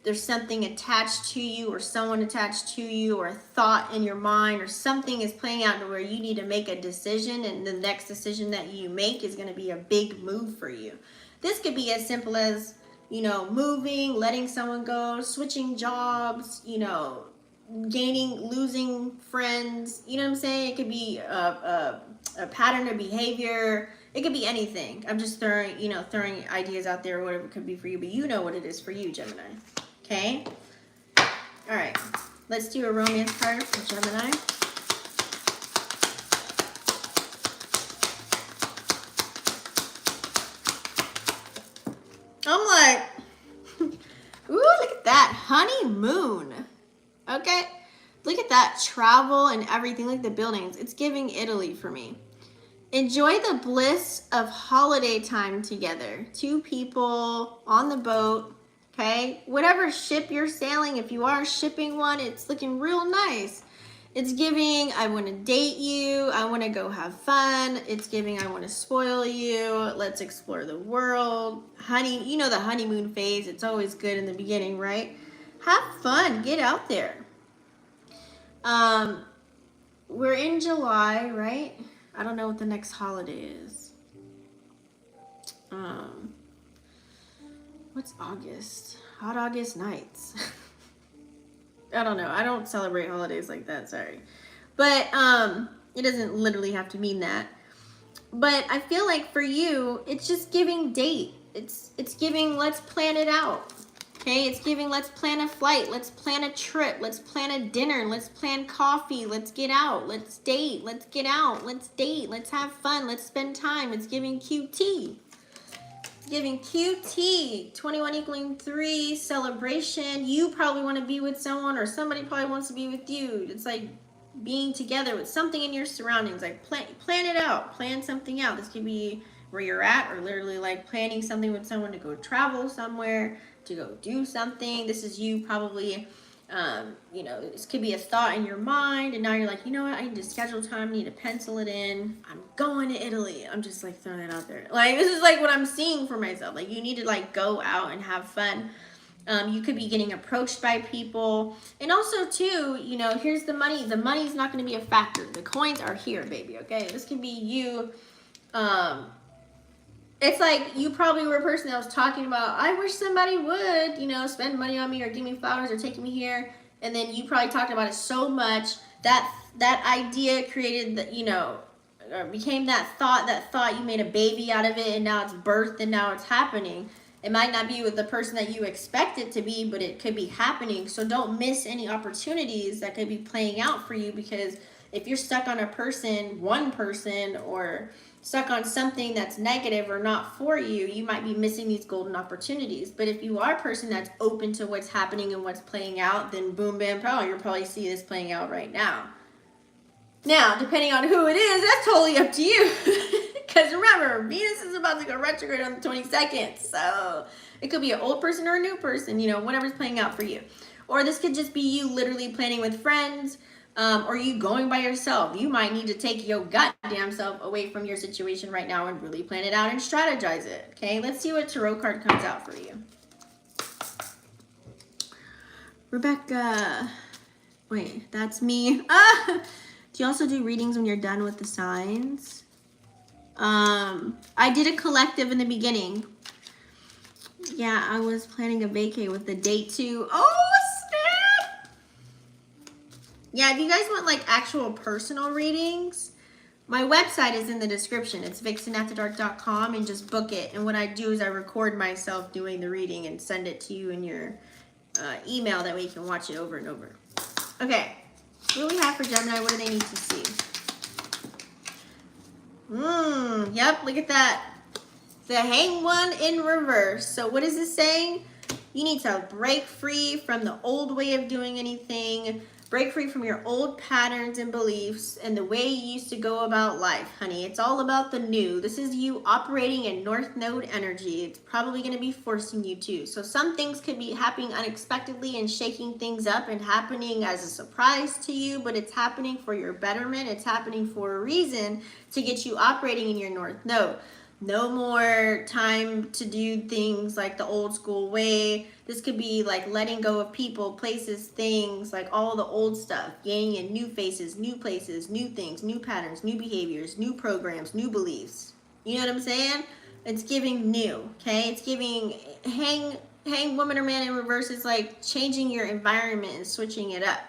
there's something attached to you or someone attached to you or a thought in your mind or something is playing out to where you need to make a decision, and the next decision that you make is going to be a big move for you. This could be as simple as, you know, moving, letting someone go, switching jobs, you know, losing friends, you know what I'm saying? It could be a pattern of behavior. It could be anything. I'm just throwing ideas out there, whatever it could be for you, but you know what it is for you, Gemini. Okay? All right. Let's do a romance card for Gemini. I'm like, ooh, look at that honeymoon. Okay? Look at that travel and everything, like the buildings. It's giving Italy for me. Enjoy the bliss of holiday time together. 2 people on the boat, okay? Whatever ship you're sailing, if you are shipping one, it's looking real nice. It's giving, I want to date you. I want to go have fun. It's giving, I want to spoil you. Let's explore the world. Honey, you know the honeymoon phase. It's always good in the beginning, right? Have fun. Get out there. We're in July, right? I don't know what the next holiday is. What's August? Hot August nights. I don't know. I don't celebrate holidays like that, sorry. But it doesn't literally have to mean that. But I feel like for you, it's just giving date. It's giving let's plan it out. Okay, it's giving let's plan a flight, let's plan a trip, let's plan a dinner, let's plan coffee, let's get out, let's date, let's get out, let's date, let's have fun, let's spend time. It's giving QT. It's giving QT. 21 equaling 3, celebration. You probably want to be with someone, or somebody probably wants to be with you. It's like being together with something in your surroundings. Like plan it out, plan something out. This could be where you're at, or literally like planning something with someone to go travel somewhere, to go do something. This is you probably, you know, this could be a thought in your mind, and now you're like, you know what, I need to schedule time, I need to pencil it in. I'm going to Italy. I'm just like throwing it out there. Like, this is like what I'm seeing for myself. Like, you need to like go out and have fun. You could be getting approached by people. And also too, you know, here's the money. The money's not going to be a factor. The coins are here, baby, okay? This can be you, it's like you probably were a person that was talking about, I wish somebody would, you know, spend money on me or give me flowers or take me here. And then you probably talked about it so much that that idea created, the, you know, or became that thought, you made a baby out of it, and now it's birthed and now it's happening. It might not be with the person that you expect it to be, but it could be happening. So don't miss any opportunities that could be playing out for you, because if you're stuck on a person, one person, or stuck on something that's negative or not for you, you might be missing these golden opportunities. But if you are a person that's open to what's happening and what's playing out, then boom, bam, pow, you'll probably see this playing out right now. Now, depending on who it is, that's totally up to you. Because remember, Venus is about to go retrograde on the 22nd. So it could be an old person or a new person, you know, whatever's playing out for you. Or this could just be you literally planning with friends, or you going by yourself. You might need to take your goddamn self away from your situation right now and really plan it out and strategize it. Okay, let's see what tarot card comes out for you. Rebecca. Wait, that's me. Ah! Do you also do readings when you're done with the signs? I did a collective in the beginning. Yeah, I was planning a vacay with the date too. Oh, snap! Yeah, if you guys want like actual personal readings, my website is in the description. It's vixenafterdark.com, and just book it. And what I do is I record myself doing the reading and send it to you in your email. That way you can watch it over and over. Okay, what do we have for Gemini? What do they need to see? Yep, look at that. The Hanged One in reverse. So what is this saying? You need to break free from the old way of doing anything. Break free from your old patterns and beliefs and the way you used to go about life, honey. It's all about the new. This is you operating in North Node energy. It's probably going to be forcing you to. So some things could be happening unexpectedly and shaking things up and happening as a surprise to you, but it's happening for your betterment. It's happening for a reason to get you operating in your North Node. No more time to do things like the old school way. This could be like letting go of people, places, things, like all the old stuff, gaining in new faces, new places, new things, new patterns, new behaviors, new programs, new beliefs. You know what I'm saying? It's giving new, okay? It's giving hang woman or man in reverse. It's like changing your environment and switching it up.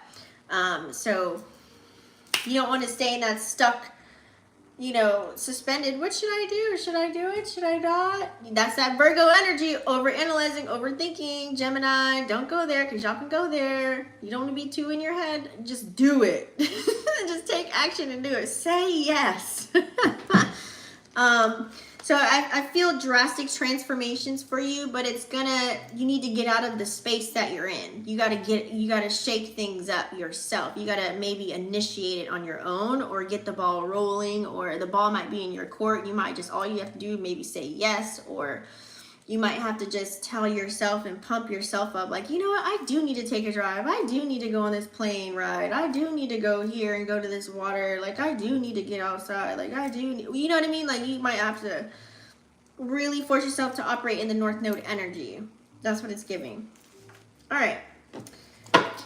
So you don't want to stay in that stuck, you know, suspended. What should I do? Should I do it? Should I not? That's that Virgo energy, overanalyzing, overthinking. Gemini, don't go there, because y'all can go there. You don't want to be too in your head. Just do it. Just take action and do it. Say yes. So I feel drastic transformations for you, but you need to get out of the space that you're in. You gotta shake things up yourself. You gotta maybe initiate it on your own, or get the ball rolling, or the ball might be in your court. You might all you have to do maybe say yes, or you might have to just tell yourself and pump yourself up, like, you know what, I do need to take a drive. I do need to go on this plane ride. I do need to go here and go to this water. Like, I do need to get outside. Like, I do, you know what I mean? Like, you might have to really force yourself to operate in the North Node energy. That's what it's giving. All right.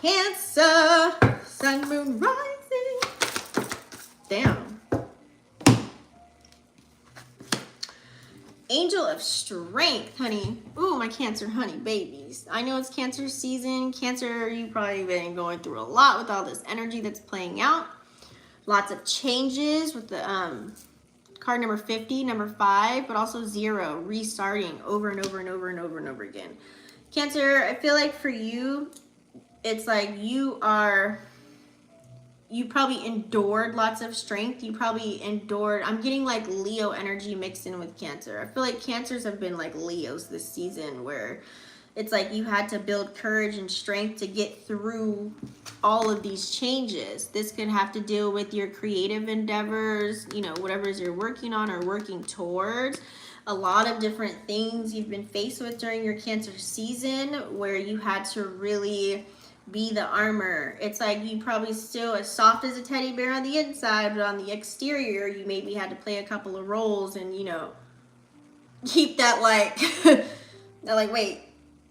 Cancer, sun, moon, rising. Damn. Angel of Strength, honey. Ooh, my Cancer honey babies. I know it's Cancer season. Cancer, you've probably been going through a lot with all this energy that's playing out. Lots of changes with the card number 50, number 5, but also 0, restarting over and over and over and over and over again. Cancer, I feel like for you, it's like you probably endured lots of strength. You probably endured, I'm getting like Leo energy mixed in with Cancer. I feel like Cancers have been like Leos this season, where it's like you had to build courage and strength to get through all of these changes. This could have to deal with your creative endeavors, you know, whatever you're working on or working towards. A lot of different things you've been faced with during your Cancer season, where you had to really be the armor. It's like you probably still as soft as a teddy bear on the inside, but on the exterior, you maybe had to play a couple of roles and, you know, keep that like, like, wait,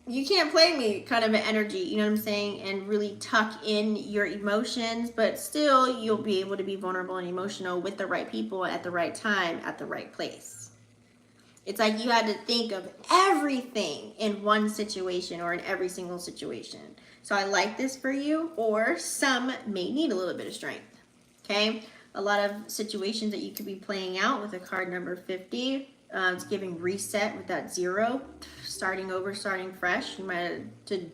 you can't play me kind of an energy, you know what I'm saying? And really tuck in your emotions, but still you'll be able to be vulnerable and emotional with the right people at the right time, at the right place. It's like you had to think of everything in one situation or in every single situation. So I like this for you, or some may need a little bit of strength, okay? A lot of situations that you could be playing out with a card number 50. It's giving reset with that 0, starting over, starting fresh. You might have to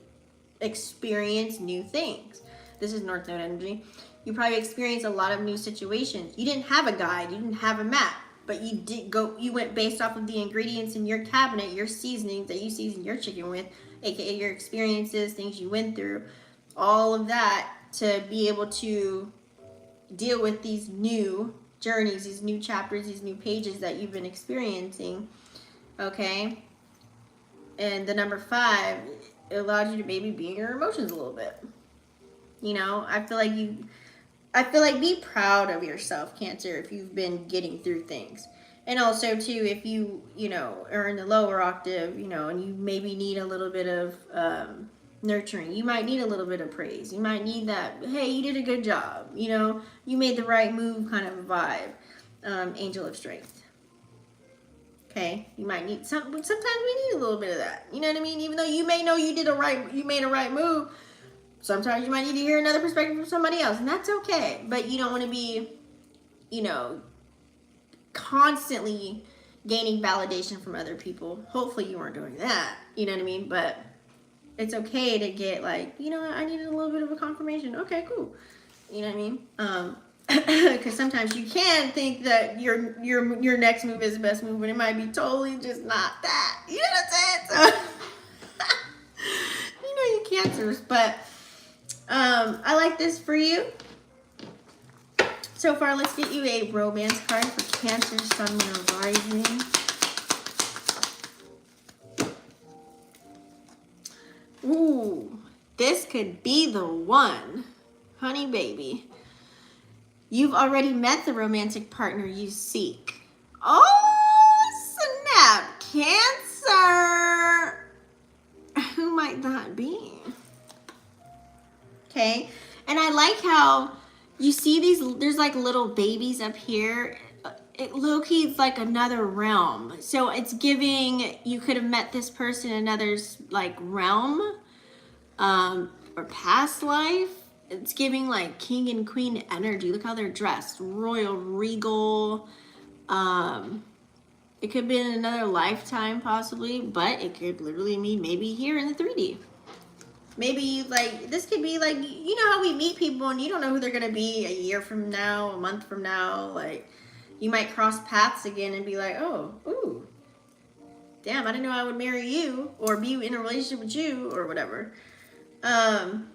experience new things. This is North Node energy. You probably experienced a lot of new situations. You didn't have a guide, you didn't have a map, but you went based off of the ingredients in your cabinet, your seasonings that you season your chicken with, aka your experiences, things you went through, all of that to be able to deal with these new journeys, these new chapters, these new pages that you've been experiencing. Okay. And the number 5, it allows you to maybe be in your emotions a little bit. You know, I feel like be proud of yourself, Cancer, if you've been getting through things. And also too, if you know, are in the lower octave, you know, and you maybe need a little bit of nurturing. You might need a little bit of praise. You might need that, hey, you did a good job. You know, you made the right move kind of a vibe. Angel of Strength. Okay, you might need something. Sometimes we need a little bit of that. You know what I mean? Even though you may know you made a right move, sometimes you might need to hear another perspective from somebody else, and that's okay. But you don't want to be, you know, constantly gaining validation from other people. Hopefully you weren't doing that. You know what I mean? But it's okay to get like, you know, I needed a little bit of a confirmation. Okay, cool. You know what I mean? Because sometimes you can think that your next move is the best move, and it might be totally just not that. You know what I'm saying? So, you know, you Cancers, but I like this for you. So far, let's get you a romance card for Cancer, Sun, Moon, or Rising. Ooh, this could be the one. Honey baby. You've already met the romantic partner you seek. Oh, snap. Cancer. Who might that be? Okay. And I like how you see these, there's like little babies up here. It low-key, it's like another realm. So it's giving, you could have met this person in another's like realm or past life. It's giving like king and queen energy. Look how they're dressed. Royal, regal. It could be in another lifetime possibly, but it could literally mean maybe here in the 3D. Maybe like, this could be like, you know how we meet people and you don't know who they're going to be a year from now, a month from now. Like, you might cross paths again and be like, oh, ooh, damn, I didn't know I would marry you or be in a relationship with you or whatever. And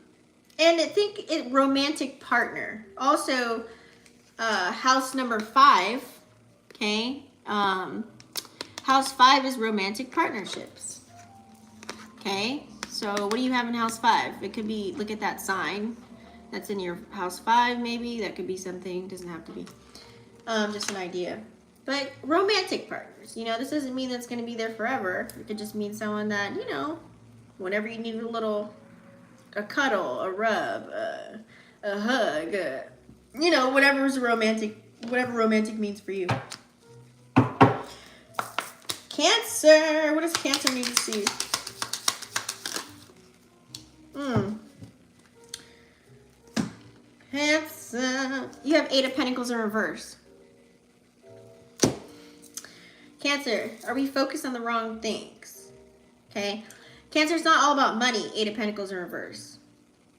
I think romantic partner. Also, house number 5, okay? House 5 is romantic partnerships, okay? So what do you have in house 5? It could be, look at that sign that's in your house 5 maybe. That could be something, doesn't have to be. Just an idea. But romantic partners, you know, this doesn't mean that's going to be there forever. It could just mean someone that, you know, whenever you need a cuddle, a rub, a hug, you know, whatever romantic means for you. Cancer, what does Cancer need to see? Cancer, you have 8 of Pentacles in reverse. Cancer, are we focused on the wrong things? Okay. Cancer, it's not all about money. 8 of Pentacles in reverse.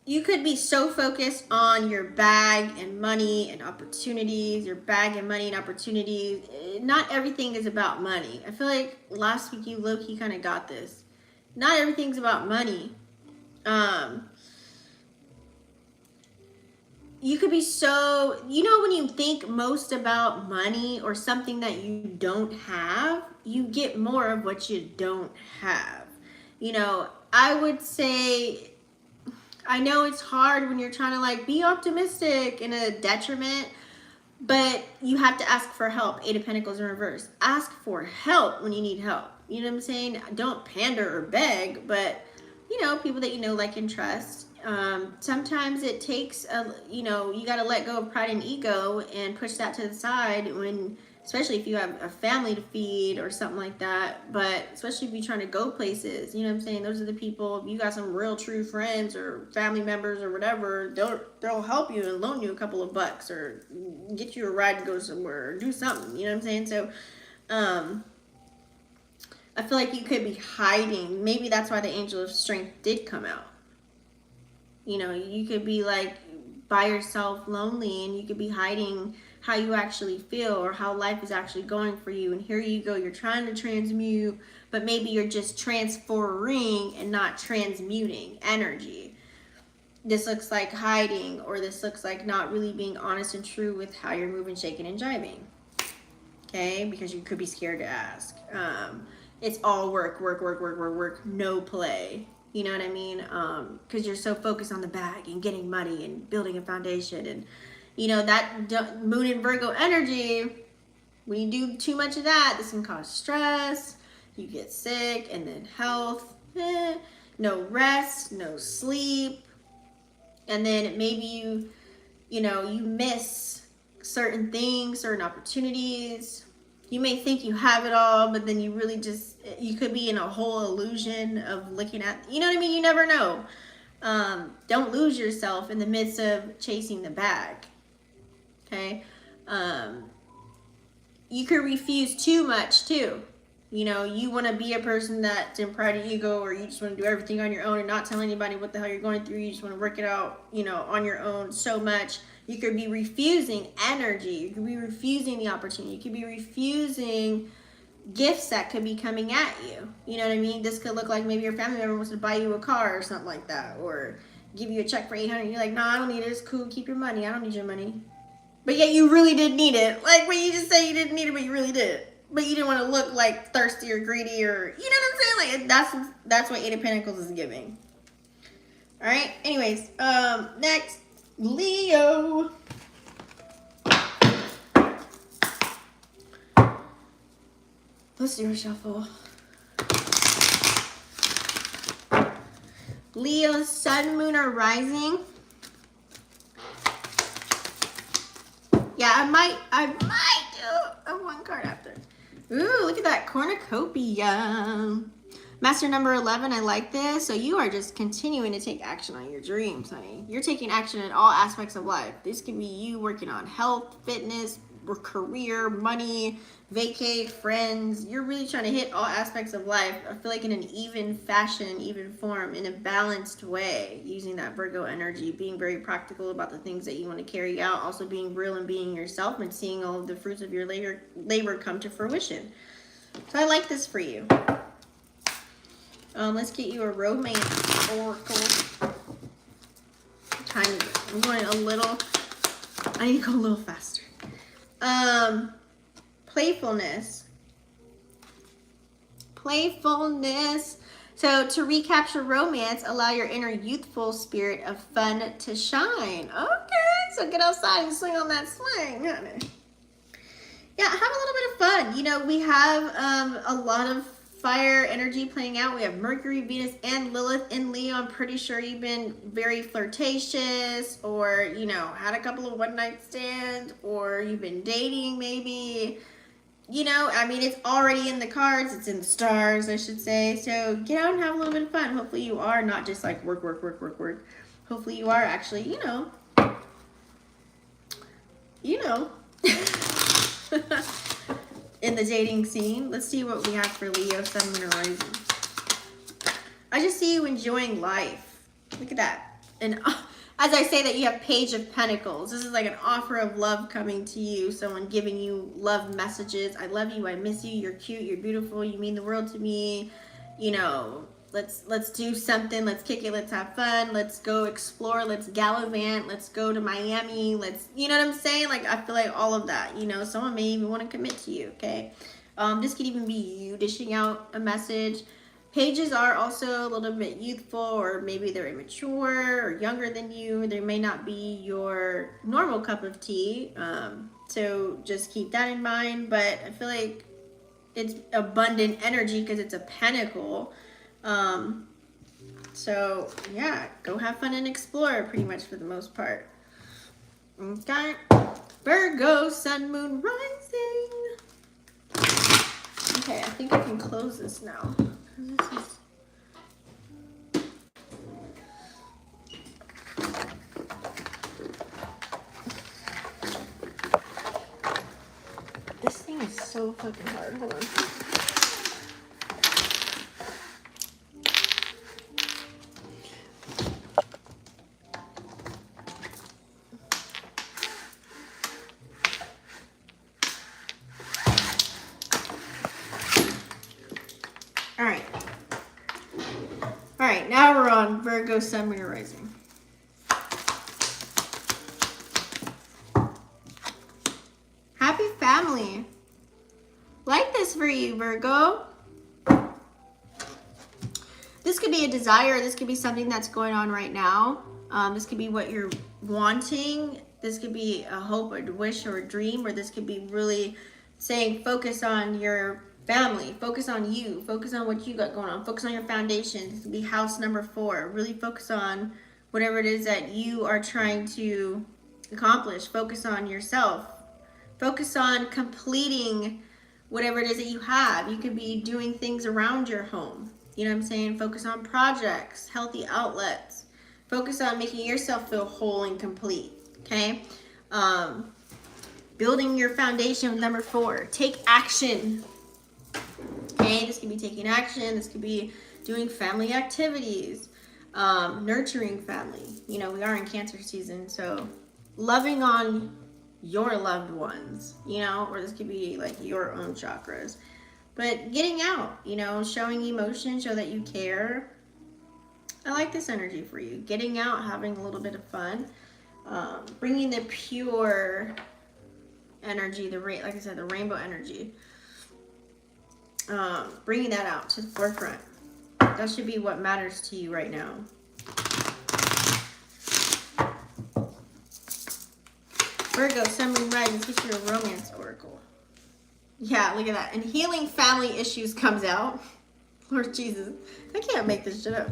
You could be so focused on your bag and money and opportunities, your bag and money and opportunities. Not everything is about money. I feel like last week you low-key kind of got this. Not everything's about money. You could be so, you know, when you think most about money or something that you don't have, you get more of what you don't have. You know, I would say, I know it's hard when you're trying to like be optimistic in a detriment, but you have to ask for help. 8 of Pentacles in reverse. Ask for help when you need help. You know what I'm saying? Don't pander or beg, but you know, people that you know, like, and trust. Sometimes it takes you know, you got to let go of pride and ego and push that to the side when, especially if you have a family to feed or something like that. But especially if you're trying to go places, you know what I'm saying? Those are the people, if you got some real true friends or family members or whatever, they'll help you and loan you a couple of bucks or get you a ride to go somewhere or do something, you know what I'm saying? So, I feel like you could be hiding. Maybe that's why the Angel of Strength did come out. You know, you could be like by yourself, lonely, and you could be hiding how you actually feel or how life is actually going for you. And here you go, you're trying to transmute, but maybe you're just transferring and not transmuting energy. this looks like hiding, or this looks like not really being honest and true with how you're moving, shaking, and jiving. Okay, because you could be scared to ask. It's all work, work, work, work, work, work, no play. You know what I mean? Because you're so focused on the bag and getting money and building a foundation. And, you know, that moon in Virgo energy, when you do too much of that, this can cause stress. You get sick, and then health, no rest, no sleep. And then maybe you miss certain things, certain opportunities. You may think you have it all, but then you really you could be in a whole illusion of looking at, you know what I mean? You never know. Don't lose yourself in the midst of chasing the bag. Okay? You could refuse too much too. You know, you want to be a person that's in pride and ego, or you just want to do everything on your own and not tell anybody what the hell you're going through. You just want to work it out, on your own so much. You could be refusing energy. You could be refusing the opportunity. You could be refusing gifts that could be coming at you. You know what I mean? This could look like maybe your family member wants to buy you a car or something like that, or give you a check for $800. You're like, no, I don't need it. It's cool. Keep your money. I don't need your money. But yet you really did need it. Like when you just say you didn't need it, but you really did. But you didn't want to look like thirsty or greedy, or, you know what I'm saying? Like that's what Eight of Pentacles is giving. All right. Anyways, next, Leo. Let's do a shuffle. Leo, sun, moon, or rising. Yeah, I might do a one card after. Ooh, look at that cornucopia. Master number 11, I like this. So you are just continuing to take action on your dreams, honey. You're taking action in all aspects of life. This can be you working on health, fitness, career, money, vacay, friends. You're really trying to hit all aspects of life. I feel like in an even fashion, even form, in a balanced way, using that Virgo energy, being very practical about the things that you want to carry out, also being real and being yourself, and seeing all of the fruits of your labor come to fruition. So I like this for you. Let's get you a romance oracle. I'm going a little, I need to go a little faster. Playfulness. So to recapture romance, allow your inner youthful spirit of fun to shine. Okay, so get outside and swing on that swing, honey. Yeah, have a little bit of fun. We have a lot of fire energy playing out. We have Mercury, Venus, and Lilith in Leo. I'm pretty sure you've been very flirtatious, or, had a couple of one-night stands, or you've been dating maybe. It's already in the cards. It's in the stars, I should say. So get out and have a little bit of fun. Hopefully you are not just like work, work, work, work, work. Hopefully you are actually, in the dating scene. Let's see what we have for Leo, Sun, Moon, or Rising. I just see you enjoying life. Look at that. And as I say that, you have Page of Pentacles. This is like an offer of love coming to you. Someone giving you love messages. I love you. I miss you. You're cute. You're beautiful. You mean the world to me. Let's do something. Let's kick it. Let's have fun. Let's go explore. Let's gallivant. Let's go to Miami. You know what I'm saying? Like, I feel like all of that, someone may even want to commit to you. Okay. This could even be you dishing out a message. Pages are also a little bit youthful, or maybe they're immature or younger than you. They may not be your normal cup of tea. So just keep that in mind. But I feel like it's abundant energy because it's a pentacle. So yeah, go have fun and explore pretty much for the most part. Okay. Virgo, Sun, Moon, Rising. Okay, I think I can close this now. This thing is so fucking hard. Hold on. All right, now we're on Virgo, Sun, Moon, or Rising. family. Like this for you, Virgo. This could be a desire. This could be something that's going on right now. This could be what you're wanting. This could be a hope, a wish, or a dream, or this could be really saying focus on your family, focus on you, focus on what you got going on, focus on your foundation. This could be house number 4. Really focus on whatever it is that you are trying to accomplish. Focus on yourself. Focus on completing whatever it is that you have. You could be doing things around your home. You know what I'm saying? Focus on projects, healthy outlets. Focus on making yourself feel whole and complete, okay? Building your foundation with number 4. Take action, okay? This could be taking action. This could be doing family activities, nurturing family. You know, we are in Cancer season, so loving on your loved ones, you know, or this could be like your own chakras. But getting out, you know, showing emotion, show that you care. I like this energy for you. Getting out, having a little bit of fun. Bringing the pure energy, like I said, the rainbow energy. Bringing that out to the forefront. That should be what matters to you right now. Virgo, Sun, Moon, Rising, this is your romance oracle. Yeah, look at that. And healing family issues comes out. Lord Jesus, I can't make this shit up.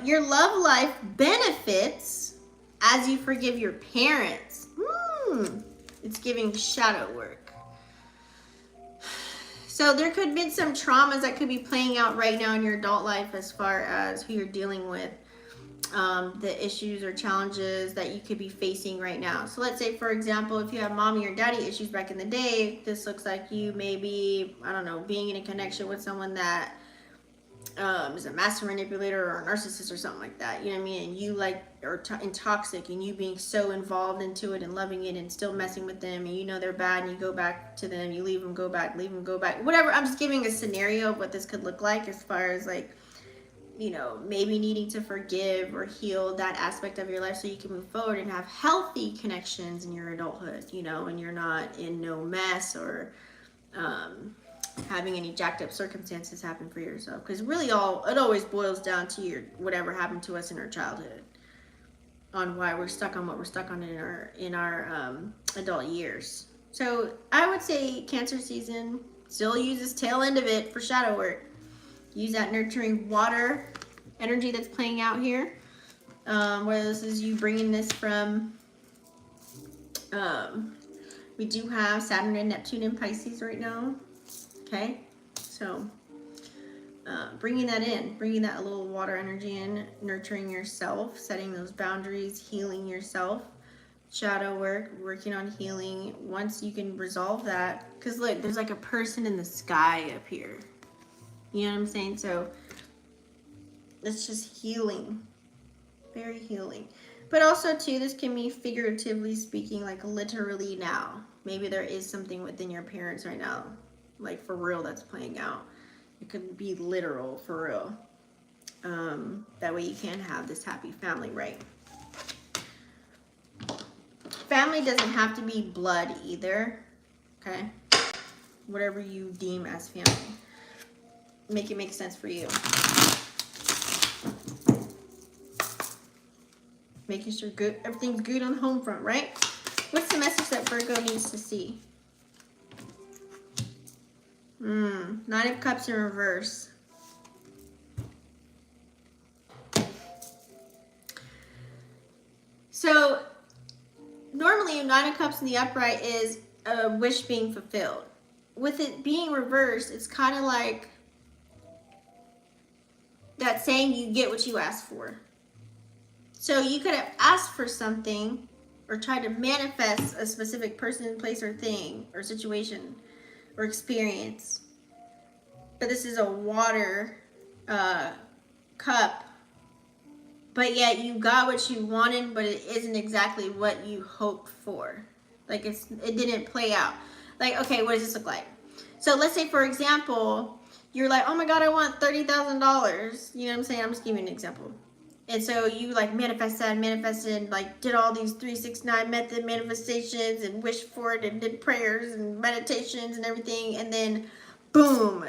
Your love life benefits as you forgive your parents. It's giving shadow work. So there could be some traumas that could be playing out right now in your adult life as far as who you're dealing with. The issues or challenges that you could be facing right now. So let's say, for example, if you have mommy or daddy issues back in the day, this looks like you may be, I don't know, being in a connection with someone that is a master manipulator or a narcissist or something like that. You know what I mean? And you like are toxic, and you being so involved into it and loving it and still messing with them, and you know they're bad, and you go back to them, you leave them, go back, leave them, go back. Whatever. I'm just giving a scenario of what this could look like as far as like, you know, maybe needing to forgive or heal that aspect of your life so you can move forward and have healthy connections in your adulthood, you know, and you're not in no mess or having any jacked up circumstances happen for yourself. Because really it always boils down to whatever happened to us in our childhood, on why we're stuck on what we're stuck on in our adult years. So I would say Cancer season still uses tail end of it for shadow work. Use that nurturing water energy that's playing out here. Whether this is you bringing this from, we do have Saturn and Neptune in Pisces right now. Okay, so bringing that in, bringing that little water energy in, nurturing yourself, setting those boundaries, healing yourself, shadow work, working on healing. Once you can resolve that, because look, there's like a person in the sky up here. You know what I'm saying? So it's just healing, very healing. But also too, this can be figuratively speaking, like literally now. Maybe there is something within your parents right now, like for real, that's playing out. It could be literal, for real. That way you can have this happy family, right? Family doesn't have to be blood either, okay? Whatever you deem as family. Make it make sense for you. Making sure everything's good on the home front, right? What's the message that Virgo needs to see? Nine of Cups in reverse. So normally Nine of Cups in the upright is a wish being fulfilled. With it being reversed, it's kind of like that saying, you get what you ask for. So you could have asked for something or tried to manifest a specific person, place, or thing, or situation, or experience. But this is a water cup. But yet you got what you wanted, but it isn't exactly what you hoped for. Like it didn't play out. Like, okay, what does this look like? So let's say, for example, you're like, oh my God, I want $30,000. You know what I'm saying? I'm just giving you an example. And so you like manifested, like did all these 369 method manifestations and wished for it and did prayers and meditations and everything. And then boom,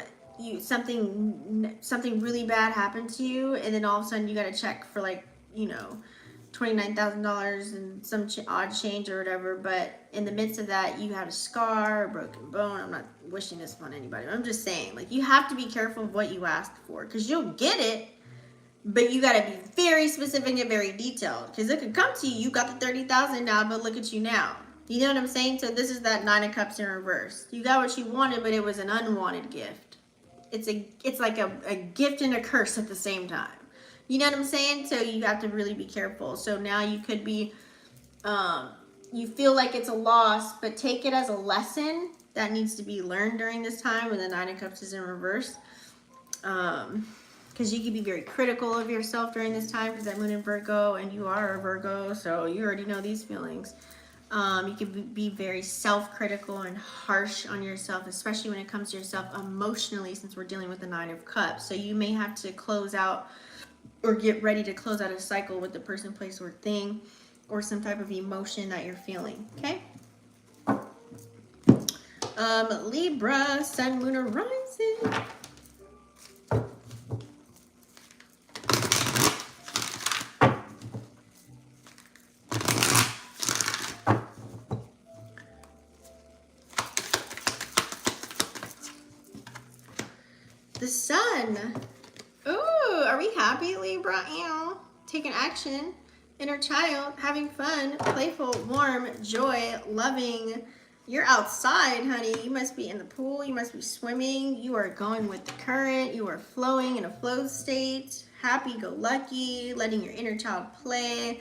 something really bad happened to you. And then all of a sudden you got a check for like, you know, $29,000 and some odd change or whatever. But in the midst of that, you had a scar, a broken bone. I'm not wishing this on anybody. I'm just saying, like, you have to be careful of what you ask for, because you'll get it. But you got to be very specific and very detailed, because it could come to you. You got the 30,000 now, but look at you now. You know what I'm saying? So this is that 9 of Cups in reverse. You got what you wanted, but it was an unwanted gift. It's like a gift and a curse at the same time. You know what I'm saying? So you have to really be careful. So now you could be, you feel like it's a loss, but take it as a lesson that needs to be learned during this time when the 9 of Cups is in reverse. Because you can be very critical of yourself during this time, because that moon in Virgo, and you are a Virgo, so you already know these feelings. You can be very self-critical and harsh on yourself, especially when it comes to yourself emotionally, since we're dealing with the 9 of Cups. So you may have to close out or get ready to close out a cycle with the person, place, or thing, or some type of emotion that you're feeling, okay? Libra, Sun, Moon, or Rising. The Sun. Ooh, are we happy, Libra? Ew. Taking action. Inner child. Having fun. Playful. Warm. Joy. Loving. You're outside, honey. You must be in the pool. You must be swimming. You are going with the current. You are flowing in a flow state. Happy-go-lucky. Letting your inner child play.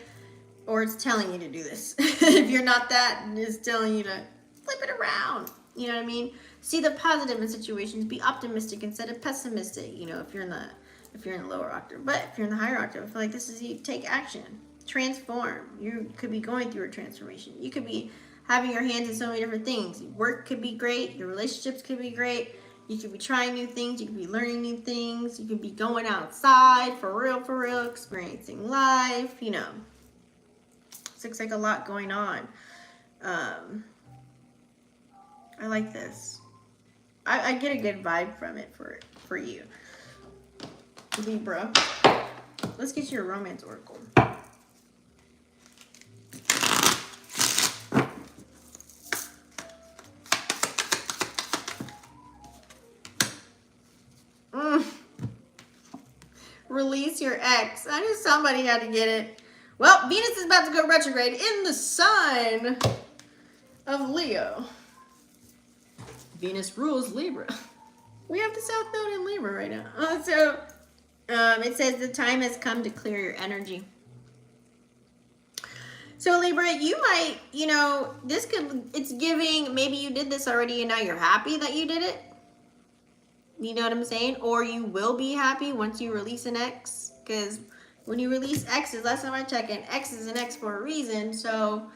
Or it's telling you to do this. If you're not that, it's telling you to flip it around. You know what I mean? See the positive in situations. Be optimistic instead of pessimistic. You know, if you're in the lower octave. But if you're in the higher octave, I feel like this is you take action. Transform. You could be going through a transformation. You could be having your hands in so many different things. Work could be great. Your relationships could be great. You could be trying new things. You could be learning new things. You could be going outside for real, experiencing life. You know, it looks like a lot going on. I like this. I get a good vibe from it for you, Libra. Let's get you a romance oracle. Release your ex. I knew somebody had to get it. Well, Venus is about to go retrograde in the sign of Leo. Venus rules Libra. We have the South Node in Libra right now. It says the time has come to clear your energy. So Libra, you might, you know, it's giving, maybe you did this already and now you're happy that you did it. You know what I'm saying? Or you will be happy once you release an ex. Because when you release exes, last time I checked, an ex is an ex for a reason. So,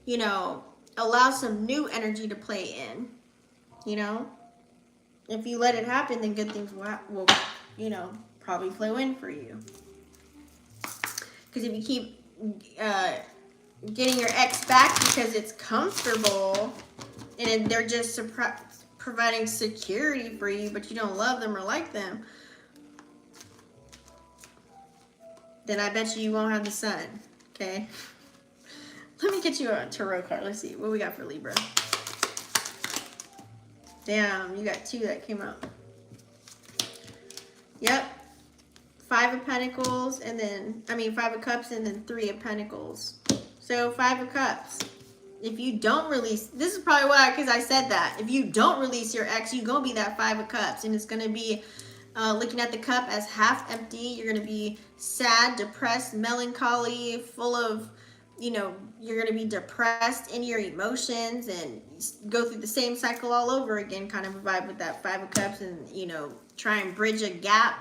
you know, allow some new energy to play in. You know, if you let it happen, then good things will, you know, probably flow in for you. Because if you keep getting your ex back because it's comfortable and they're just providing security for you, but you don't love them or like them, then I bet you won't have the sun. Okay. Let me get you a tarot card. Let's see what we got for Libra. Damn, you got 2 that came out. Yep. 5 of Pentacles and then, 5 of Cups and then 3 of Pentacles. So 5 of Cups. If you don't release, this is probably why, because I said that. If you don't release your ex, you're going to be that 5 of Cups. And it's going to be looking at the cup as half empty. You're going to be sad, depressed, melancholy, full of, you know, you're going to be depressed in your emotions and go through the same cycle all over again, kind of a vibe with that 5 of Cups, and, you know, try and bridge a gap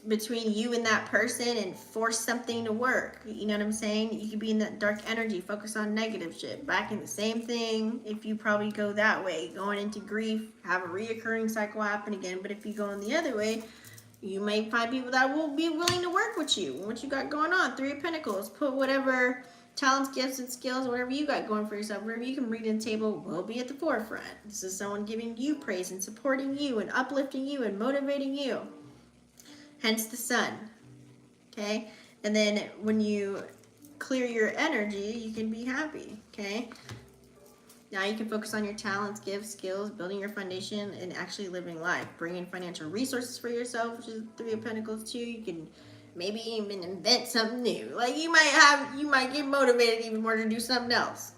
between you and that person and force something to work. You know what I'm saying? You could be in that dark energy, focus on negative shit, back in the same thing. If you probably go that way, going into grief, have a reoccurring cycle happen again. But if you go in the other way, You may find people that will be willing to work with you. What you got going on, 3 of Pentacles. Put whatever talents, gifts, and skills, whatever you got going for yourself, wherever you can bring to the table will be at the forefront. This is someone giving you praise and supporting you and uplifting you and motivating you. Hence the sun. Okay? And then when you clear your energy, you can be happy. Okay? Now you can focus on your talents, gifts, skills, building your foundation, and actually living life. Bring in financial resources for yourself, which is 3 of Pentacles too. You can maybe even invent something new. Like you might get motivated even more to do something else.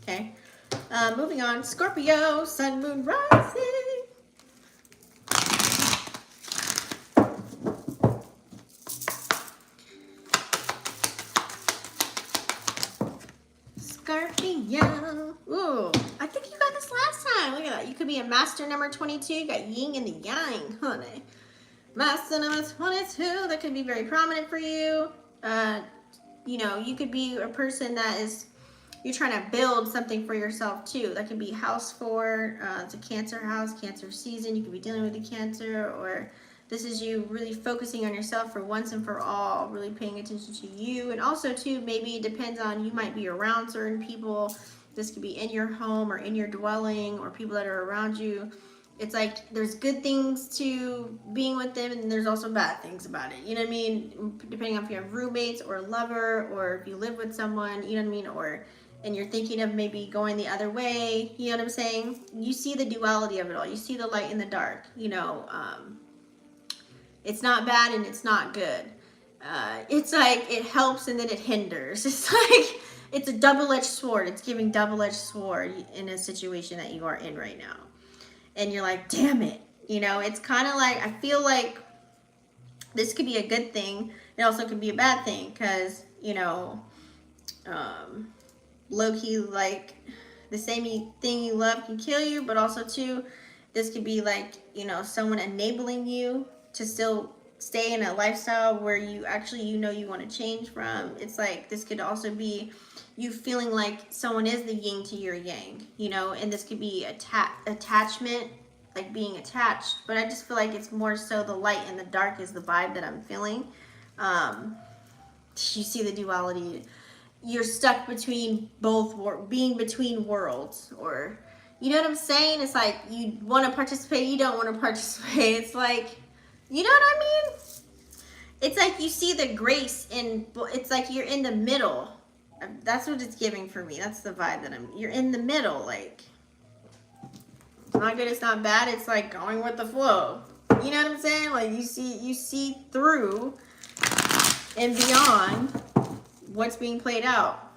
Okay. Moving on. Scorpio, sun, moon, rising. Scorpio. Ooh, I think you got this last time. Look at that. You could be a master number 22. You got yin and the yang, honey. Master number 22. That could be very prominent for you. You know, you could be a person that is, you're trying to build something for yourself too. That could be house 4. It's a Cancer house, Cancer season. You could be dealing with the Cancer, or this is you really focusing on yourself for once and for all, really paying attention to you. And also too, maybe it depends on, you might be around certain people. This could be in your home or in your dwelling, or people that are around you. It's like there's good things to being with them, and there's also bad things about it. You know what I mean? Depending on if you have roommates or a lover, or if you live with someone, you know what I mean? Or, and you're thinking of maybe going the other way, you know what I'm saying? You see the duality of it all. You see the light and the dark, you know. It's not bad and it's not good. It's like it helps and then it hinders. It's like it's a double-edged sword. It's giving double-edged sword in a situation that you are in right now. And you're like, damn it. You know, it's kind of like, I feel like this could be a good thing. It also could be a bad thing because, you know, low-key, like, the same thing you love can kill you, but also, too, this could be like, you know, someone enabling you to still stay in a lifestyle where you actually, you know, you want to change from. It's like, this could also be you feeling like someone is the yin to your yang, you know, and this could be attachment, like being attached, but I just feel like it's more so the light and the dark is the vibe that I'm feeling. You see the duality. You're stuck between both, being between worlds, or, you know what I'm saying? It's like you want to participate, you don't want to participate. It's like, you know what I mean? It's like you see the grace in, it's like you're in the middle. That's what it's giving for me. That's the vibe that you're in the middle. Like, it's not good, it's not bad. It's like going with the flow. You know what I'm saying? Like you see through and beyond what's being played out.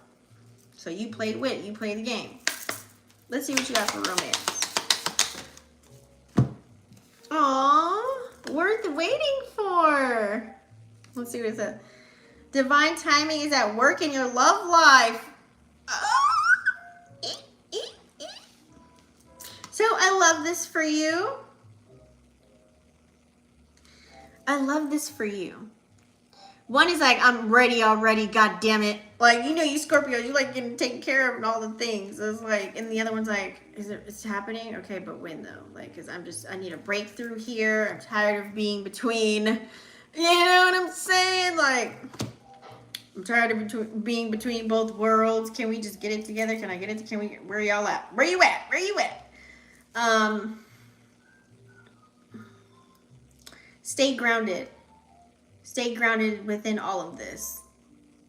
So you play the game. Let's see what you got for romance. Aww, worth waiting for. Let's see what it says. Divine timing is at work in your love life. So I love this for you. I love this for you. One is like, I'm ready already, god damn it. Like, you know, you Scorpios, you like getting taken care of and all the things. It's like, and the other one's like, it's happening? Okay, but when though? Like, cause I need a breakthrough here. I'm tired of being between, you know what I'm saying? Like, I'm tired of being between both worlds. Can we just get it together? Can I get it? Where y'all at? Where you at? Where you at? Stay grounded. Stay grounded within all of this.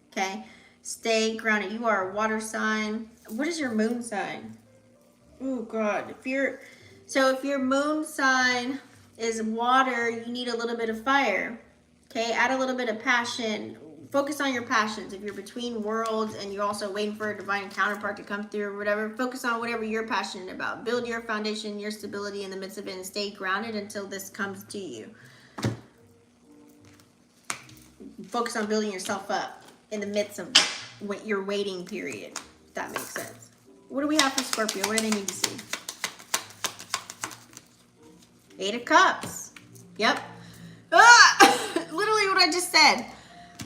Okay? Stay grounded. You are a water sign. What is your moon sign? Oh God. If your moon sign is water, you need a little bit of fire. Okay? Add a little bit of passion. Focus on your passions. If you're between worlds and you're also waiting for a divine counterpart to come through or whatever, focus on whatever you're passionate about. Build your foundation, your stability in the midst of it, and stay grounded until this comes to you. Focus on building yourself up in the midst of your waiting period, if that makes sense. What do we have for Scorpio? What do they need to see? 8 of Cups. Yep. Literally what I just said.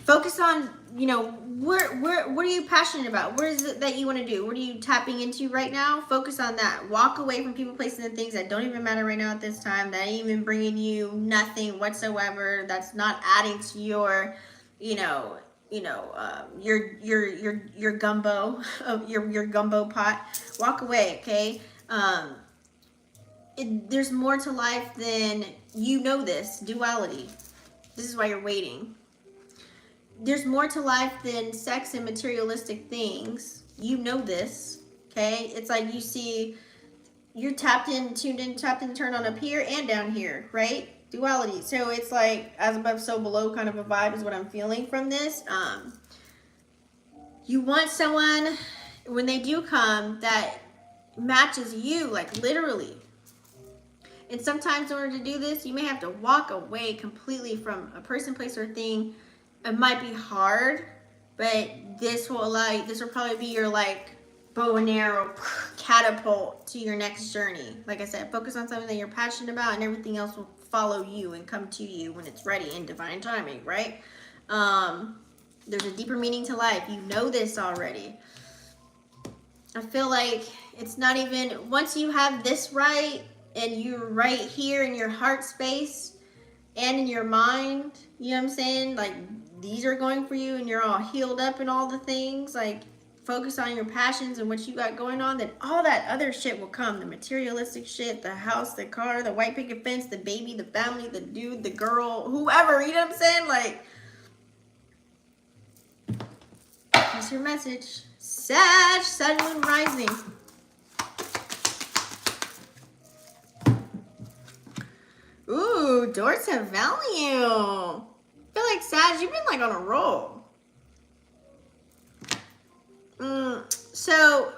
Focus on, you know, what are you passionate about? What is it that you want to do? What are you tapping into right now? Focus on that. Walk away from people, places, and things that don't even matter right now at this time. That ain't even bringing you nothing whatsoever. That's not adding to your, your gumbo, your gumbo pot. Walk away, okay? There's more to life than this duality. This is why you're waiting. There's more to life than sex and materialistic things. This, okay? It's like you're tapped in, tuned in, turned on up here and down here, right? Duality. So it's like as above, so below kind of a vibe is what I'm feeling from this. You want someone, when they do come, that matches you, like literally. And sometimes in order to do this, you may have to walk away completely from a person, place, or thing. It might be hard, but this will probably be your like bow and arrow catapult to your next journey. Like I said, focus on something that you're passionate about, and everything else will follow you and come to you when it's ready in divine timing, right? There's a deeper meaning to life. You know this already. I feel like it's not even, once you have this right, and you're right here in your heart space and in your mind, you know what I'm saying? Like, these are going for you and you're all healed up and all the things. Like, focus on your passions and what you got going on, then all that other shit will come. The materialistic shit, the house, the car, the white picket fence, the baby, the family, the dude, the girl, whoever, you know what I'm saying? Like, that's your message. Sag, sun, moon, rising. Ooh, doors have value. I feel like, Sag, you've been like on a roll. So,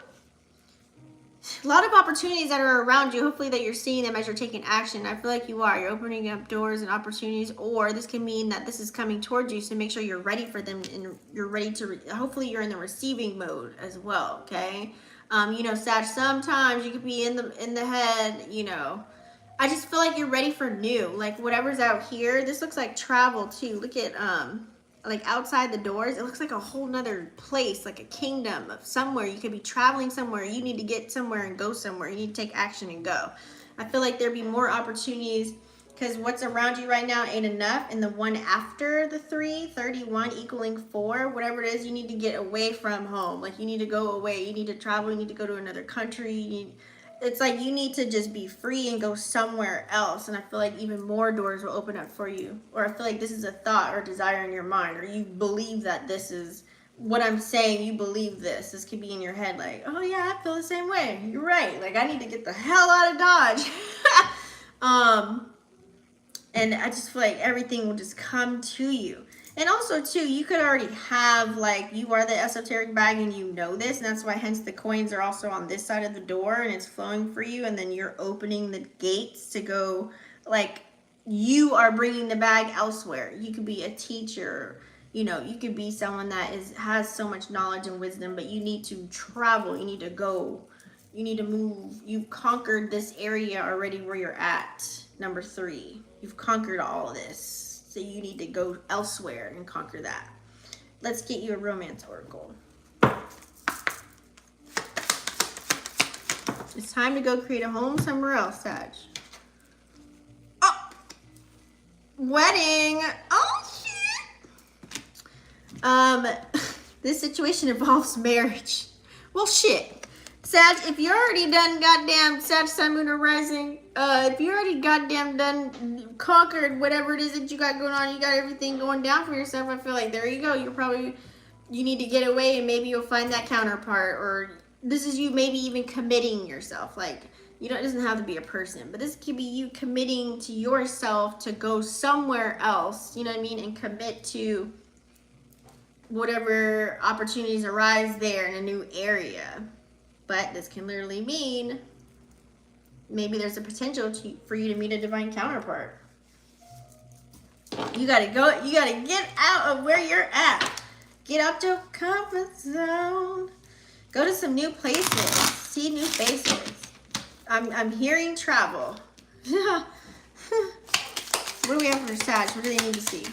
a lot of opportunities that are around you, hopefully that you're seeing them as you're taking action. I feel like you are. You're opening up doors and opportunities, or this can mean that this is coming towards you, so make sure you're ready for them and you're ready to, hopefully you're in the receiving mode as well, okay? Sag, sometimes you could be in the head, I just feel like you're ready for new, like whatever's out here. This looks like travel too. Look at, like outside the doors, it looks like a whole nother place, like a kingdom of somewhere. You could be traveling somewhere. You need to get somewhere and go somewhere. You need to take action and go. I feel like there'd be more opportunities because what's around you right now ain't enough. And the one after the 31 equaling 4, whatever it is, you need to get away from home. Like you need to go away. You need to travel. You need to go to another country. It's like you need to just be free and go somewhere else. And I feel like even more doors will open up for you. Or I feel like this is a thought or desire in your mind. Or you believe that this is what I'm saying. You believe this. This could be in your head like, oh yeah, I feel the same way. You're right. Like I need to get the hell out of Dodge. And I just feel like everything will just come to you. And also, too, you could already have, like, you are the esoteric bag and you know this. And that's why, hence, the coins are also on this side of the door and it's flowing for you. And then you're opening the gates to go, like, you are bringing the bag elsewhere. You could be a teacher. You could be someone that has so much knowledge and wisdom, but you need to travel. You need to go. You need to move. You've conquered this area already where you're at. Number 3. You've conquered all of this. So you need to go elsewhere and conquer that. Let's get you a romance oracle. It's time to go create a home somewhere else, Sag. Oh! Wedding! Oh, shit! This situation involves marriage. Well, shit. Sag, if you're already done goddamn Sag, Sun, Moon, or Rising, if you're already goddamn done conquered whatever it is that you got going on, you got everything going down for yourself, I feel like there you go. You need to get away and maybe you'll find that counterpart, or this is you maybe even committing yourself. Like, it doesn't have to be a person, but this could be you committing to yourself to go somewhere else, you know what I mean, and commit to whatever opportunities arise there in a new area. But this can literally mean maybe there's a potential for you to meet a divine counterpart. You gotta go. You gotta get out of where you're at. Get out your comfort zone. Go to some new places. See new faces. I'm hearing travel. What do we have for Sag? What do they need to see?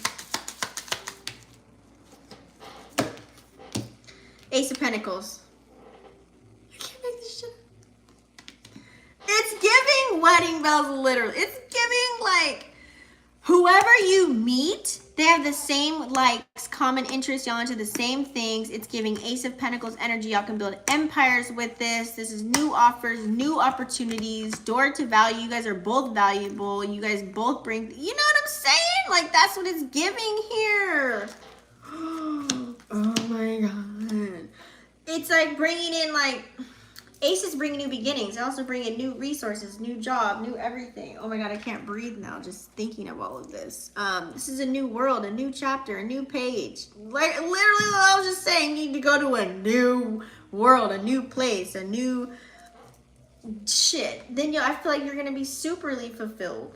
Ace of Pentacles. I can't make this shit up. It's giving wedding bells, literally. It's giving, like, whoever you meet, they have the same likes, common interests. Y'all into the same things. It's giving Ace of Pentacles energy. Y'all can build empires with this. This is new offers, new opportunities, door to value. You guys are both valuable. You guys both bring, you know what I'm saying? Like, that's what it's giving here. Oh my God. It's like bringing in, like, Ace is bringing new beginnings. They also bring in new resources, new job, new everything. Oh my God, I can't breathe now just thinking of all of this. This is a new world, a new chapter, a new page. Like, literally what I was just saying, you need to go to a new world, a new place, a new shit. Then I feel like you're going to be superly fulfilled.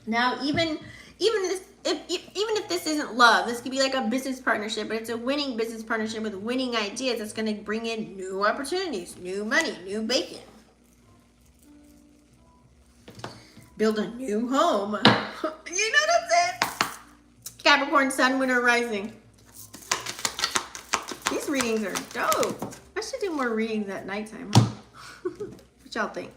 Now, even if this isn't love, this could be like a business partnership, but it's a winning business partnership with winning ideas that's going to bring in new opportunities, new money, new bacon. Build a new home. You know what I'm saying? Capricorn, Sun, Winter, Rising. These readings are dope. I should do more readings at nighttime, huh? What y'all think?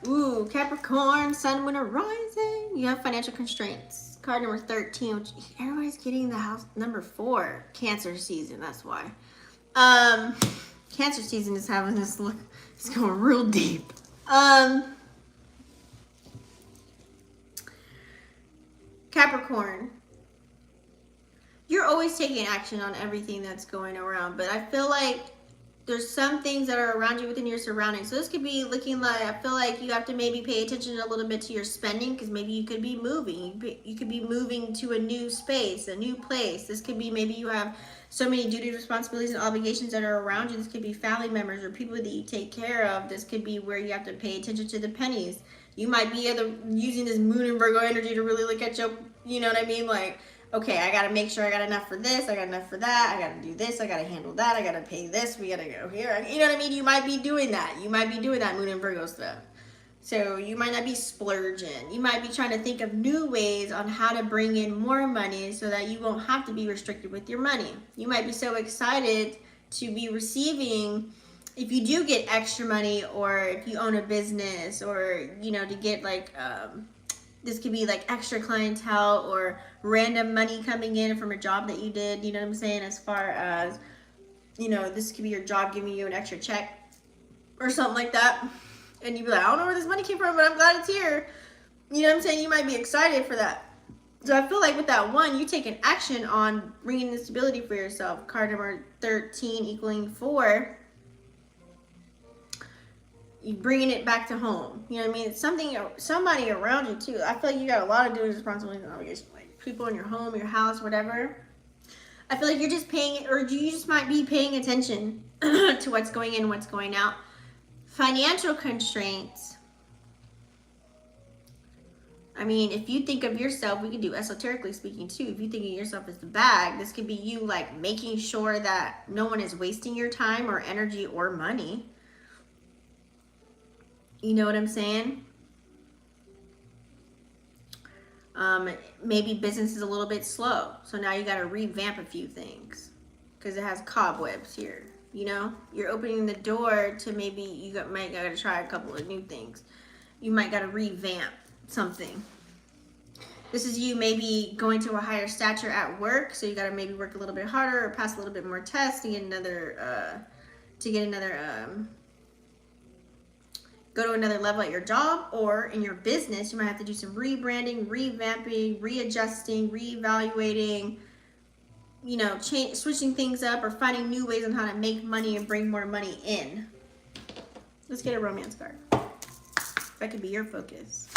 Ooh, Capricorn, Sun, Winter, Rising. You have financial constraints. Card number 13, which everybody's getting the house number 4. Cancer season, that's why. Cancer season is having this look. It's going real deep. Capricorn. You're always taking action on everything that's going around, but I feel like there's some things that are around you within your surroundings. So this could be looking like, I feel like you have to maybe pay attention a little bit to your spending, because maybe you could be moving. You could be moving to a new space, a new place. This could be maybe you have so many duties, responsibilities, and obligations that are around you. This could be family members or people that you take care of. This could be where you have to pay attention to the pennies. You might be using this Moon and Virgo energy to really look at your, you know what I mean? Like, okay, I got to make sure I got enough for this. I got enough for that. I got to do this. I got to handle that. I got to pay this. We got to go here. You know what I mean? You might be doing that. You might be doing that Moon and Virgo stuff. So you might not be splurging. You might be trying to think of new ways on how to bring in more money so that you won't have to be restricted with your money. You might be so excited to be receiving, if you do get extra money, or if you own a business, or, you know, to get like, this could be like extra clientele or random money coming in from a job that you did, you know what I'm saying? As far as, you know, this could be your job giving you an extra check or something like that. And you'd be like, I don't know where this money came from, but I'm glad it's here. You know what I'm saying? You might be excited for that. So I feel like with that one, you take an action on bringing the stability for yourself. Card number 13 equaling 4. You bringing it back to home. You know what I mean? It's somebody around you too. I feel like you got a lot of duties, responsibilities, and obligations, like people in your home, your house, whatever. I feel like you're just paying, or you just might be paying attention to what's going in, what's going out. Financial constraints. I mean, if you think of yourself, we can do esoterically speaking too. If you think of yourself as the bag, this could be you like making sure that no one is wasting your time or energy or money. You know what I'm saying? Maybe business is a little bit slow. So now you got to revamp a few things because it has cobwebs here. You know, you're opening the door to maybe might got to try a couple of new things. You might got to revamp something. This is you maybe going to a higher stature at work. So you got to maybe work a little bit harder or pass a little bit more tests to get another, go to another level at your job, or in your business, you might have to do some rebranding, revamping, readjusting, reevaluating, you know, switching things up or finding new ways on how to make money and bring more money in. Let's get a romance card. That could be your focus.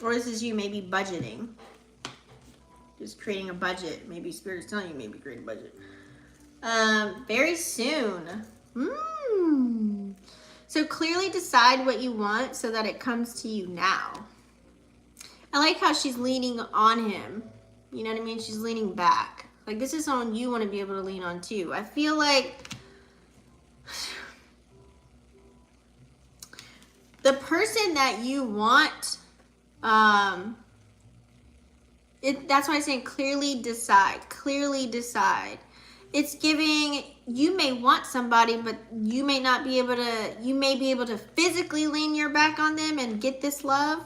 Or this is you maybe budgeting. Just creating a budget. Maybe Spirit is telling you maybe create a budget. Very soon. So clearly decide what you want so that it comes to you now. I like how she's leaning on him. You know what I mean? She's leaning back. Like, this is someone you want to be able to lean on too. I feel like the person that you want That's why I'm saying clearly decide. Clearly decide. It's giving, you may want somebody, but you may not be able to, you may be able to physically lean your back on them and get this love.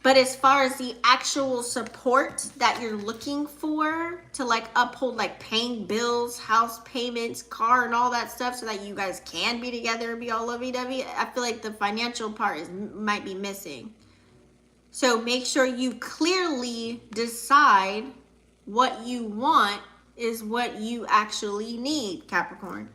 But as far as the actual support that you're looking for to like uphold like paying bills, house payments, car and all that stuff so that you guys can be together and be all lovey-dovey, I feel like the financial part might be missing. So make sure you clearly decide what you want is what you actually need, Capricorn.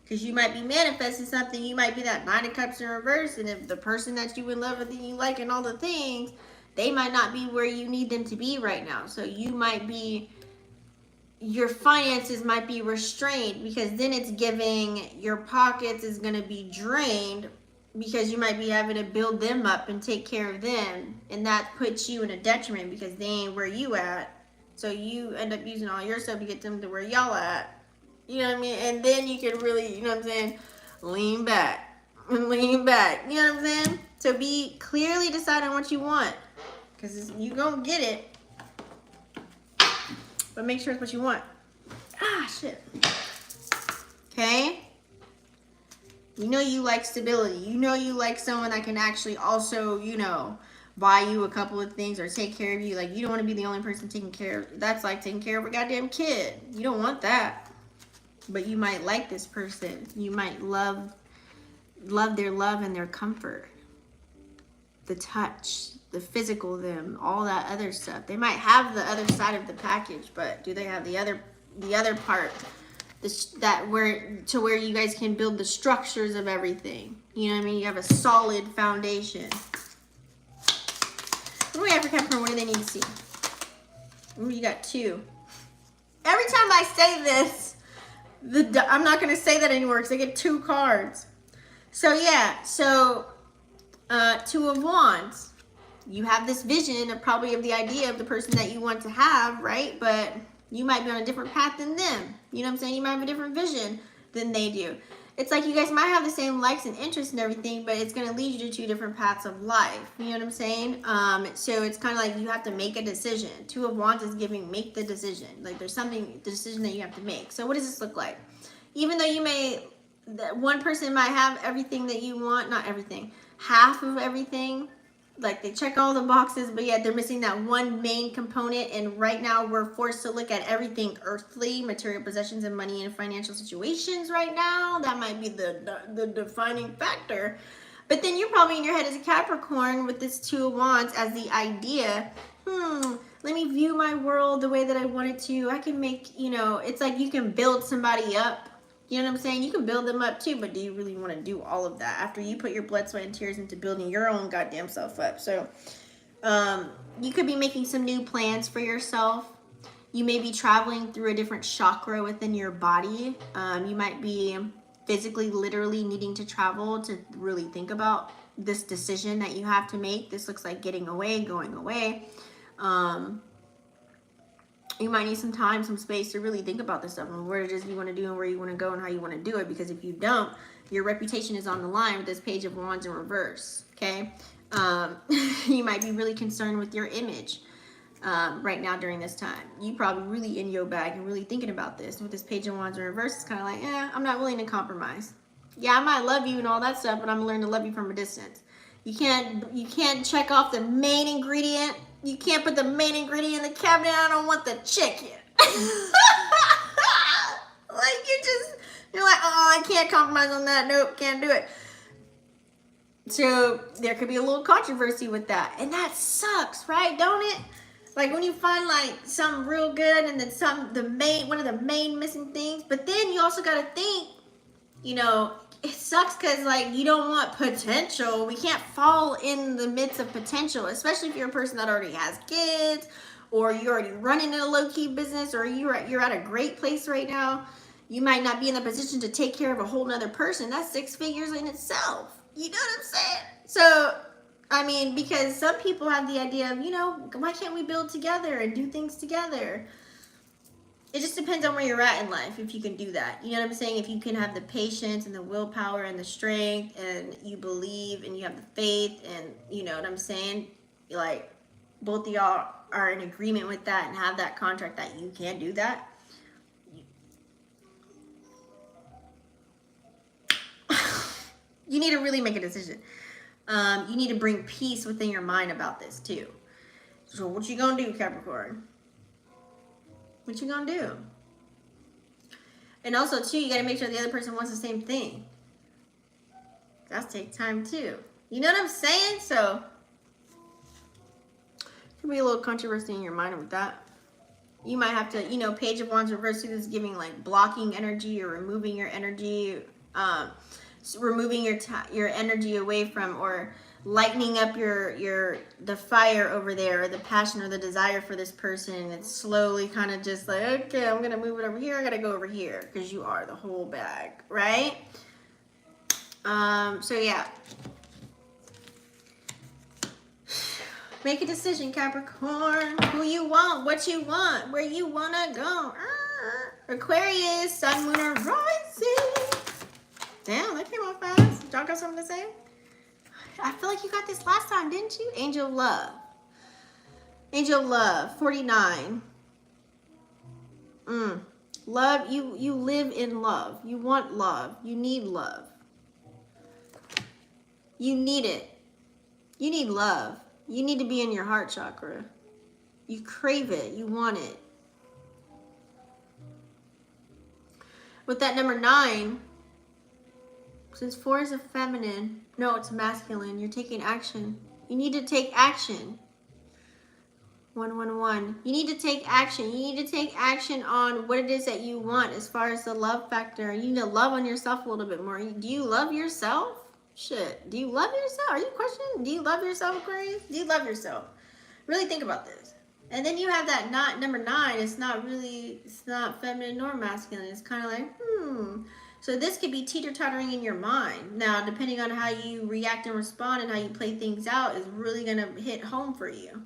Because you might be manifesting something. You might be that 9 of Cups in reverse. And if the person that you in love with and you like and all the things, they might not be where you need them to be right now. So you might be, your finances might be restrained, because then it's giving your pockets is going to be drained, because you might be having to build them up and take care of them. And that puts you in a detriment because they ain't where you at. So you end up using all your stuff to get them to where y'all at. You know what I mean? And then you can really, you know what I'm saying, lean back and lean back. You know what I'm saying? So be clearly deciding what you want, because you gonna get it. But make sure it's what you want. Ah, shit. Okay? You know you like stability. You know you like someone that can actually also, you know, buy you a couple of things or take care of you. Like, you don't want to be the only person taking care of. That's like taking care of a goddamn kid. You don't want that. But you might like this person. You might love their love and their comfort. The touch, the physical them, all that other stuff. They might have the other side of the package, but do they have the other part? Where you guys can build the structures of everything. You know what I mean? You have a solid foundation. What do we have for Capricorn? What do they need to see? Ooh, you got 2. Every time I say this, I'm not going to say that anymore because I get 2 cards. So yeah, 2 of Wands. You have this vision of probably of the idea of the person that you want to have, right? But you might be on a different path than them. You know what I'm saying? You might have a different vision than they do. It's like you guys might have the same likes and interests and everything, but it's going to lead you to 2 different paths of life. You know what I'm saying? So it's kind of like you have to make a decision. 2 of Wands is giving, make the decision. Like there's the decision that you have to make. So what does this look like? Even though one person might have everything that you want, not everything, half of everything. Like they check all the boxes, but yet they're missing that one main component. And right now we're forced to look at everything earthly, material possessions and money and financial situations right now. That might be the defining factor. But then you're probably in your head as a Capricorn with this 2 of Wands as the idea, let me view my world the way that I want it to. I can make, you know, it's like you can build somebody up. You know what I'm saying? You can build them up too, but do you really want to do all of that after you put your blood, sweat, and tears into building your own goddamn self up? So you could be making some new plans for yourself. You may be traveling through a different chakra within your body. You might be physically, literally needing to travel to really think about this decision that you have to make. This looks like getting away, going away. You might need some time, some space to really think about this stuff and what it is you want to do and where you want to go and how you want to do it. Because if you don't, your reputation is on the line with this Page of Wands in reverse, okay? You might be really concerned with your image right now during this time. You probably really in your bag and really thinking about this. With this Page of Wands in reverse, it's kind of like, I'm not willing to compromise. Yeah, I might love you and all that stuff, but I'm going to learn to love you from a distance. You can't check off the main ingredient. You can't put the main ingredient in the cabinet. I don't want the chicken. Like you're like, oh, I can't compromise on that. Nope, can't do it. So there could be a little controversy with that. And that sucks, right? Don't it? Like when you find like something real good and then one of the main missing things. But then you also got to think, you know, it sucks because like you don't want potential. We can't fall in the midst of potential, especially if you're a person that already has kids, or you're already running a low-key business, or you're at a great place right now. You might not be in the position to take care of a whole nother person. That's 6 figures in itself. You know what I'm saying? So I mean, because some people have the idea of, you know, why can't we build together and do things together? It just depends on where you're at in life, if you can do that. You know what I'm saying? If you can have the patience and the willpower and the strength and you believe and you have the faith and, you know what I'm saying? like both of y'all are in agreement with that and have that contract that you can do that. You need to really make a decision. You need to bring peace within your mind about this too. So what you gonna do, Capricorn? What you gonna do? And also too, you gotta make sure the other person wants the same thing. That's take time too. You know what I'm saying? So could be a little controversy in your mind with that. You might have to, you know, Page of Wands reversed is giving like blocking energy or removing your energy, removing your energy away from, or lightening up the fire over there, or the passion or the desire for this person. And it's slowly kind of just like, okay, I'm gonna move it over here, I gotta go over here, because you are the whole bag, right? So yeah, make a decision, Capricorn. Who you want, what you want, where you wanna go. Aquarius, Sun, Moon, or Rising. Damn, that came out fast. Y'all got something to say? I feel like you got this last time, didn't you? Angel of Love. Angel of Love, 49. Love, you live in love. You want love. You need love. You need it. You need love. You need to be in your heart chakra. You crave it. You want it. With that number 9, since 4 is a feminine, no, it's masculine. You're taking action. You need to take action. 111. You need to take action. You need to take action on what it is that you want as far as the love factor. You need to love on yourself a little bit more. Do you love yourself? Shit. Do you love yourself? Are you questioning? Do you love yourself, Aquarius? Do you love yourself? Really think about this. And then you have that number 9. It's not feminine nor masculine. It's kind of like, So this could be teeter-tottering in your mind. Now, depending on how you react and respond and how you play things out is really going to hit home for you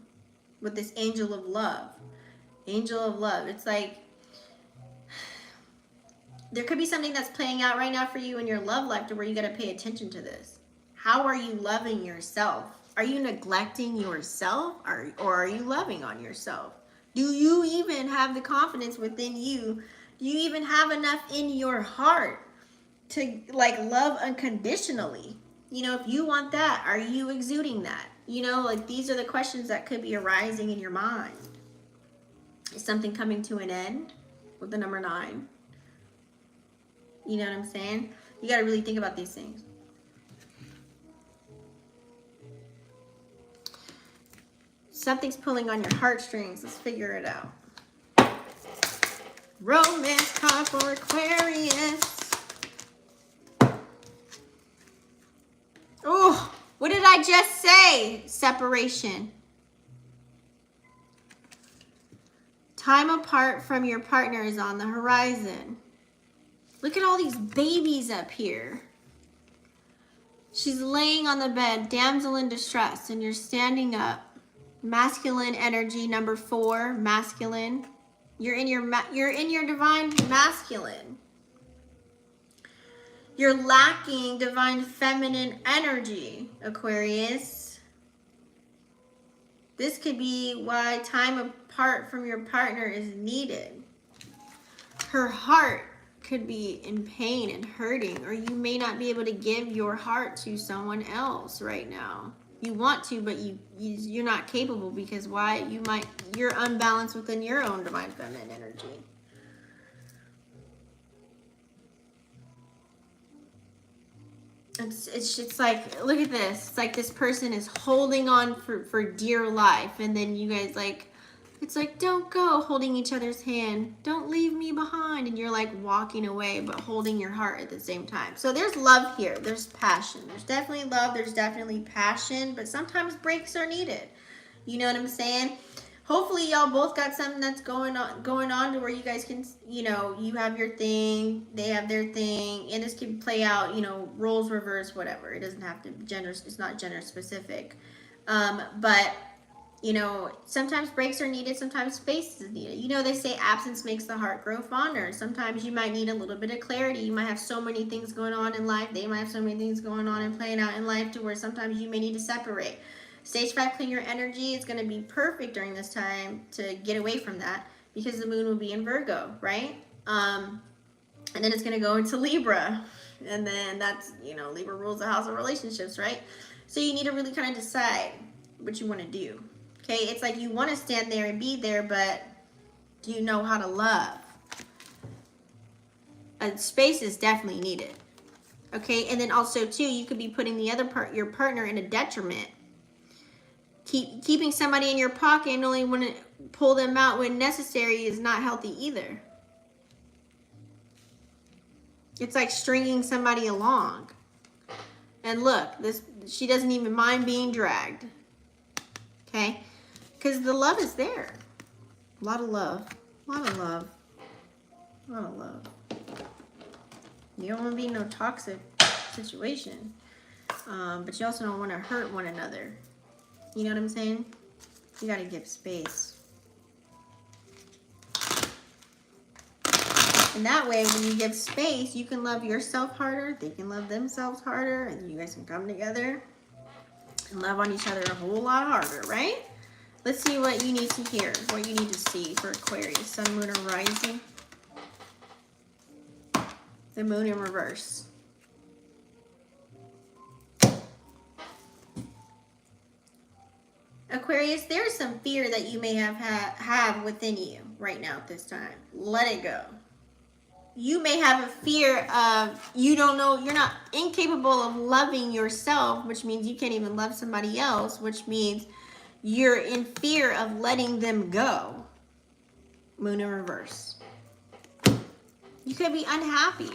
with this Angel of Love. Angel of Love. It's like there could be something that's playing out right now for you in your love life to where you got to pay attention to this. How are you loving yourself? Are you neglecting yourself, or are you loving on yourself? Do you even have the confidence within you? Do you even have enough in your heart to like love unconditionally? You know, if you want that, are you exuding that? You know, like these are the questions that could be arising in your mind. Is something coming to an end with the number 9? You know what I'm saying? You got to really think about these things. Something's pulling on your heartstrings. Let's figure it out. Romance card for Aquarius. Oh, what did I just say? Separation. Time apart from your partner is on the horizon. Look at all these babies up here. She's laying on the bed, damsel in distress, and you're standing up. Masculine energy, number 4, masculine. You're in your divine masculine. You're lacking divine feminine energy, Aquarius. This could be why time apart from your partner is needed. Her heart could be in pain and hurting, or you may not be able to give your heart to someone else right now. You want to, but you're not capable because why? You're unbalanced within your own divine feminine energy. It's like, look at this. It's like this person is holding on for dear life, and then you guys like, it's like, don't go, holding each other's hand. Don't leave me behind. And you're like walking away, but holding your heart at the same time. So there's love here. There's passion. There's definitely love. There's definitely passion. But sometimes breaks are needed. You know what I'm saying? Hopefully y'all both got something that's going on to where you guys can, you know, you have your thing, they have their thing, and this can play out, you know, roles reverse, whatever. It doesn't have to it's not gender specific. But you know, sometimes breaks are needed, sometimes space is needed. You know, they say absence makes the heart grow fonder. Sometimes you might need a little bit of clarity. You might have so many things going on in life. They might have so many things going on and playing out in life to where sometimes you may need to separate. Stage 5 clean your energy is going to be perfect during this time to get away from that because the moon will be in Virgo, right? And then it's going to go into Libra. And then that's, you know, Libra rules the house of relationships, right? So you need to really kind of decide what you want to do. Okay, it's like you want to stand there and be there, but do you know how to love? Space is definitely needed. Okay, and then also too, you could be putting the other part, your partner, in a detriment. Keeping somebody in your pocket and only want to pull them out when necessary is not healthy either. It's like stringing somebody along. And look, she doesn't even mind being dragged. Okay, because the love is there. A lot of love. A lot of love. A lot of love. You don't want to be in no toxic situation. But you also don't want to hurt one another. You know what I'm saying? You got to give space. And that way, when you give space, you can love yourself harder. They can love themselves harder. And you guys can come together and love on each other a whole lot harder, right? Let's see what you need to hear, what you need to see for Aquarius, sun, moon, or rising. The moon in reverse. Aquarius, there's some fear that you may have within you right now at this time. Let it go. You may have a fear of, you don't know, you're not incapable of loving yourself, which means you can't even love somebody else, which means you're in fear of letting them go. Moon in reverse. You could be unhappy.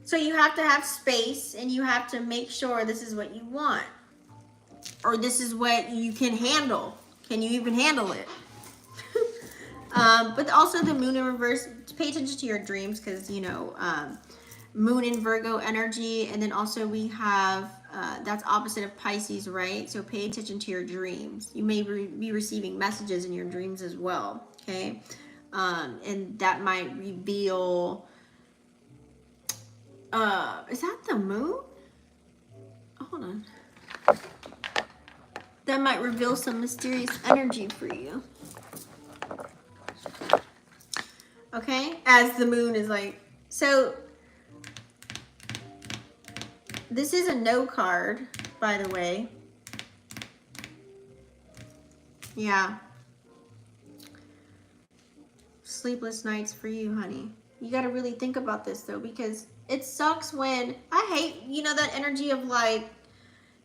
So you have to have space and you have to make sure this is what you want. Or this is what you can handle. Can you even handle it? But also the moon in reverse, pay attention to your dreams because, you know, moon in Virgo energy. And then also we have, that's opposite of Pisces, right? So pay attention to your dreams. You may be receiving messages in your dreams as well, okay? And that might reveal, is that the moon? Hold on. That might reveal some mysterious energy for you. Okay, as the moon is like, so this is a no card, by the way. Yeah. Sleepless nights for you, honey. You got to really think about this though, because it sucks when, I hate, you know, that energy of like,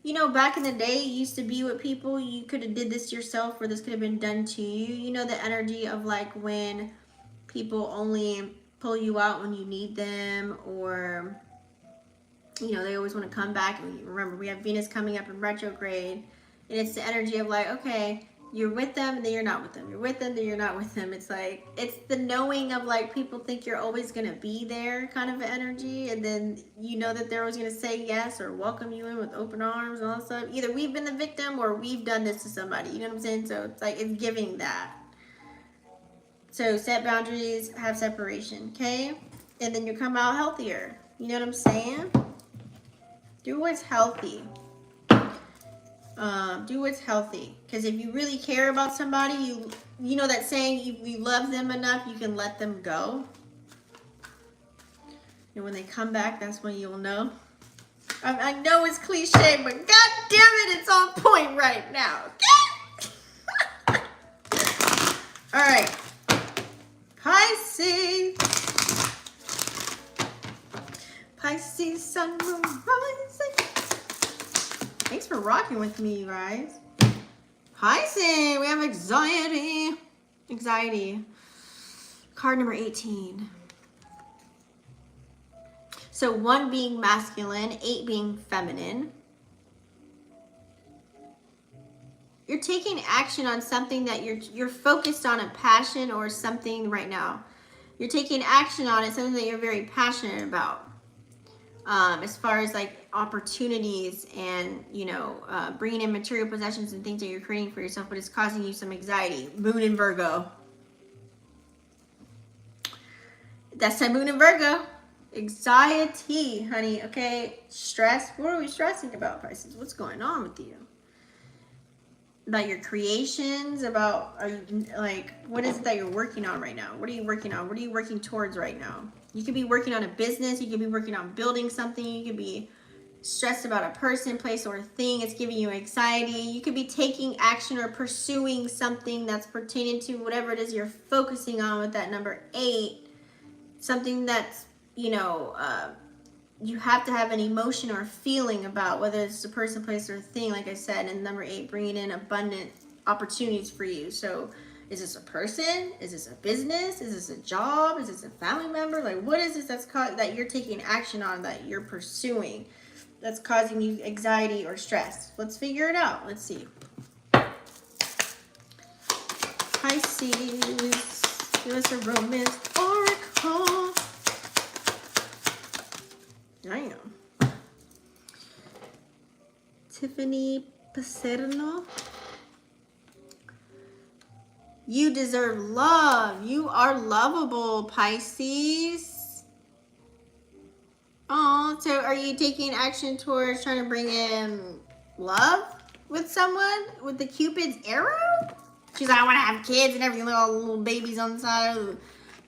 you know, back in the day, you used to be with people, you could have did this yourself or this could have been done to you. You know, the energy of like when people only pull you out when you need them, or, you know, they always want to come back. And remember, we have Venus coming up in retrograde, and it's the energy of like, okay, you're with them and then you're not with them. You're with them, then you're not with them. It's like, it's the knowing of like, people think you're always going to be there kind of energy. And then you know that they're always going to say yes or welcome you in with open arms and all that stuff. Either we've been the victim or we've done this to somebody. You know what I'm saying? So it's like, it's giving that. So set boundaries, have separation, okay? And then you come out healthier. You know what I'm saying? Do what's healthy. Do what's healthy. Because if you really care about somebody, you know that saying, you love them enough, you can let them go. And when they come back, that's when you'll know. I know it's cliche, but god damn it, it's on point right now. Okay? All right. Pisces. Pisces, sun, moon, rising. Thanks for rocking with me, you guys. Pisces, we have anxiety. Anxiety. Card number 18. So 1 being masculine, 8 being feminine. You're taking action on something that you're focused on, a passion or something right now. You're taking action on it, something that you're very passionate about. As far as like opportunities and, you know, bringing in material possessions and things that you're creating for yourself, but it's causing you some anxiety. Moon in Virgo. That's that moon in Virgo. Anxiety, honey, okay? Stress. What are we stressing about, Pisces? What's going on with you? About your creations, about, are you, like, what is it that you're working on right now? What are you working on? What are you working towards right now? You could be working on a business. You could be working on building something. You could be stressed about a person, place, or thing. It's giving you anxiety. You could be taking action or pursuing something that's pertaining to whatever it is you're focusing on with that number 8. Something that's, you know, you have to have an emotion or feeling about, whether it's a person, place, or thing, like I said. And number 8, bringing in abundant opportunities for you. So is this a person? Is this a business? Is this a job? Is this a family member? Like, what is this that's that you're taking action on, that you're pursuing, that's causing you anxiety or stress? Let's figure it out. Let's see. Pisces, give us a romance oracle. Damn. Tiffany Pacerno. You deserve love. You are lovable, Pisces. Oh, so are you taking action towards trying to bring in love with someone with the Cupid's arrow? She's like, I want to have kids and everything, little babies on the side,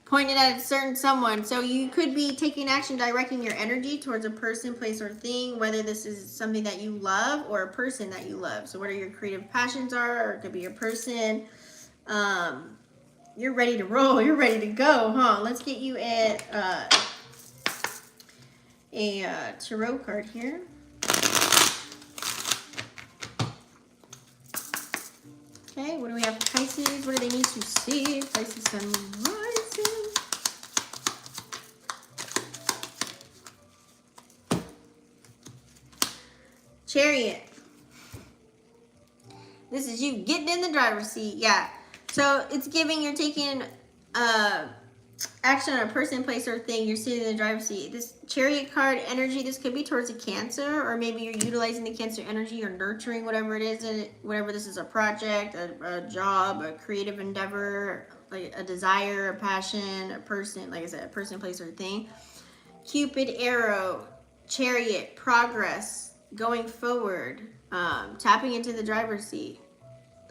pointed at a certain someone. So you could be taking action, directing your energy towards a person, place, or thing, whether this is something that you love or a person that you love. So whatever your creative passions are, or it could be a person. You're ready to roll. You're ready to go, huh? Let's get you a tarot card here. Okay, what do we have for Pisces? What do they need to see? Pisces, Sun, Rising. Chariot. This is you getting in the driver's seat. Yeah. So it's giving, you're taking action on a person, place, or thing. You're sitting in the driver's seat. This Chariot card energy, this could be towards a Cancer, or maybe you're utilizing the Cancer energy or nurturing whatever it is, and whatever this is, a project, a job, a creative endeavor, like a desire, a passion, a person, like I said, a person, place, or thing. Cupid arrow, Chariot, progress, going forward, tapping into the driver's seat.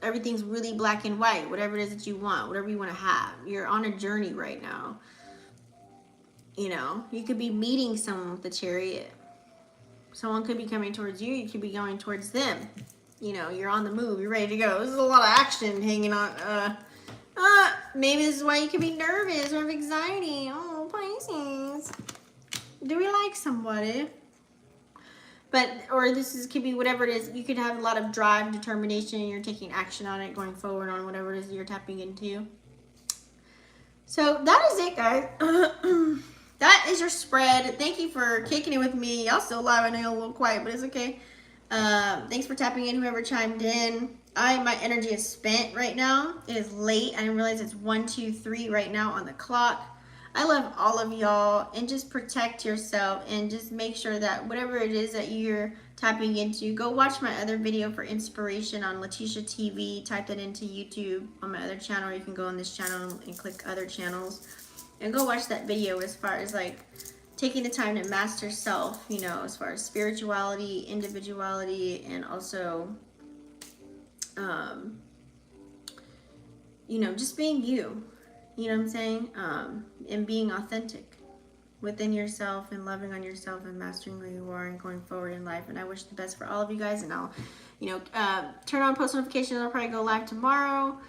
Everything's really black and white, whatever it is that you want, whatever you want to have. You're on a journey right now. You know, you could be meeting someone with the Chariot. Someone could be coming towards you. You could be going towards them. You know, you're on the move. You're ready to go. This is a lot of action hanging on. Maybe this is why you could be nervous or have anxiety. Oh, Pisces. Do we like somebody? But, or this is, could be whatever it is. You could have a lot of drive, determination, and you're taking action on it, going forward on whatever it is you're tapping into. So that is it, guys. That is your spread. Thank you for kicking it with me. Y'all still live. I know you're a little quiet, but it's okay. Thanks for tapping in, whoever chimed in. My energy is spent right now. It is late. I didn't realize it's 1, 2, 3 right now on the clock. I love all of y'all, and just protect yourself, and just make sure that whatever it is that you're tapping into, go watch my other video for inspiration on Letitia TV. Type that into YouTube on my other channel, or you can go on this channel and click other channels and go watch that video, as far as like taking the time to master self, you know, as far as spirituality, individuality, and also you know, just being you. You know what I'm saying? And being authentic within yourself, and loving on yourself, and mastering who you are, and going forward in life. And I wish the best for all of you guys. And I'll, you know, turn on post notifications. I'll probably go live tomorrow.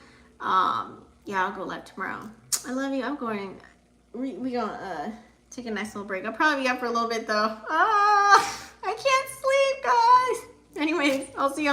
Yeah, I'll go live tomorrow. I love you. I'm going, we gonna take a nice little break. I'll probably be up for a little bit though. I can't sleep, guys. Anyways, I'll see y'all later.